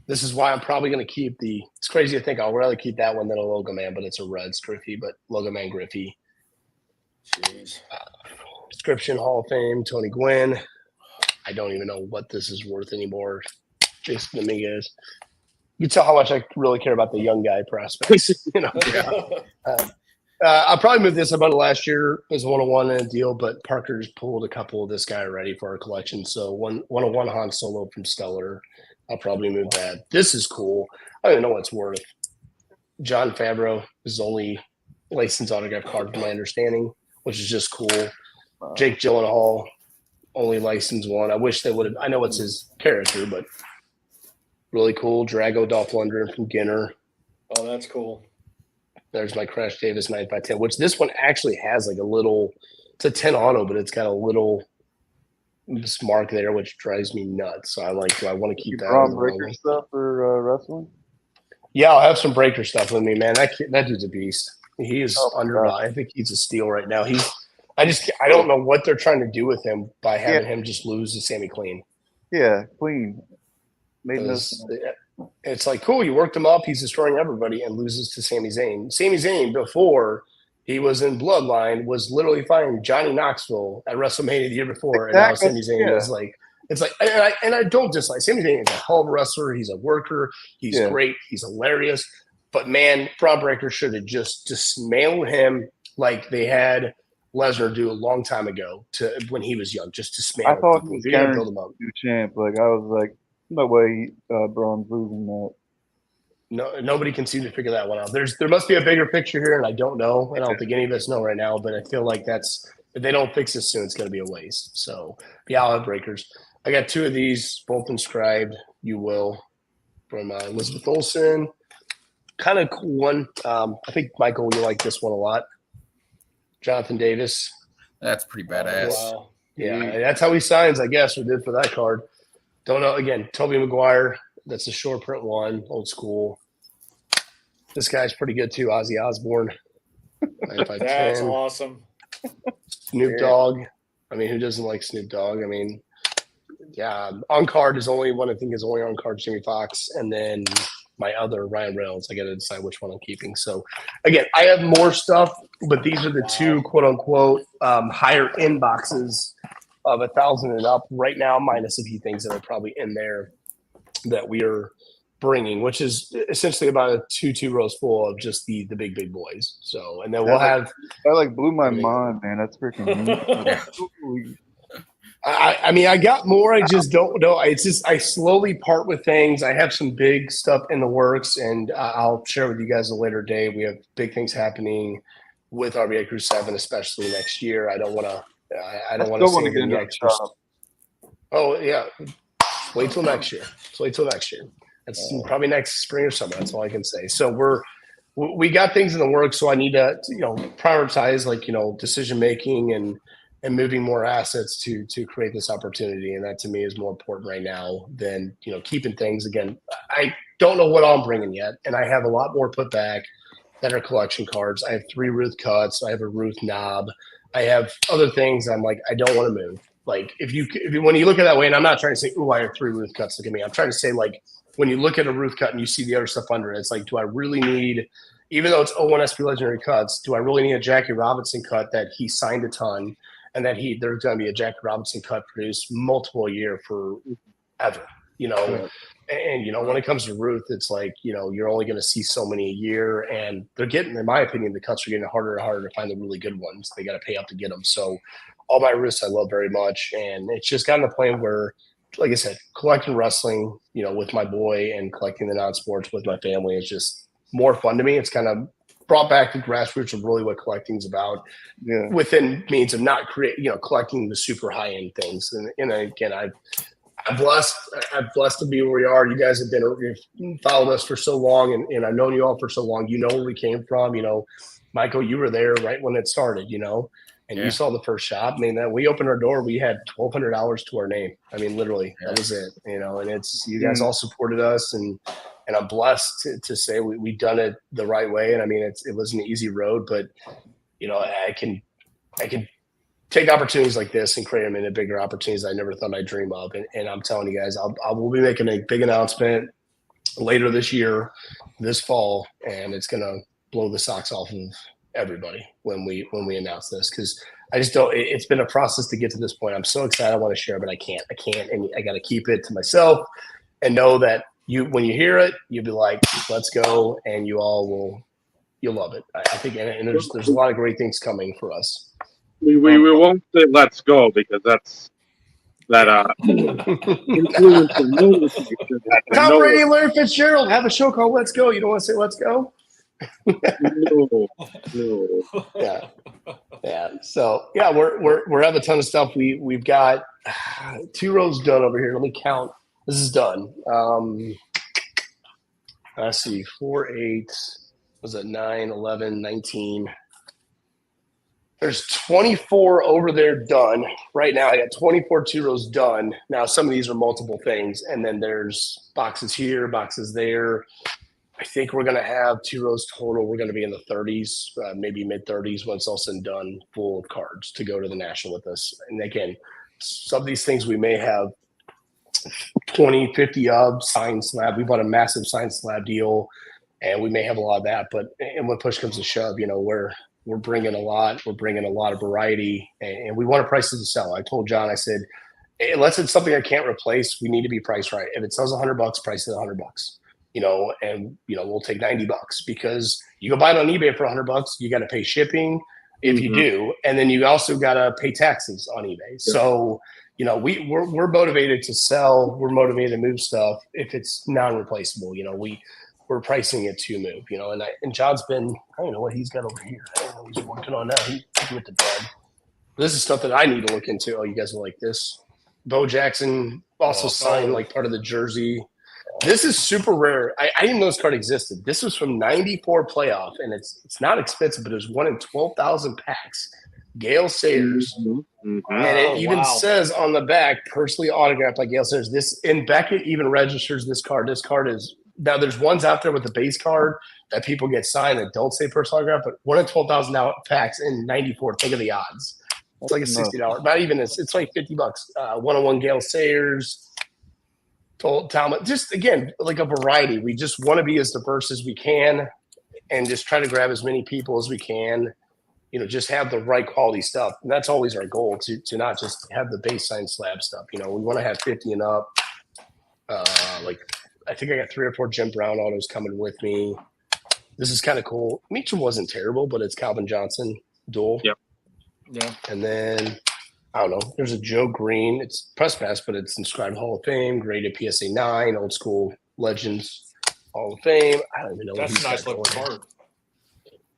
This is why I'm probably going to keep it's crazy to think I'll rather keep that one than a Logo Man, but it's a Reds Griffey, but Logo Man Griffey. Jeez. Description Hall of Fame, Tony Gwynn. I don't even know what this is worth anymore. Jason Dominguez. You tell how much I really care about the young guy prospects. I'll probably move this. I bought it last year as a 101 in a deal, but Parker's pulled a couple of this guy already for our collection. So 101 Han Solo from Stellar. I'll probably move that. This is cool. I don't even know what it's worth. John Favreau is the only licensed autograph card from my understanding, which is just cool. Jake Gyllenhaal, only licensed one. I wish they would have. I know it's his character, but really cool. Drago Dolph Lundgren from Ginner. Oh, that's cool. There's my Crash Davis 9x10, which this one actually has like a little, it's a 10 auto, but it's got a little mark there, which drives me nuts. So I'm like, do I want to keep that? Ron Breaker stuff for wrestling? Yeah, I'll have some Breaker stuff with me, man. That dude's a beast. He is I think he's a steal right now. I don't know what they're trying to do with him by having him just lose to Sami Clean. Yeah, Clean. It's like, cool, you worked him up. He's destroying everybody and loses to Sami Zayn. Sami Zayn, before he was in Bloodline, was literally fighting Johnny Knoxville at WrestleMania the year before. Exactly. And now Sami Zayn is like, it's like, and I don't dislike Sami Zayn. Is a hell of a wrestler. He's a worker. He's great. He's hilarious. But man, Braun Breaker should have just dismantled him like they had Lesnar do a long time ago when he was young. Just dismantle. I thought people. he was build him up. New champ. Like I was like, no way, Braun's losing that. No, nobody can seem to figure that one out. There must be a bigger picture here, and I don't know. And I don't think any of us know right now. But I feel like if they don't fix this soon, it's going to be a waste. So yeah, I'll have Breakers. I got 2 of these, both inscribed. You will from Elizabeth Olsen. Kind of cool one. I think Michael, you like this one a lot. Jonathan Davis. That's pretty badass. Wow. Yeah, that's how he signs, I guess, or did for that card. Don't know. Again, Tobey Maguire. That's a short print one, old school. This guy's pretty good too. Ozzy Osbourne. That's awesome. Snoop Dogg. I mean, who doesn't like Snoop Dogg? I mean, yeah. On card is only one I think is only on card Jimmy Fox, and then my other Ryan Reynolds. I got to decide which one I'm keeping. So, again, I have more stuff, but these are the two quote unquote higher end boxes of 1,000 and up right now, minus a few things that are probably in there that we are bringing, which is essentially about a two rows full of just the big boys. So, and then we'll have. That blew my mind, man. That's freaking neat. I mean, I got more. I just don't know. It's just I slowly part with things. I have some big stuff in the works, and I'll share with you guys a later day. We have big things happening with RBICRU7, especially next year. I don't want to. I don't want to get into extra. Oh yeah, wait till next year. Wait till next year. That's probably next spring or summer. That's all I can say. So we got things in the works. So I need to prioritize decision making and moving more assets to create this opportunity. And that to me is more important right now than, keeping things. Again, I don't know what I'm bringing yet. And I have a lot more put back that are collection cards. I have 3 Ruth cuts. I have a Ruth knob. I have other things. I'm like, I don't want to move. Like if you when you look at it that way, and I'm not trying to say, I have 3 Ruth cuts. Look at me. I'm trying to say when you look at a Ruth cut and you see the other stuff under it, it's like, do I really need, even though it's 01 SP Legendary cuts, do I really need a Jackie Robinson cut that he signed a ton? And that there's going to be a Jackie Robinson cut produced multiple a year for ever, And, when it comes to Ruth, it's like, you're only going to see so many a year. And they're getting, in my opinion, the cuts are getting harder and harder to find the really good ones. They got to pay up to get them. So all my Ruths I love very much. And it's just gotten to the point where, like I said, collecting wrestling, with my boy and collecting the non-sports with my family is just more fun to me. It's kind of brought back the grassroots of really what collecting is about, within means of not collecting the super high end things. And again, I'm blessed to be where we are. You guys have you've followed us for so long, and I've known you all for so long. You know where we came from. Michael, you were there right when it started. And you saw the first shop. I mean, we opened our door. We had $1,200 to our name. I mean, literally, that was it. And it's you guys all supported us, and I'm blessed to say we've done it the right way. And I mean, it was an easy road, but I can take opportunities like this and create them into bigger opportunities I never thought I'd dream of. And I'm telling you guys, I will be making a big announcement later this year, this fall, and it's going to blow the socks off of everybody when we announce this, because I just don't. It's been a process to get to this point. I'm so excited. I want to share, but I can't, and I got to keep it to myself and know that when you hear it, you'll be like, let's go, and you'll love it. I think, and there's a lot of great things coming for us. We won't say let's go, because that's influence and Tom Brady and Larry Fitzgerald have a show called Let's Go. You don't want to say let's go? No. Yeah. So yeah, we're having a ton of stuff. We've got 2 rows done over here. Let me count. This is done. Let's see, 4, 8, was it 9, 11, 19? There's 24 over there done. Right now, I got 24 2 rows done. Now, some of these are multiple things, and then there's boxes here, boxes there. I think we're going to have 2 rows total. We're going to be in the 30s, maybe mid-30s when it's all said and done, full of cards to go to the National with us. And again, some of these things we may have 20, 50 of signed slab. We bought a massive signed slab deal, and we may have a lot of that. But and when push comes to shove, we're bringing a lot. We're bringing a lot of variety, and we want prices to sell. I told John, I said, unless it's something I can't replace, we need to be priced right. If it sells $100, price it $100. And we'll take $90 because you go buy it on eBay for $100, you got to pay shipping if you do, and then you also got to pay taxes on eBay. Yeah. So we're motivated to sell. We're motivated to move stuff if it's non-replaceable. We're pricing it to move. And John's been, I don't know what he's got over here. I don't know what he's working on now. He went to bed. This is stuff that I need to look into. Oh, you guys will like this. Bo Jackson also signed part of the jersey. This is super rare. I didn't know this card existed. This was from '94 playoff, and it's not expensive, but it was 1 in 12,000 packs. Gail Sayers. Mm-hmm. And it Oh, even wow. says on the back, personally autographed by Gail Sayers. And Beckett even registers this card. This card is now there's ones out there with the base card that people get signed that don't say personal autograph, but 1 in 12,000 packs in '94. Think of the odds. It's like a $60. Not even this. It's like $50. One-on-one Gail Sayers. Talmud. Just again, like a variety. We just want to be as diverse as we can, and just try to grab as many people as we can. Just have the right quality stuff. And that's always our goal, to not just have the base sign slab stuff. We want to have 50 and up. I think I got 3 or 4 Jim Brown autos coming with me. This is kind of cool. Meacham wasn't terrible, but it's Calvin Johnson dual. Yep. Yeah. And then, I don't know, there's a Joe Green. It's press pass, but it's inscribed Hall of Fame, graded PSA 9, old school Legends Hall of Fame. I don't even know. That's a nice looking card.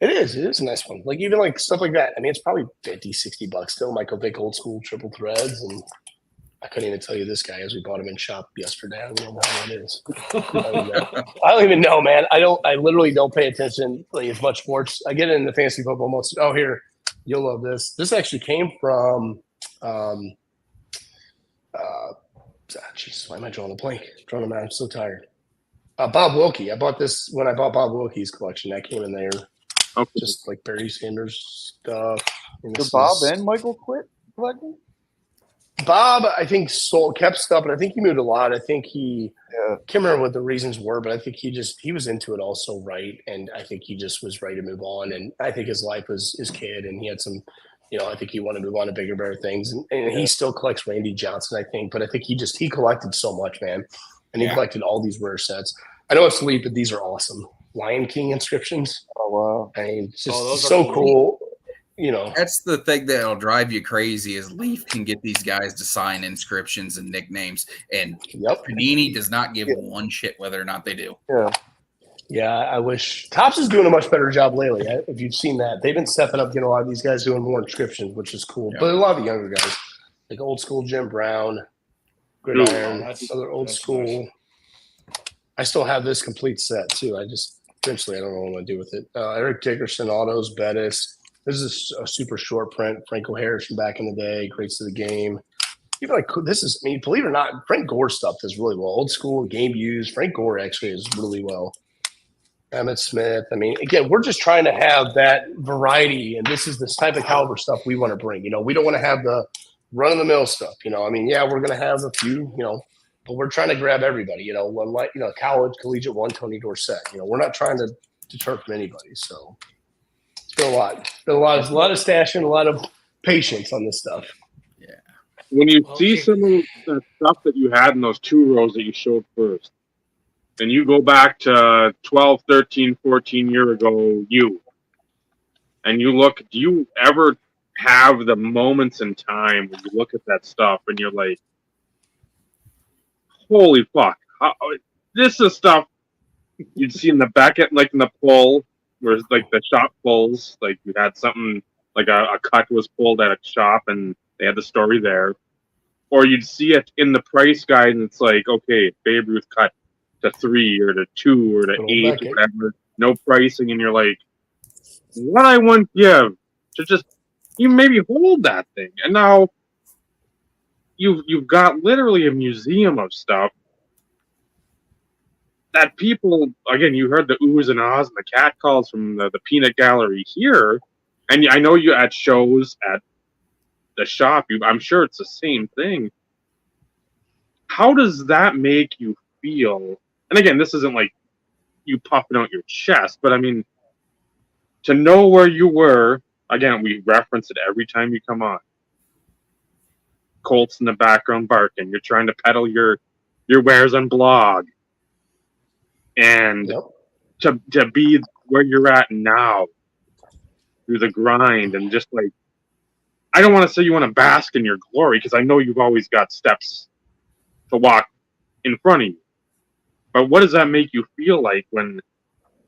It is a nice one. Even stuff like that. I mean, it's probably $50-$60 still. Michael Vick old school triple threads, and I couldn't even tell you this guy as we bought him in shop yesterday. I don't know how it is. I don't even know, man. I literally don't pay attention as much sports. I get into fantasy football most. Oh, here, you'll love this. This actually came from. Jeez, why am I drawing a blank? I'm so tired. Bob Wilkie. I bought this when I bought Bob Wilkie's collection. That came in there. Okay. Just like Barry Sanders stuff. Did Bob and Michael quit collecting? Bob, I think, kept stuff, but I think he moved a lot. I think can't remember what the reasons were, but I think he was into it also right, and I think he just was ready to move on. And I think his life was his kid, and he had some, I think he wanted to move on to bigger, better things. And he still collects Randy Johnson, I think, but I think he collected so much, man, and he collected all these rare sets. I know it's late, but these are awesome. Lion King inscriptions. Oh wow! I mean, it's just so cool. That's the thing that'll drive you crazy is Leaf can get these guys to sign inscriptions and nicknames, and Panini does not give one shit whether or not they do. Yeah, I wish Topps is doing a much better job lately. If you've seen that, they've been stepping up, getting a lot of these guys doing more inscriptions, which is cool. But a lot of the younger guys, like old school Jim Brown, Gridiron, other old school. Nice. I still have this complete set too. Eventually I don't know what I'm gonna do with it. Eric Dickerson autos, Bettis. This is a super short print. Franco Harris from back in the day, greats to the game. Even believe it or not, Frank Gore stuff does really well. Old school game used. Frank Gore actually is really well. Emmett Smith. I mean, again, we're just trying to have that variety, and this is this type of caliber stuff we want to bring. We don't want to have the run of the mill stuff. I mean, yeah, we're gonna have a few, but we're trying to grab everybody. College, collegiate one, Tony Dorsett. We're not trying to deter from anybody. So. Been a lot of stashing, a lot of patience on this stuff. Yeah. When you see some of the stuff that you had in those 2 rows that you showed first, and you go back to 12, 13, 14 year ago, and you look, do you ever have the moments in time when you look at that stuff and you're like, holy fuck, this is stuff you'd see in the Beckett, like in the pull, where like the shop pulls, like you had something like a cut was pulled at a shop and they had the story there, or you'd see it in the price guide and it's like, okay, Babe Ruth cut to 3 or to 2 or to 8 or whatever, no pricing, and you're like, what I want give to just you maybe hold that thing, and now you've got literally a museum of stuff that people, again, you heard the oohs and ahs and the cat calls from the peanut gallery here, and I know you at shows at the shop, I'm sure it's the same thing. How does that make you feel? And again, this isn't like you puffing out your chest, but I mean, to know where you were, again, we reference it every time you come on. Colts in the background barking. You're trying to peddle your wares on blog. And to be where you're at now through the grind and just like, I don't want to say you want to bask in your glory because I know you've always got steps to walk in front of you. But what does that make you feel like when,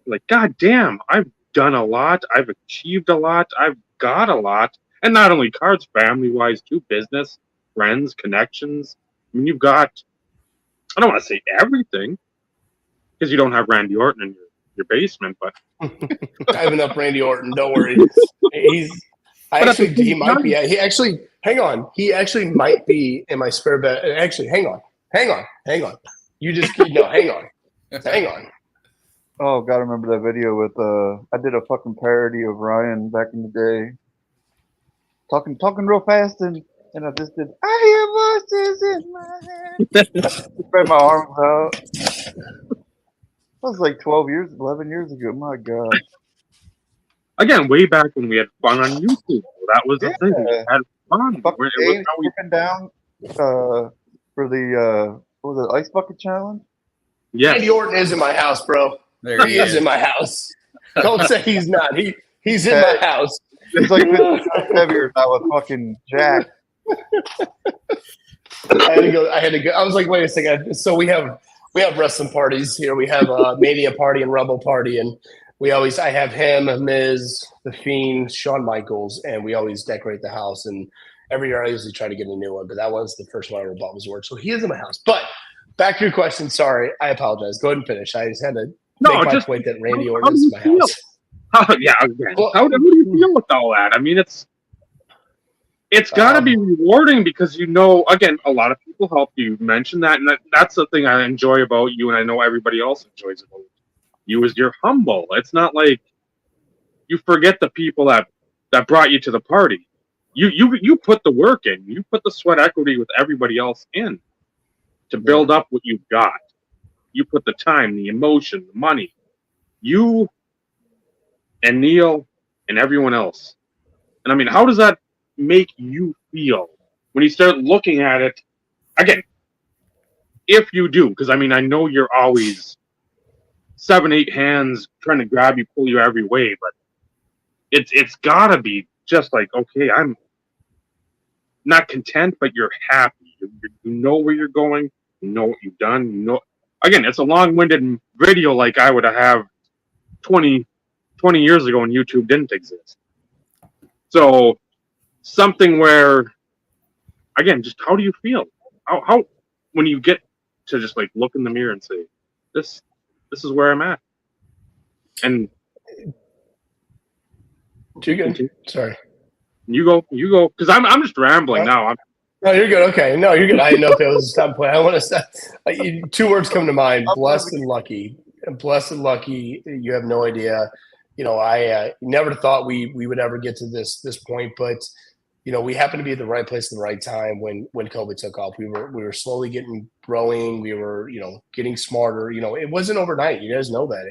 like, God damn, I've done a lot, I've achieved a lot, I've got a lot, and not only cards, family-wise too, business, friends, connections. I mean, you've got, I don't want to say everything, because you don't have Randy Orton in your basement, but I have enough Randy Orton, don't worry. He might be. He actually, hang on. He actually might be in my spare bed. Actually, hang on. You just hang on. Oh, gotta remember that video with I did a fucking parody of Ryan back in the day. Talking real fast and I just did I hear voices in my head. Spread my arms out. That was like 11 years ago. My God. Again, way back when we had fun on YouTube. That was the thing. We had fun. Fucking Dave stripping down for the what was it, Ice Bucket Challenge? Yeah. Randy Orton is in my house, bro. There he is in my house. Don't say he's not. He's in my house. It's like 50 times heavier now with fucking Jack. I had to go. I was like, wait a second. So we have wrestling parties here. We have a Mania party and Rumble party, and I have him, Miz, The Fiend, Shawn Michaels, and we always decorate the house. And every year I usually try to get a new one, but that was the first one I ever bought was Word. So he is in my house. But back to your question. Sorry, I apologize. Go ahead and finish. I just had to make my point that Randy Orton is in my house. Well, how do you feel with all that? I mean, it's got to be rewarding because again, a lot of people help you. Mention that, and that's the thing I enjoy about you, and I know everybody else enjoys about you is you're humble. It's not like you forget the people that brought you to the party. You put the work in. You put the sweat equity with everybody else in to build up what you've got. You put the time, the emotion, the money. You and Neil and everyone else. And I mean, how does that make you feel when you start looking at it? Again, if you do, because I mean, I know you're always 7-8 hands trying to grab you, pull you every way, but it's gotta be just like, okay, I'm not content, but you're happy. You know where you're going. You know what you've done. You know, again, it's a long-winded video like I would have 20 years ago when YouTube didn't exist. So something where, again, just how do you feel? How when you get to just like look in the mirror and say, this is where I'm at. And too good. Sorry. You go, because I'm just rambling now. No, you're good. Okay, no, you're good. I didn't know if it was a stop point. I want to stop. 2 words come to mind: blessed and lucky. Blessed and lucky. You have no idea. I never thought we would ever get to this point, but we happened to be at the right place at the right time when COVID took off. We were slowly growing. We were getting smarter. It wasn't overnight. You guys know that.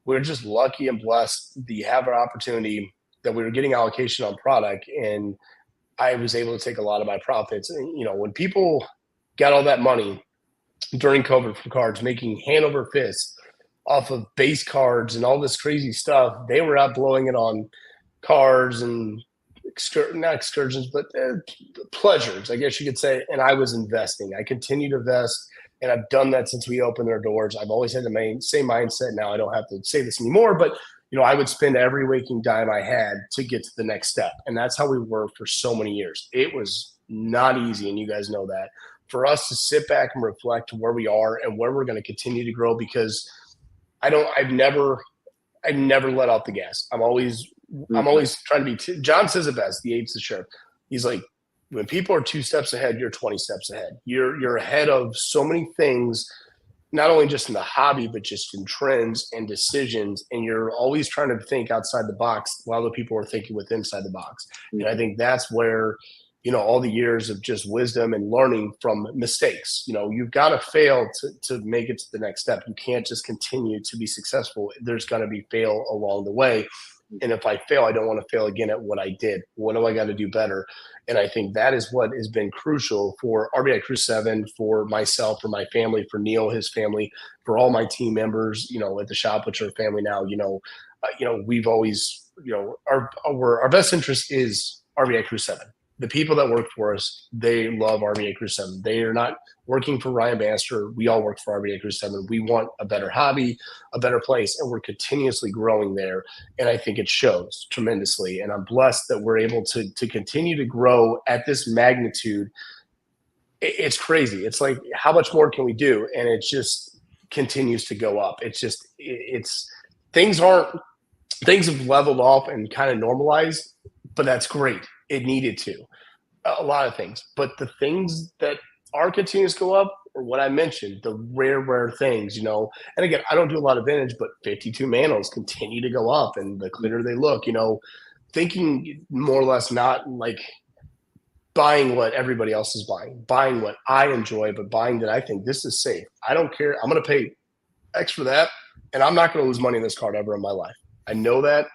We were just lucky and blessed to have an opportunity that we were getting allocation on product, and I was able to take a lot of my profits. And, when people got all that money during COVID from cards, making hand over fist off of base cards and all this crazy stuff, they were out blowing it on cards and not excursions, but pleasures, I guess you could say. And I was investing. I continue to invest, and I've done that since we opened our doors. I've always had the same mindset. Now I don't have to say this anymore, but I would spend every waking dime I had to get to the next step. And that's how we were for so many years. It was not easy, and you guys know that. For us to sit back and reflect where we are and where we're going to continue to grow, because I've never let off the gas. I'm always trying to be John says it best, the eight's the sheriff. He's like, when people are 2 steps ahead, you're 20 steps ahead. You're ahead of so many things, not only just in the hobby, but just in trends and decisions. And you're always trying to think outside the box while the people are thinking with inside the box. And I think that's where, all the years of just wisdom and learning from mistakes, you've got to fail to make it to the next step. You can't just continue to be successful. There's going to be fail along the way. And if I fail, I don't want to fail again at what I did. What do I got to do better? And I think that is what has been crucial for RBICRU7, for myself, for my family, for Neil, his family, for all my team members, at the shop, which are family now. We've always, our best interest is RBICRU7. The people that work for us, they love RBICRU7. They are not working for Ryan Bannister. We all work for RBICRU7. We want a better hobby, a better place, and we're continuously growing there. And I think it shows tremendously. And I'm blessed that we're able to continue to grow at this magnitude. It's crazy. It's like, how much more can we do? And it just continues to go up. Things have leveled off and kind of normalized. but that's great. It needed to. A lot of things. But the things that are continuing to go up are what I mentioned, the rare things, you know. And again, I don't do a lot of vintage, but 52 manuals continue to go up, and the cleaner they look, you know, thinking more or less not like buying what everybody else is buying what I enjoy, but buying that I think this is safe. I don't care. I'm going to pay X for that, and I'm not going to lose money in this card ever in my life. I know that,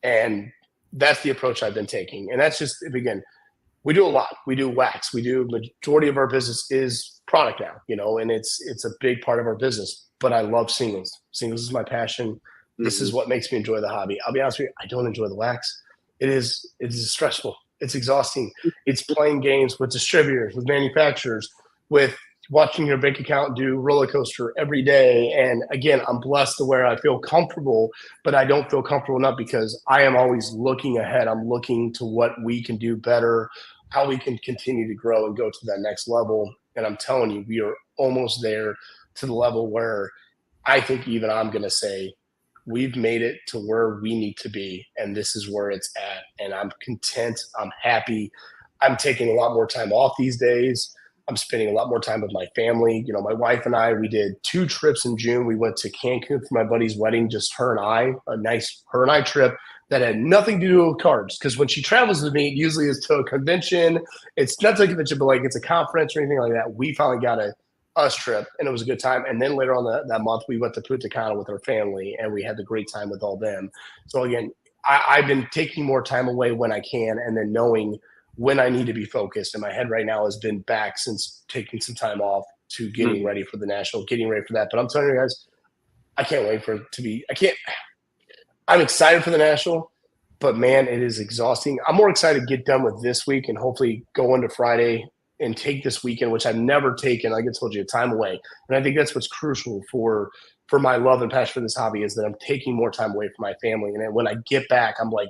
and that's the approach I've been taking. And that's just, again, we do a lot. We do wax. We do, majority of our business is product now, you know, and it's a big part of our business. But I love singles. Singles is my passion. This is what makes me enjoy the hobby. I'll be honest with you, I don't enjoy the wax. It is stressful. It's exhausting. It's playing games with distributors, with manufacturers, with watching your bank account do roller coaster every day. And again, I'm blessed to where I feel comfortable, but I don't feel comfortable enough because I am always looking ahead. I'm looking to what we can do better, how we can continue to grow and go to that next level. And I'm telling you, we are almost there to the level where I think even I'm going to say we've made it to where we need to be. And this is where it's at. And I'm content. I'm happy. I'm taking a lot more time off these days. I'm spending a lot more time with my family. You know, my wife and I, we did 2 trips in June. We went to Cancun for my buddy's wedding, just her and I, a nice her and I trip that had nothing to do with cards. Because when she travels with me, it usually is to a convention. It's not to a convention, but like it's a conference or anything like that. We finally got a us trip, and it was a good time. And then later on that month, we went to Punta Cana with our family, and we had the great time with all them. So again, I've been taking more time away when I can, and then knowing when I need to be focused. And my head right now has been back since taking some time off to getting ready for the national, getting ready for that. But I'm telling you guys, I can't wait for it to be. I'm excited for the national, but man, it is exhausting. I'm more excited to get done with this week and hopefully go into Friday and take this weekend, which I've never taken, like I told you, time away. And I think that's what's crucial for my love and passion for this hobby is that I'm taking more time away from my family. And then when I get back, I'm like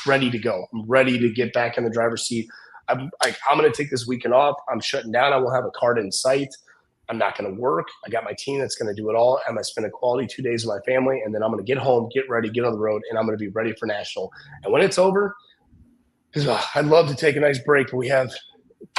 ready to go. I'm ready to get back in the driver's seat. I'm going to take this weekend off. I'm shutting down. I won't have a card in sight. I'm not going to work. I got my team that's going to do it all. I'm going to spend a quality 2 days with my family. And then I'm going to get home, get ready, get on the road, and I'm going to be ready for national. And when it's over, because I'd love to take a nice break, but we have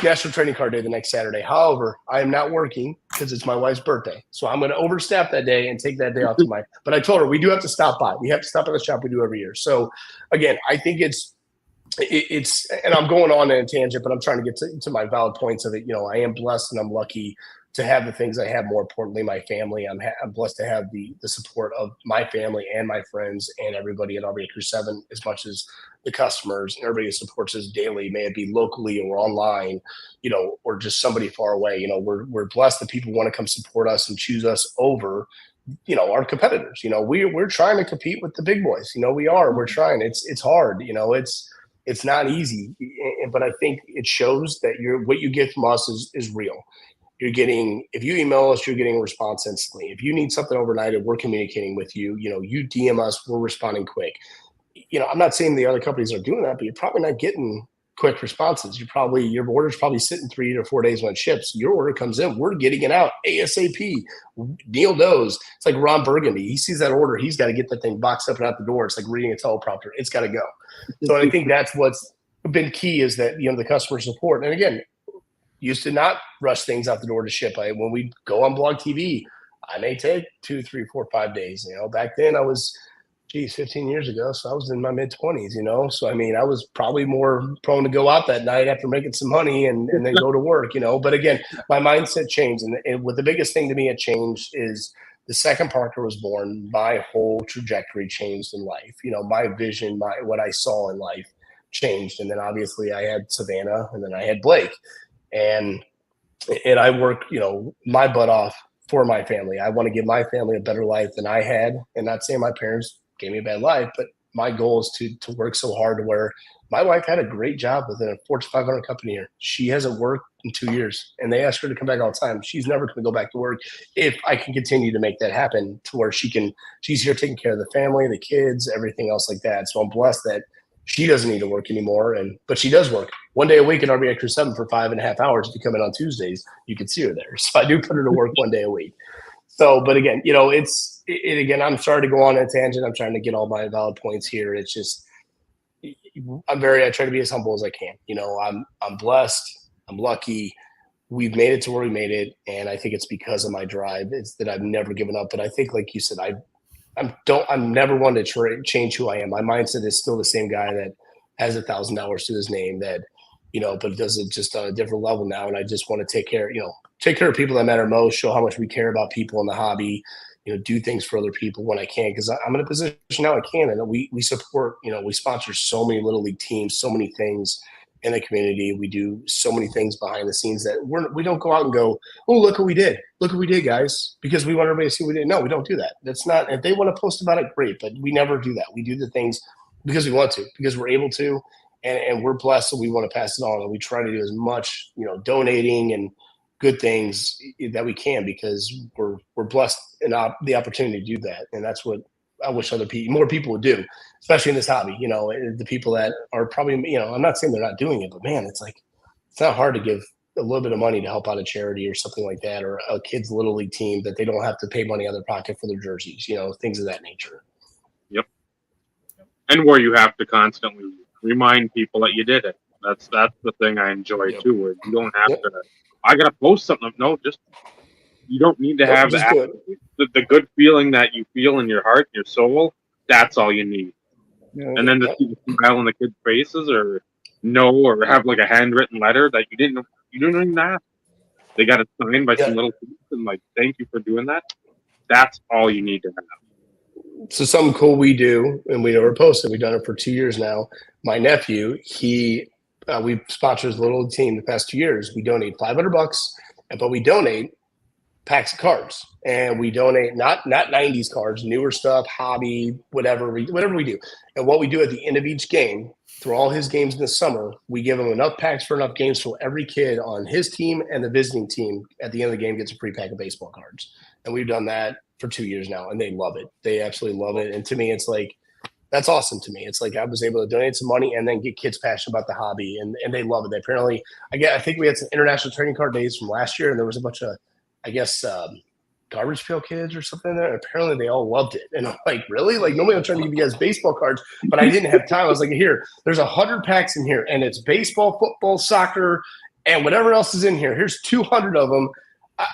National Trading Card Day the next Saturday. However, I am not working because it's my wife's birthday. So I'm going to overstaff that day and take that day off to my – but I told her we do have to stop by. We have to stop at the shop we do every year. So, again, I think it's – and I'm going on in a tangent, but I'm trying to get to my valid points of it. You know, I am blessed and I'm lucky to have the things I have, more importantly, my family. I'm blessed to have the support of my family and my friends and everybody at RBICRU7, as much as the customers and everybody who supports us daily, may it be locally or online, you know, or just somebody far away. You know, we're blessed that people want to come support us and choose us over, you know, our competitors. You know, we're trying to compete with the big boys. You know, we're trying. It's hard. You know, it's not easy, but I think it shows that what you get from us is real. You're getting, if you email us, you're getting a response instantly. If you need something overnight and we're communicating with you, you know, you DM us, we're responding quick. You know, I'm not saying the other companies are doing that, but you're probably not getting quick responses. Your order's probably sitting 3 to 4 days when it ships. Your order comes in, we're getting it out ASAP. Neil knows. It's like Ron Burgundy. He sees that order, he's got to get that thing boxed up and out the door. It's like reading a teleprompter. It's got to go. So I think that's what's been key is that, you know, the customer support. And again, used to not rush things out the door to ship. When we go on Blog TV, I may take 2, 3, 4, 5 days. You know, back then I was, 15 years ago. So I was in my mid-20s, you know. So, I mean, I was probably more prone to go out that night after making some money and then go to work, you know. But again, my mindset changed. And what the biggest thing to me it changed is the second Parker was born, my whole trajectory changed in life. You know, my vision, what I saw in life changed. And then obviously I had Savannah and then I had Blake. And I work, you know, my butt off for my family. I want to give my family a better life than I had. And not saying my parents gave me a bad life, but my goal is to work so hard to where my wife had a great job within a Fortune 500 company here. She hasn't worked in 2 years, and they ask her to come back all the time. She's never going to go back to work if I can continue to make that happen to where she's here taking care of the family, the kids, everything else like that. So I'm blessed that she doesn't need to work anymore, but she does work 1 day a week at RBICRU7 for 5.5 hours. If you come in on Tuesdays, you can see her there. So I do put her to work 1 day a week. So, but again, you know, again, I'm sorry to go on a tangent. I'm trying to get all my valid points here. It's just, I try to be as humble as I can. You know, I'm blessed. I'm lucky. We've made it to where we made it, and I think it's because of my drive. It's that I've never given up. But I think, like you said, I'm never one to change who I am. My mindset is still the same guy that has $1,000 to his name, that, you know, but does it just on a different level now. And I just want to take care of people that matter most, show how much we care about people in the hobby, you know, do things for other people when I can, because I'm in a position now I can. And we support, you know, we sponsor so many little league teams, so many things in the community. We do so many things behind the scenes that we don't go out and go, oh, look what we did. Look what we did, guys, because we want everybody to see what we did. No, we don't do that. That's not, if they want to post about it, great, but we never do that. We do the things because we want to, because we're able to, and we're blessed, so we want to pass it on. And we try to do as much, you know, donating and good things that we can, because we're blessed in the opportunity to do that. And that's what I wish more people would do, especially in this hobby. You know, the people that are probably, you know, I'm not saying they're not doing it, but man, it's like, it's not hard to give a little bit of money to help out a charity or something like that, or a kid's little league team that they don't have to pay money out of their pocket for their jerseys, you know, things of that nature. Yep. And where you have to constantly remind people that you did it. That's the thing I enjoy too, where you don't have to, I got to post something. No, just, you don't need to have the good feeling that you feel in your heart, your soul. That's all you need. Yeah, and then to see the smile on the kids' faces, or have like a handwritten letter that you didn't even ask. They got it signed by some little kids and like, thank you for doing that. That's all you need to have. So something cool we do, and we never posted. We've done it for 2 years now. My nephew, we sponsored a little team the past 2 years. We donate $500, but we donate packs of cards, and we donate not 90s cards, newer stuff, hobby, whatever we do. And what we do at the end of each game, through all his games in the summer, we give him enough packs for enough games, so every kid on his team and the visiting team at the end of the game gets a free pack of baseball cards. And we've done that for 2 years now, and they love it. They absolutely love it. And to me, it's like, that's awesome to me. It's like I was able to donate some money and then get kids passionate about the hobby, and they love it. They apparently, I think we had some international trading card days from last year, and there was a bunch of, I guess, garbage pail kids or something there. Apparently they all loved it. And I'm like, really? Like, normally I'm trying to give you guys baseball cards, but I didn't have time. I was like, here, there's 100 packs in here, and it's baseball, football, soccer, and whatever else is in here. Here's 200 of them.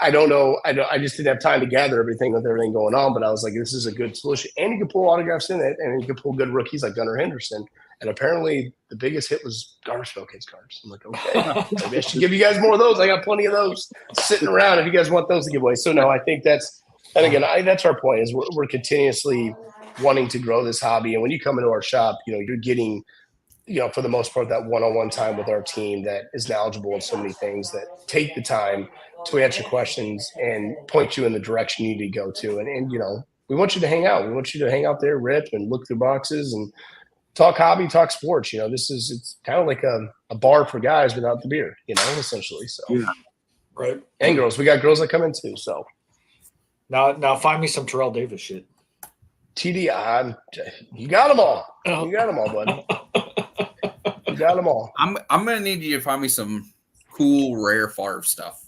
I don't know. I just didn't have time to gather everything with everything going on, but I was like, this is a good solution. And you can pull autographs in it, and you can pull good rookies like Gunnar Henderson. And apparently the biggest hit was garbage pail kids cards. I'm like, okay, maybe I should give you guys more of those. I got plenty of those sitting around if you guys want those to give away. So no, I think that's our point, is we're continuously wanting to grow this hobby. And when you come into our shop, you know, you're getting, you know, for the most part, that one-on-one time with our team that is knowledgeable in so many things, that take the time to answer questions and point you in the direction you need to go to. And you know, we want you to hang out. We want you to hang out there, rip, and look through boxes and talk hobby, talk sports. You know, it's kind of like a bar for guys without the beer, you know, essentially. So, yeah. Right. And girls. We got girls that come in too. So now find me some Terrell Davis shit. TD, you got them all. You got them all, buddy. You got them all. I'm gonna need you to find me some cool rare Favre stuff.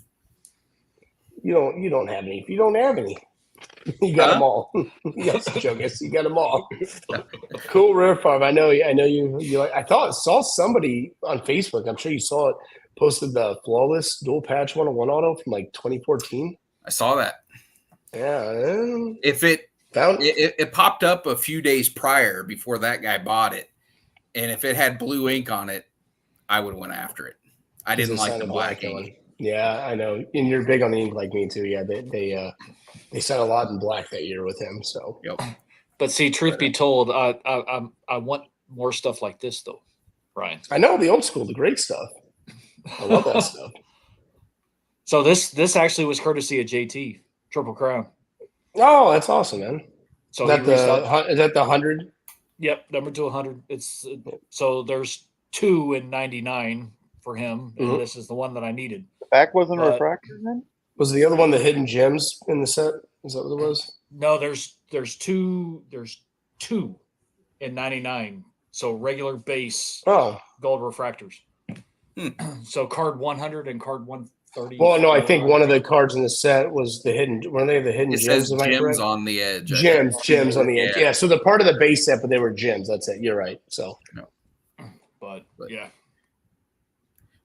You don't have any. If you don't have any, you got them all. Yes, Jogus, you got them all. Cool rare Favre. I know you. I saw somebody on Facebook. I'm sure you saw it. Posted the flawless dual patch 101 auto from like 2014. I saw that. Yeah. If it popped up a few days prior before that guy bought it, and if it had blue ink on it, I would have went after it. I didn't like the black ink. Yeah, I know. And you're big on the ink like me too. Yeah, they sent a lot in black that year with him. So. Yep. But see, truth be told, I want more stuff like this though, Ryan. I know the old school, the great stuff. I love that stuff. So this actually was courtesy of JT Triple Crown. Oh, that's awesome, man. So is that the 100? Yep, number 200. It's so there's 2 in 99 for him, and this is the one that I needed. The back wasn't a refractor then? Was the other one the hidden gems in the set? Is that what it was? No, there's two in 99. So regular base gold refractors. So card 100 and card 130. Well, no, I think one of the cards in the set was the hidden. Were they the hidden gems? It says gems on the edge. Gems on the edge. Yeah. So they're part of the base set, but they were gems. That's it. You're right. So. No. But yeah.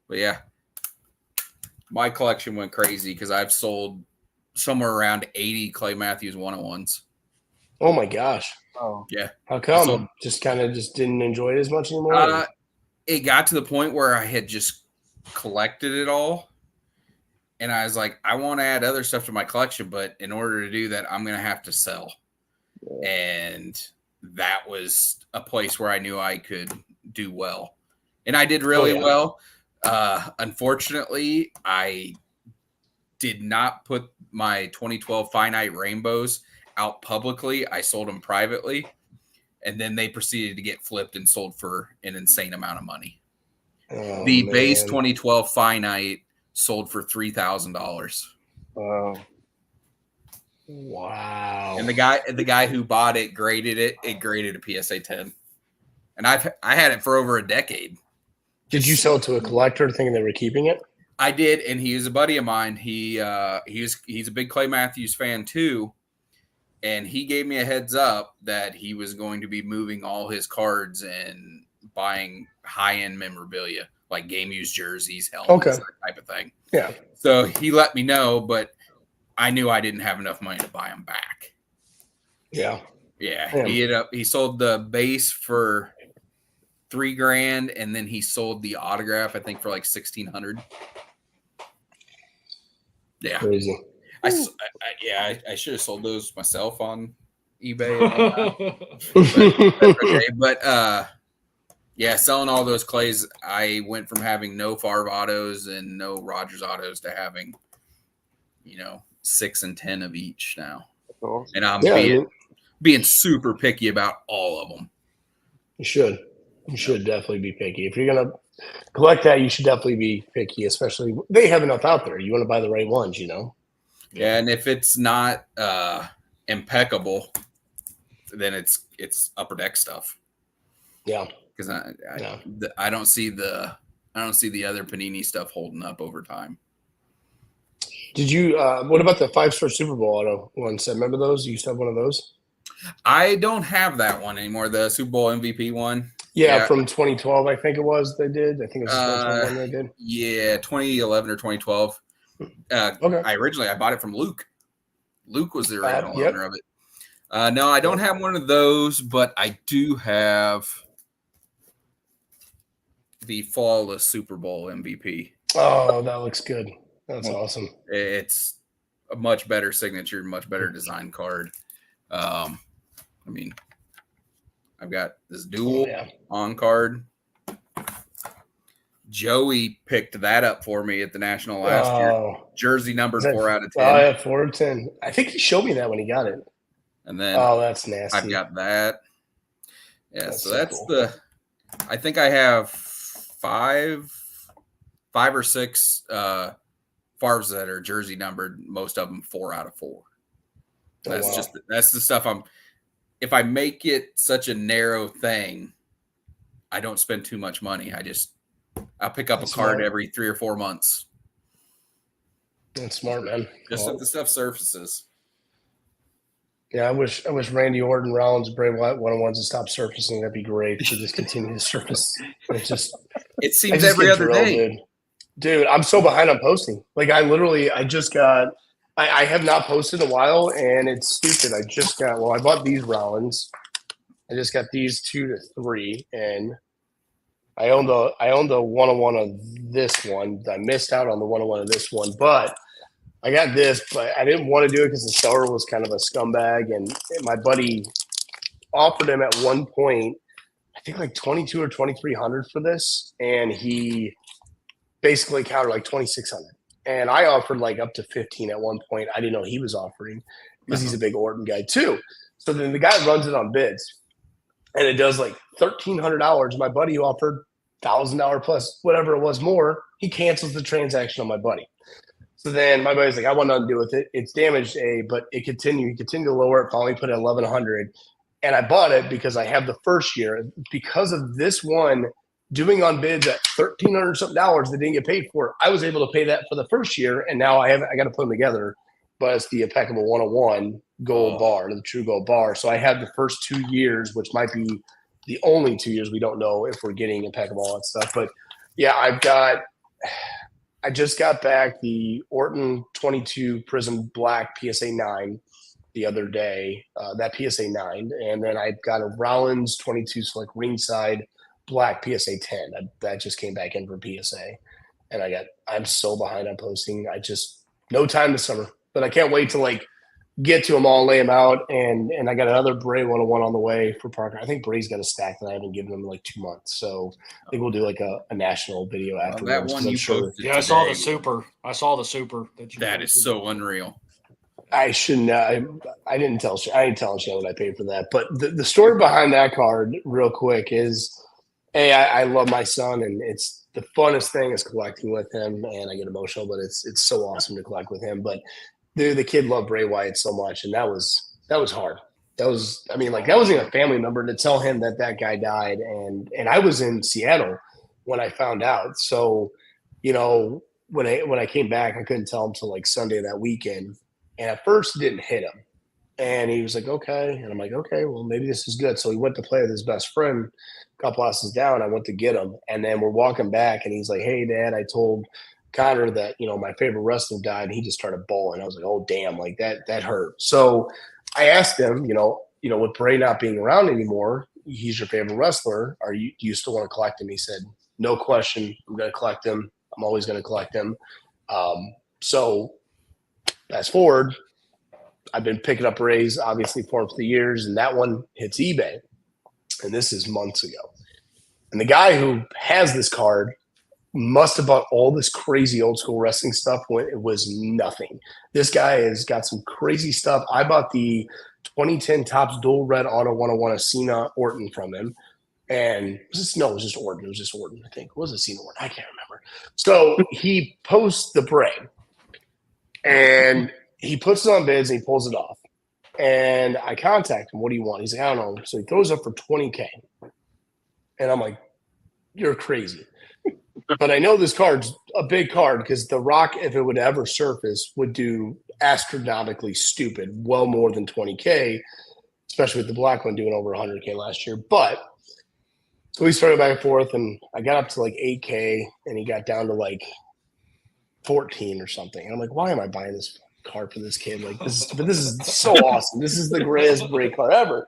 But yeah, my collection went crazy because I've sold somewhere around 80 Clay Matthews 101s. Oh my gosh. Oh, Yeah. How come? So- just didn't enjoy it as much anymore? It got to the point where I had just collected it all. And I was like, I want to add other stuff to my collection, but in order to do that, I'm going to have to sell. And that was a place where I knew I could do well. And I did really well. Unfortunately, I did not put my 2012 Finite Rainbows out publicly. I sold them privately. And then they proceeded to get flipped and sold for an insane amount of money. The base 2012 Finite sold for $3,000. wow. Wow. And the guy who bought it graded it. It graded a PSA 10. And I had it for over a decade. Did you sell it to a collector thinking they were keeping it? I did, and he was a buddy of mine. He's a big Clay Matthews fan too. And he gave me a heads up that he was going to be moving all his cards and buying high-end memorabilia, like game used jerseys, helmets, that type of thing. Yeah. So he let me know, but I knew I didn't have enough money to buy them back. Yeah. Yeah. He sold the base for $3,000, and then he sold the autograph, I think, for like $1,600. Yeah. Crazy. I should have sold those myself on eBay. But yeah, selling all those clays, I went from having no Favre autos and no Rogers autos to having, 6 and 10 of each now. Awesome. And I'm being super picky about all of them. You should. You should definitely be picky. If you're going to collect that, you should definitely be picky, especially they have enough out there. You want to buy the right ones, Yeah, and if it's not impeccable, then it's upper deck stuff. Yeah, because I don't see the other Panini stuff holding up over time. Did you? What about the 5-star Super Bowl auto ones? Remember those? You used to have one of those. I don't have that one anymore. The Super Bowl MVP one. Yeah, from 2012, I think it was. They did. I think it was the 2021 they did. Yeah, 2011 or 2012. Okay. I bought it from Luke. Luke was the original owner of it. No, I don't have one of those, but I do have the flawless Super Bowl MVP. Oh, that looks good. That's awesome. It's a much better signature, much better design card. I've got this dual on card. Joey picked that up for me at the National last year. Jersey numbered 4 out of 10. Oh, yeah, 4 out of 10. I think he showed me that when he got it. And then that's nasty. I've got that. Yeah, That's so so that's cool. I think I have five or six Favres that are jersey numbered, most of them 4 out of 4. That's the stuff if I make it such a narrow thing, I don't spend too much money. I'll pick up a card every 3 or 4 months. That's smart, man. Just if the stuff surfaces. Yeah, I wish Randy Orton, Rollins, Bray Wyatt 101s to stop surfacing. That'd be great to just continue to surface. It seems every other day. Dude, I'm so behind on posting. Like I have not posted in a while, and it's stupid. I bought these Rollins. I just got these 2 to 3, and I owned the 101 of this one. I missed out on the 101 of this one, but I got this, but I didn't want to do it because the seller was kind of a scumbag, and my buddy offered him at one point, I think like 22 or 2,300 for this, and he basically countered like 2,600. And I offered like up to 15 at one point. I didn't know he was offering because he's a big Orton guy too. So then the guy runs it on bids, and it does like $1,300. My buddy who offered $1,000 plus whatever it was more, he cancels the transaction on my buddy. So then my buddy's like, I want nothing to do with it. It's damaged, but he continued to lower it. Finally put it at 1,100. And I bought it because I have the first year. Because of this one doing on bids at $1,300 something that didn't get paid for, I was able to pay that for the first year. And now I got to put them together. But it's the impeccable 101 gold bar, the true gold bar. So I had the first 2 years, which might be the only 2 years we don't know if we're getting impeccable all that stuff. But yeah, I just got back the Orton 22 Prism Black PSA 9 the other day, that PSA 9. And then I got a Rollins 22 Select Ringside Black PSA 10. That just came back in for PSA. And I'm so behind on posting. No time this summer. But I can't wait to like get to them all, lay them out. And I got another Bray 101 on the way for Parker. I think Bray's got a stack that I haven't given him in like 2 months. So I think we'll do like a national video after that one you posted. Yeah, I saw the super. That is so unreal. I shouldn't. I didn't tell Shannon what I paid for that. But the story behind that card, real quick, is I love my son, and it's the funnest thing is collecting with him. And I get emotional, but it's so awesome to collect with him. But the kid loved Bray Wyatt so much, and that was hard. That was even a family member to tell him that guy died, and I was in Seattle when I found out. So, when I came back, I couldn't tell him till like Sunday of that weekend. And at first it didn't hit him. And he was like, okay. And I'm like, okay, well, maybe this is good. So he went to play with his best friend a couple houses down. I went to get him. And then we're walking back, and he's like, hey, Dad, I told Connor that, my favorite wrestler died. And he just started bawling. I was like, oh, damn, like that hurt. So I asked him, with Bray not being around anymore, he's your favorite wrestler. Do you still want to collect him? He said, no question. I'm going to collect him. I'm always going to collect him. So fast forward, I've been picking up Rays, obviously, for the years, and that one hits eBay. And this is months ago. And the guy who has this card must have bought all this crazy old school wrestling stuff when it was nothing. This guy has got some crazy stuff. I bought the 2010 Topps Dual Red Auto 101 Cena Orton from him. And it was just Orton. It was just Orton, I think. It was a Cena Orton. I can't remember. So he posts the Bray. And he puts it on bids and he pulls it off. And I contact him. What do you want? He's like, I don't know. So he throws up for $20K. And I'm like, you're crazy. But I know this card's a big card because The Rock, if it would ever surface, would do astronomically stupid, well more than $20K, especially with the black one doing over $100K last year. But so we started back and forth, and I got up to like $8K, and he got down to like 14 or something. And I'm like, why am I buying this card for this kid? Like, this is so awesome. This is the greatest break card ever.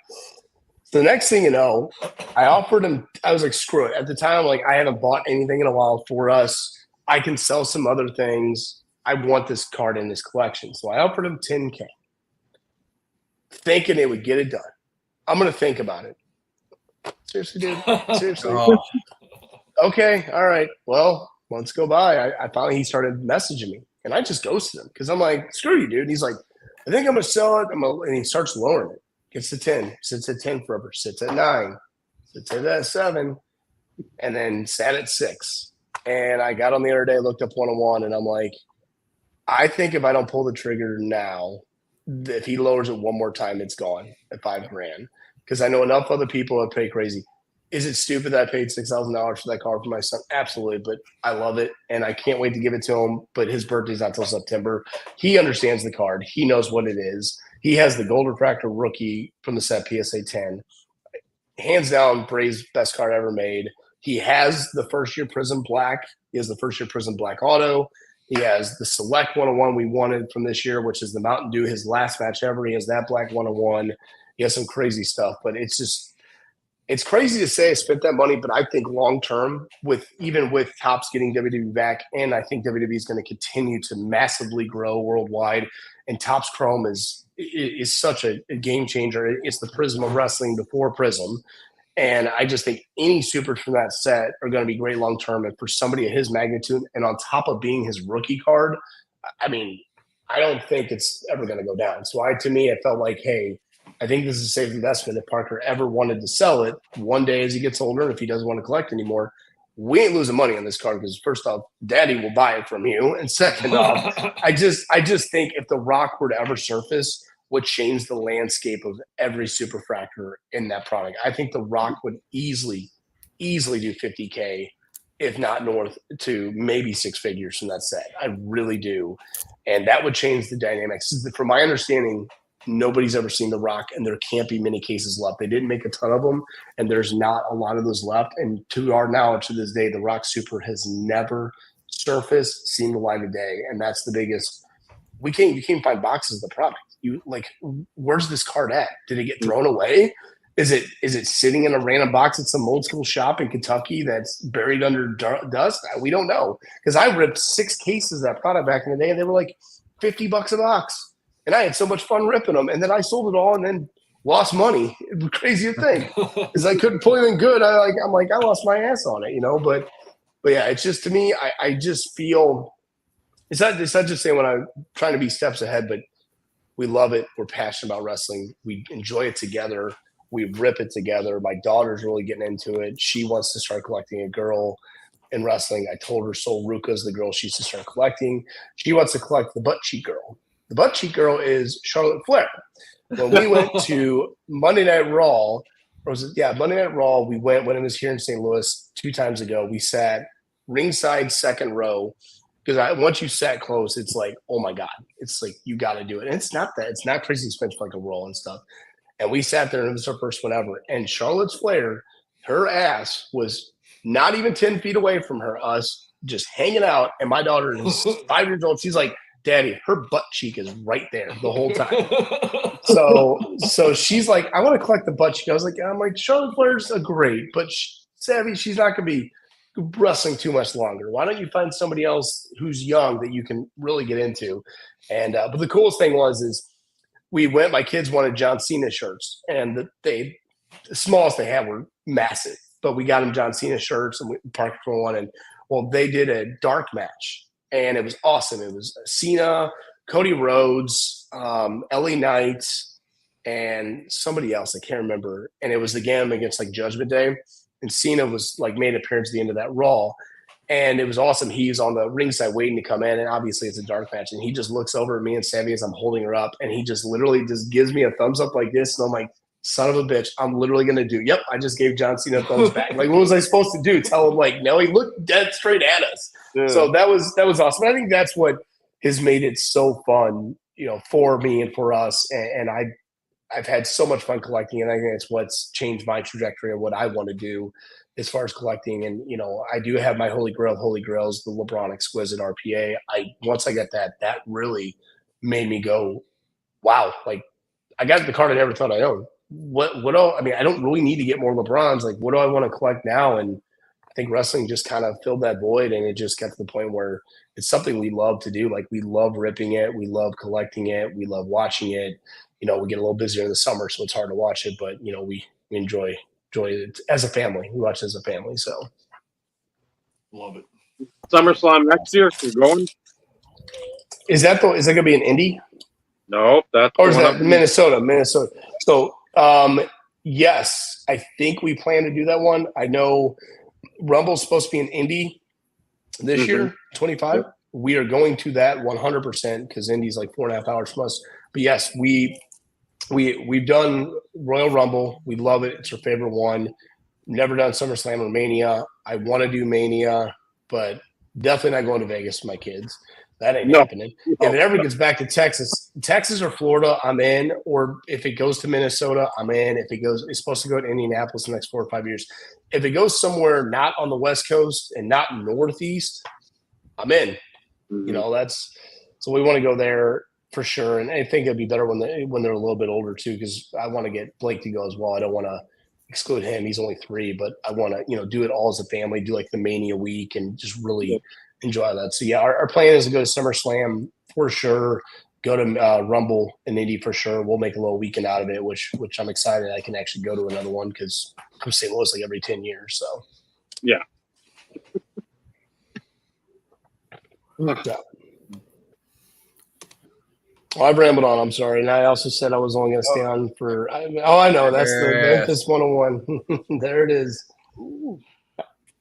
So the next thing you know, I offered him, I was like, screw it. At the time, like, I haven't bought anything in a while for us. I can sell some other things. I want this card in this collection. So I offered him 10K, thinking it would get it done. I'm going to think about it. Seriously, dude. Seriously. Oh. Okay. All right. Well, months go by. I finally, he started messaging me, and I just ghosted him because I'm like, screw you, dude. And he's like, I think I'm going to sell it. And he starts lowering it. Gets to 10, sits at 10 forever, sits at 9, sits at 7, and then sat at 6. And I got on the other day, looked up 101, and I'm like, I think if I don't pull the trigger now, if he lowers it one more time, it's gone at $5,000. Because I know enough other people that pay crazy. Is it stupid that I paid $6,000 for that card for my son? Absolutely, but I love it, and I can't wait to give it to him. But his birthday's not till September. He understands the card. He knows what it is. He has the Gold Refractor rookie from the set PSA 10. Hands down, Bray's best card ever made. He has the first-year Prism Black. He has the first-year Prism Black Auto. He has the Select 101 we wanted from this year, which is the Mountain Dew, his last match ever. He has that Black 101. He has some crazy stuff, but it's just – it's crazy to say I spent that money, but I think long term, even with Topps getting WWE back, and I think WWE is going to continue to massively grow worldwide. And Topps Chrome is such a game changer. It's the Prism of wrestling before Prism, and I just think any supers from that set are going to be great long term. And for somebody of his magnitude, and on top of being his rookie card, I mean, I don't think it's ever going to go down. So to me, it felt like, hey, I think this is a safe investment. If Parker ever wanted to sell it one day as he gets older, if he doesn't want to collect anymore, we ain't losing money on this card because first off, Daddy will buy it from you, and second off, I just think if The Rock were to ever surface, would change the landscape of every superfractor in that product. I think The Rock would easily do 50K, if not north to maybe 6 figures from that set. I really do, and that would change the dynamics. From my understanding, nobody's ever seen The Rock, and there can't be many cases left. They didn't make a ton of them, and there's not a lot of those left. And to our knowledge, to this day, The Rock Super has never surfaced, seen the light of day, and that's the biggest. You can't find boxes of the product. You like, where's this card at? Did it get thrown away? Is it sitting in a random box at some old school shop in Kentucky that's buried under dust? We don't know, because I ripped 6 cases of that product back in the day, and they were like $50 a box, and I had so much fun ripping them. And then I sold it all, and then lost money. The craziest thing is I couldn't pull anything good. I'm like I lost my ass on it, you know. But yeah, it's just, to me, I just feel it's not just saying when I'm trying to be steps ahead, but we love it. We're passionate about wrestling. We enjoy it together. We rip it together. My daughter's really getting into it. She wants to start collecting a girl in wrestling. I told her Sol Ruka's the girl she should start collecting. She wants to collect the butt cheek girl. The butt cheek girl is Charlotte Flair. When we went to Monday Night Raw, Monday Night Raw, we went when it was here in St. Louis 2 times ago. We sat ringside second row, because once you sat close, it's like, oh my God, it's like, you got to do it. And it's not crazy expensive like a roll and stuff. And we sat there, and it was our first one ever. And Charlotte's Flair, her ass was not even 10 feet away from us, just hanging out. And my daughter is 5 years old. She's like, Daddy, her butt cheek is right there the whole time. So she's like, I want to collect the butt cheek. I'm like, Charlotte Flair's great, but Savvy, she's not going to be wrestling too much longer. Why don't you find somebody else who's young that you can really get into? And but the coolest thing is we went, my kids wanted John Cena shirts, and the smallest they had were massive, but we got them John Cena shirts, and we parked for one. And well, they did a dark match, and it was awesome. It was Cena, Cody Rhodes, LA Knight, and somebody else, I can't remember. And it was the game against like Judgment Day, and Cena was like made an appearance at the end of that Raw. And it was awesome. He's on the ringside waiting to come in, and obviously it's a dark match. And he just looks over at me and Sammy as I'm holding her up, and he just literally just gives me a thumbs up like this. And I'm like, son of a bitch, I'm literally going to do. Yep, I just gave John Cena a thumbs back. Like, what was I supposed to do? Tell him, like, no, he looked dead straight at us. Yeah. So that was awesome. I think that's what has made it so fun, you know, for me and for us. And I've had so much fun collecting, and I think it's what's changed my trajectory of what I want to do as far as collecting. And, you know, I do have my holy grail of holy grails, the LeBron Exquisite RPA. Once I got that really made me go, wow, like, I got the card I never thought I owned. I don't really need to get more LeBrons. Like, what do I want to collect now? And I think wrestling just kind of filled that void, and it just got to the point where it's something we love to do. Like, we love ripping it. We love collecting it. We love watching it. You know, we get a little busier in the summer, so it's hard to watch it, but, you know, we enjoy it as a family. We watch it as a family, so. Love it. SummerSlam next year, we're going. Is that going to be an Indy? No, that's. Or is that Minnesota? So, yes, I think we plan to do that one. I know Rumble's supposed to be in Indy this year, 25. Yep. We are going to that 100% because Indy's like 4.5 hours from us. But yes, we've done Royal Rumble. We love it. It's our favorite one. Never done SummerSlam or Mania. I want to do Mania, but definitely not going to Vegas with my kids. That ain't happening. If it ever gets back to Texas or Florida, I'm in. Or if it goes to Minnesota, I'm in. If it's supposed to go to Indianapolis in the next 4 or 5 years. If it goes somewhere not on the West Coast and not Northeast, I'm in. Mm-hmm. You know, so we want to go there for sure. And I think it'd be better when they're a little bit older too, because I want to get Blake to go as well. I don't want to exclude him. He's only 3, but I want to, you know, do it all as a family, do like the Mania week and just really enjoy that. So yeah, our plan is to go to SummerSlam for sure, go to Rumble in Indy for sure. We'll make a little weekend out of it, which I'm excited I can actually go to another one because I'm St. Louis like every 10 years. So yeah. Yeah. Well, I've rambled on. I'm sorry. And I also said I was only going to stay on for. I know. That's the Memphis 101. There it is. I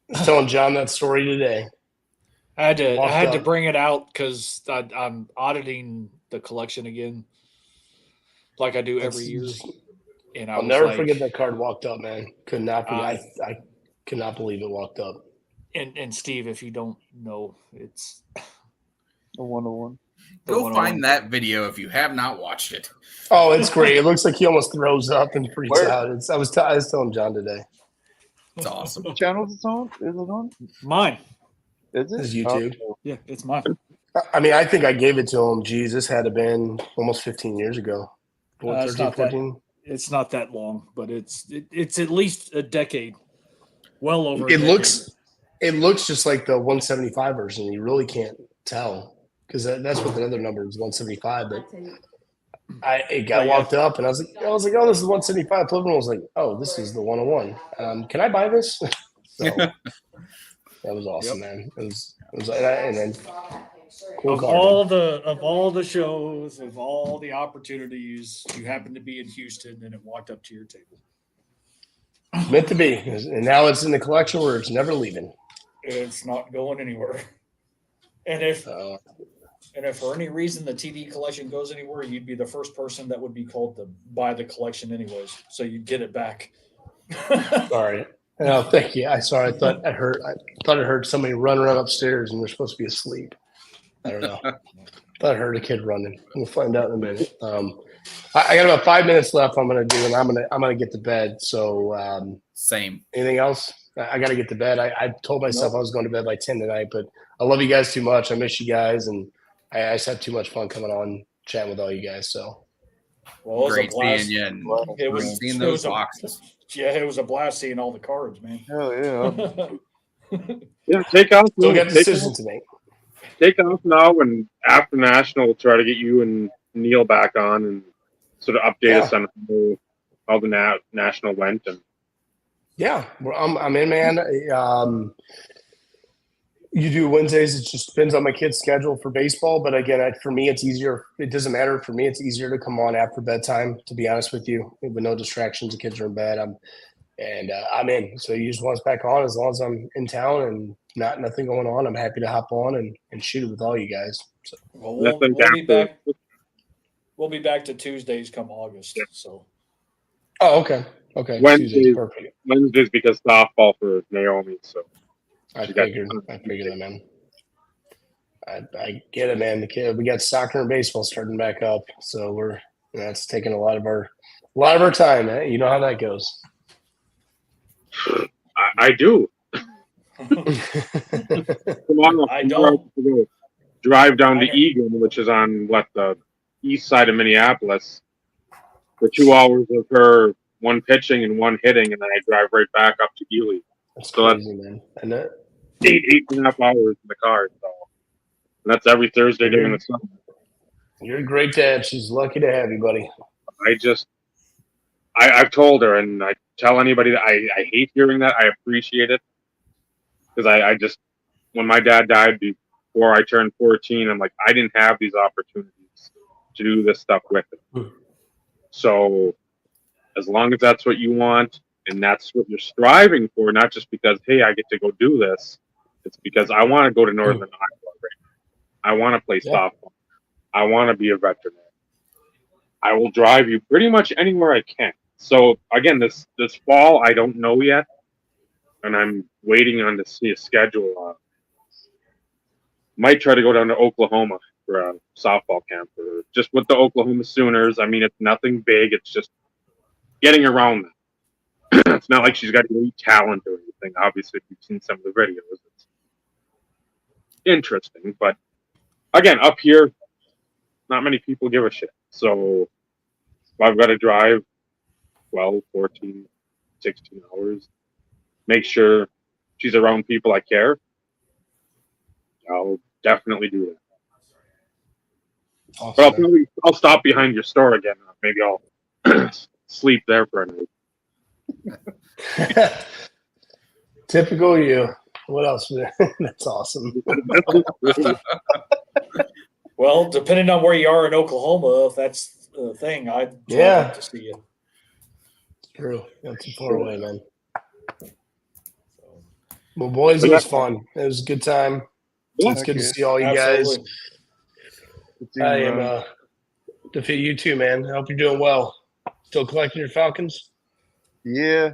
was telling John that story today. I had to bring it out because I'm auditing the collection again, like I do every year. And I'll never forget that card walked up, man. Could not forget. I could not believe it walked up. And Steve, if you don't know, it's a 101. Go find that video if you have not watched it. Oh, it's great. It looks like he almost throws up and freaks Where? out. I was telling John today. It's awesome. What channel is it on? Is it on? Mine. Is it? This is YouTube. Oh, Yeah, it's mine. I mean, I think I gave it to him. Geez, this had to have been almost 15 years ago. It's 13, not that. 14? It's not that long, but it's at least a decade. Well over. It looks just like the 175 version. You really can't tell because that's what the other number is, 175. But it got walked up, and I was like, oh, this is 175. Flipping was like, oh, this is the 101. Can I buy this? So that was awesome, man. It was and then of all the shows, of all the opportunities, you happened to be in Houston, and it walked up to your table. Meant to be, and now it's in the collection where it's never leaving. It's not going anywhere. And if for any reason the TV collection goes anywhere, you'd be the first person that would be called to buy the collection anyways. So you'd get it back. Sorry. No, thank you. I thought I heard somebody run around upstairs and they're supposed to be asleep. I don't know. Thought I heard a kid running. We'll find out in a minute. I got about 5 minutes left. I'm gonna do, and I'm gonna get to bed. So Same. Anything else? I got to get to bed. I told myself I was going to bed by 10 tonight, but I love you guys too much. I miss you guys, and I just had too much fun coming on chatting with all you guys. So great seeing you and seeing those boxes. It was a blast seeing all the cards, man. hell yeah. Yeah, take off. we got decisions to make. Take off now, and after National, we'll try to get you and Neil back on and sort of update us on how the National went. And yeah, I'm in, man. You do Wednesdays. It just depends on my kid's schedule for baseball. But again, for me, it's easier. It doesn't matter. For me, it's easier to come on after bedtime, to be honest with you, with no distractions. The kids are in bed. I'm in. So you just want us back on as long as I'm in town and nothing going on. I'm happy to hop on and shoot it with all you guys. So. Well, we'll be back. We'll be back to Tuesdays come August. Yeah. So. Oh, okay. Okay. Wednesdays because softball for Naomi. So. I figured that, man. I get it, man. The kid, we got soccer and baseball starting back up, so that's taking a lot of our time. Man. You know how that goes. I do. I don't. Drive down to Egan, which is on the east side of Minneapolis, for 2 hours of her one pitching and one hitting, and then I drive right back up to Ely. That's crazy, man. And that 8.5 hours in the car. So and that's every Thursday during the summer. You're a great dad. She's lucky to have you, buddy. I've told her, and I tell anybody that I hate hearing that. I appreciate it because I just, when my dad died before I turned 14, I'm like, I didn't have these opportunities to do this stuff with him. So as long as that's what you want and that's what you're striving for, not just because, hey, I get to go do this. It's because I want to go to Northern Iowa right now. I want to play softball. I want to be a veterinarian. I will drive you pretty much anywhere I can. So again, this fall, I don't know yet, and I'm waiting on to see a schedule. Might try to go down to Oklahoma for a softball camp, or just with the Oklahoma Sooners. I mean, it's nothing big. It's just getting around them. It's not like she's got elite talent or anything. Obviously, if you've seen some of the videos, it's interesting. But again, up here, not many people give a shit. So if I've got to drive 12, 14, 16 hours, make sure she's around people I care, I'll definitely do that. Awesome. But I'll stop behind your store again. Maybe I'll sleep there for a night. Typical you. What else? That's awesome. Well, depending on where you are in Oklahoma, if that's the thing, I'd love to see you. True. Not too far away, man. Well, boys, it was fun. It was a good time. It's good to see all you guys. I am to fit you too, man. I hope you're doing well. Still collecting your Falcons? Yeah.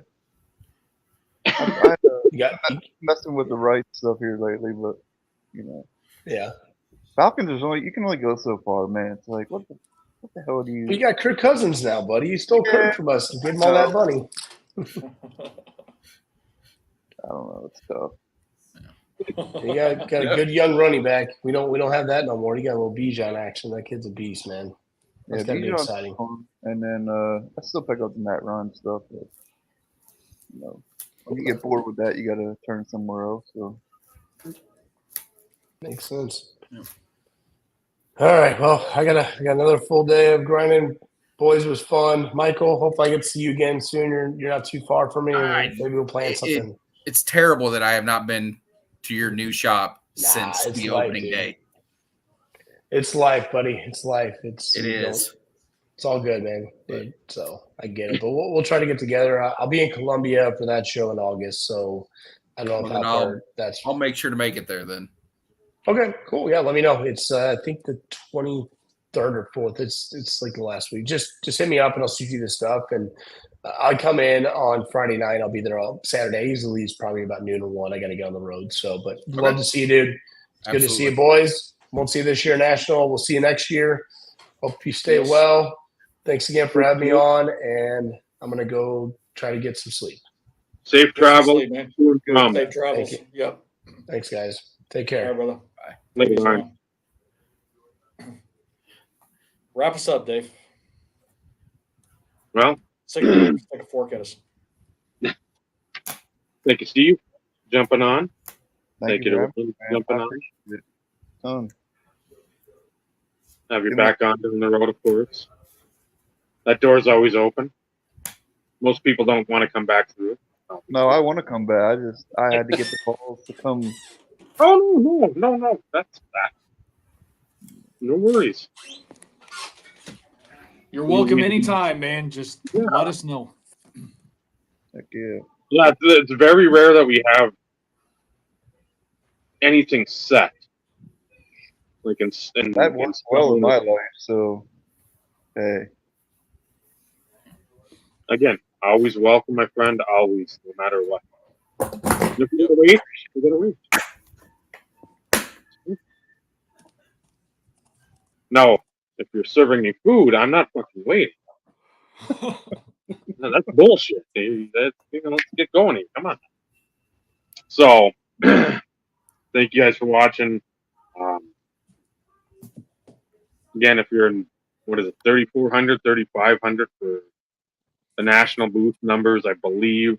I'm messing with the right stuff here lately, but Yeah. Falcons is only you can only go so far, man. It's like what the hell do you? You got Kirk Cousins now, buddy. You stole Kirk from us and gave him all that money. I don't know. It's tough. You got a good young running back. We don't have that no more. You got a little Bijan action. That kid's a beast, man. That's gotta be Bijan's exciting. fun. And then I still pick up the Matt Ryan stuff. But, you know, when you get bored with that, you got to turn somewhere else. So Makes sense. Yeah. All right. Well, I got another full day of grinding. Boys, it was fun. Michael, hope I get to see you again soon. You're not too far from me. Maybe we'll plan something. It's terrible that I have not been to your new shop since the opening day. It's life, buddy. It's life. It is. It's all good, man. So I get it, but we'll try to get together. I'll be in Columbia for that show in August, so I don't know how far that's. I'll make sure to make it there then. Okay, cool. Yeah, let me know. It's I think the 23rd or 4th. It's like the last week. Just hit me up and I'll shoot you the stuff. And I come in on Friday night. I'll be there on Saturday. Usually it's probably about noon or 1. I got to get on the road. So, but love to see you, dude. It's good to see you, boys. Won't see you this year national. We'll see you next year. Hope you stay well. Thanks again for having me on. And I'm gonna go try to get some sleep. Safe travel, man. Safe travels. Yep. Thanks, guys. Take care. All right, brother. Bye. Later, Ryan. Wrap us up, Dave. Well, take a fork at us. Thank you, Steve. Jumping on. Thank you, jumping on. It. Have you back on down the road, of course. That door's always open. Most people don't want to come back through it. No, I want to come back. I had to get the balls to come. Oh no. That's that. No worries. You're welcome anytime, man. Just let us know. Heck yeah. Yeah, it's very rare that we have anything set. Like that works well in my life, so hey. Again, always welcome, my friend. Always, no matter what. If you're gonna wait, you're gonna wait. No, if you're serving me food, I'm not fucking waiting. No, that's bullshit, dude. Let's get going here. Come on. So, thank you guys for watching. Again, if you're in, 3,400, 3,500 for the national booth numbers, I believe.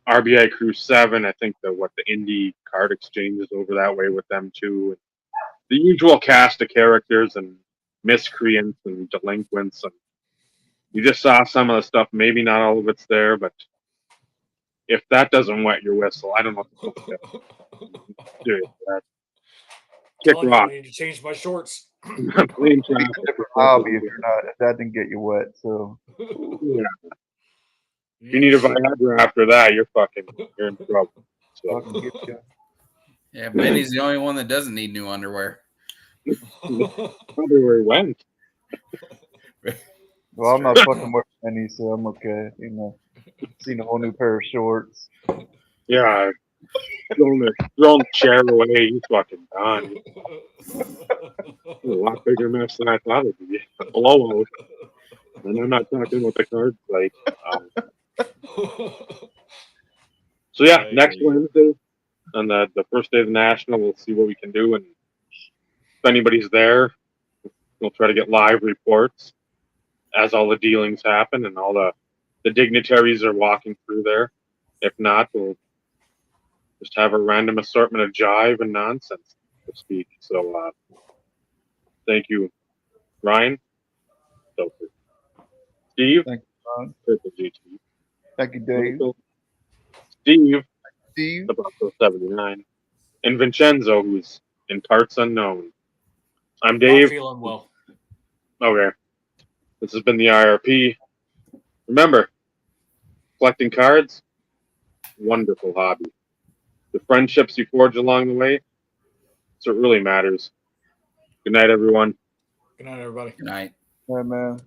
RBICRU7, I think the indie card exchange is over that way with them too. The usual cast of characters and miscreants and delinquents. And you just saw some of the stuff. Maybe not all of it's there, but if that doesn't wet your whistle, I don't know what to do. Dude, kick rock. I need to change my shorts. Clean traffic. Hobby if that didn't get you wet. So yeah. If you need a Viagra after that, you're in trouble. So. Yeah, Benny's the only one that doesn't need new underwear. Probably where he went. Well, I'm not fucking with Benny, so I'm okay. You know, seen a whole new pair of shorts. Yeah, throwing the chair away. He's fucking done. A lot bigger mess than I thought it would be. Blowout. And I'm not talking what the cards like. So yeah, next Wednesday on the first day of the national, we'll see what we can do, and if anybody's there, we'll try to get live reports as all the dealings happen and all the dignitaries are walking through there. If not, we'll just have a random assortment of jive and nonsense, so to speak. So thank you, Ryan. Steve. Thank you, Ron. Purple GT. Thank you, Dave. Steve. The Buffalo 79. And Vincenzo, who's in parts unknown. I'm Dave. Not feeling well. Okay. This has been the IRP. Remember, collecting cards, wonderful hobby. The friendships you forge along the way, that's what really matters. Good night, everyone. Good night, everybody. Good night. Bye, man.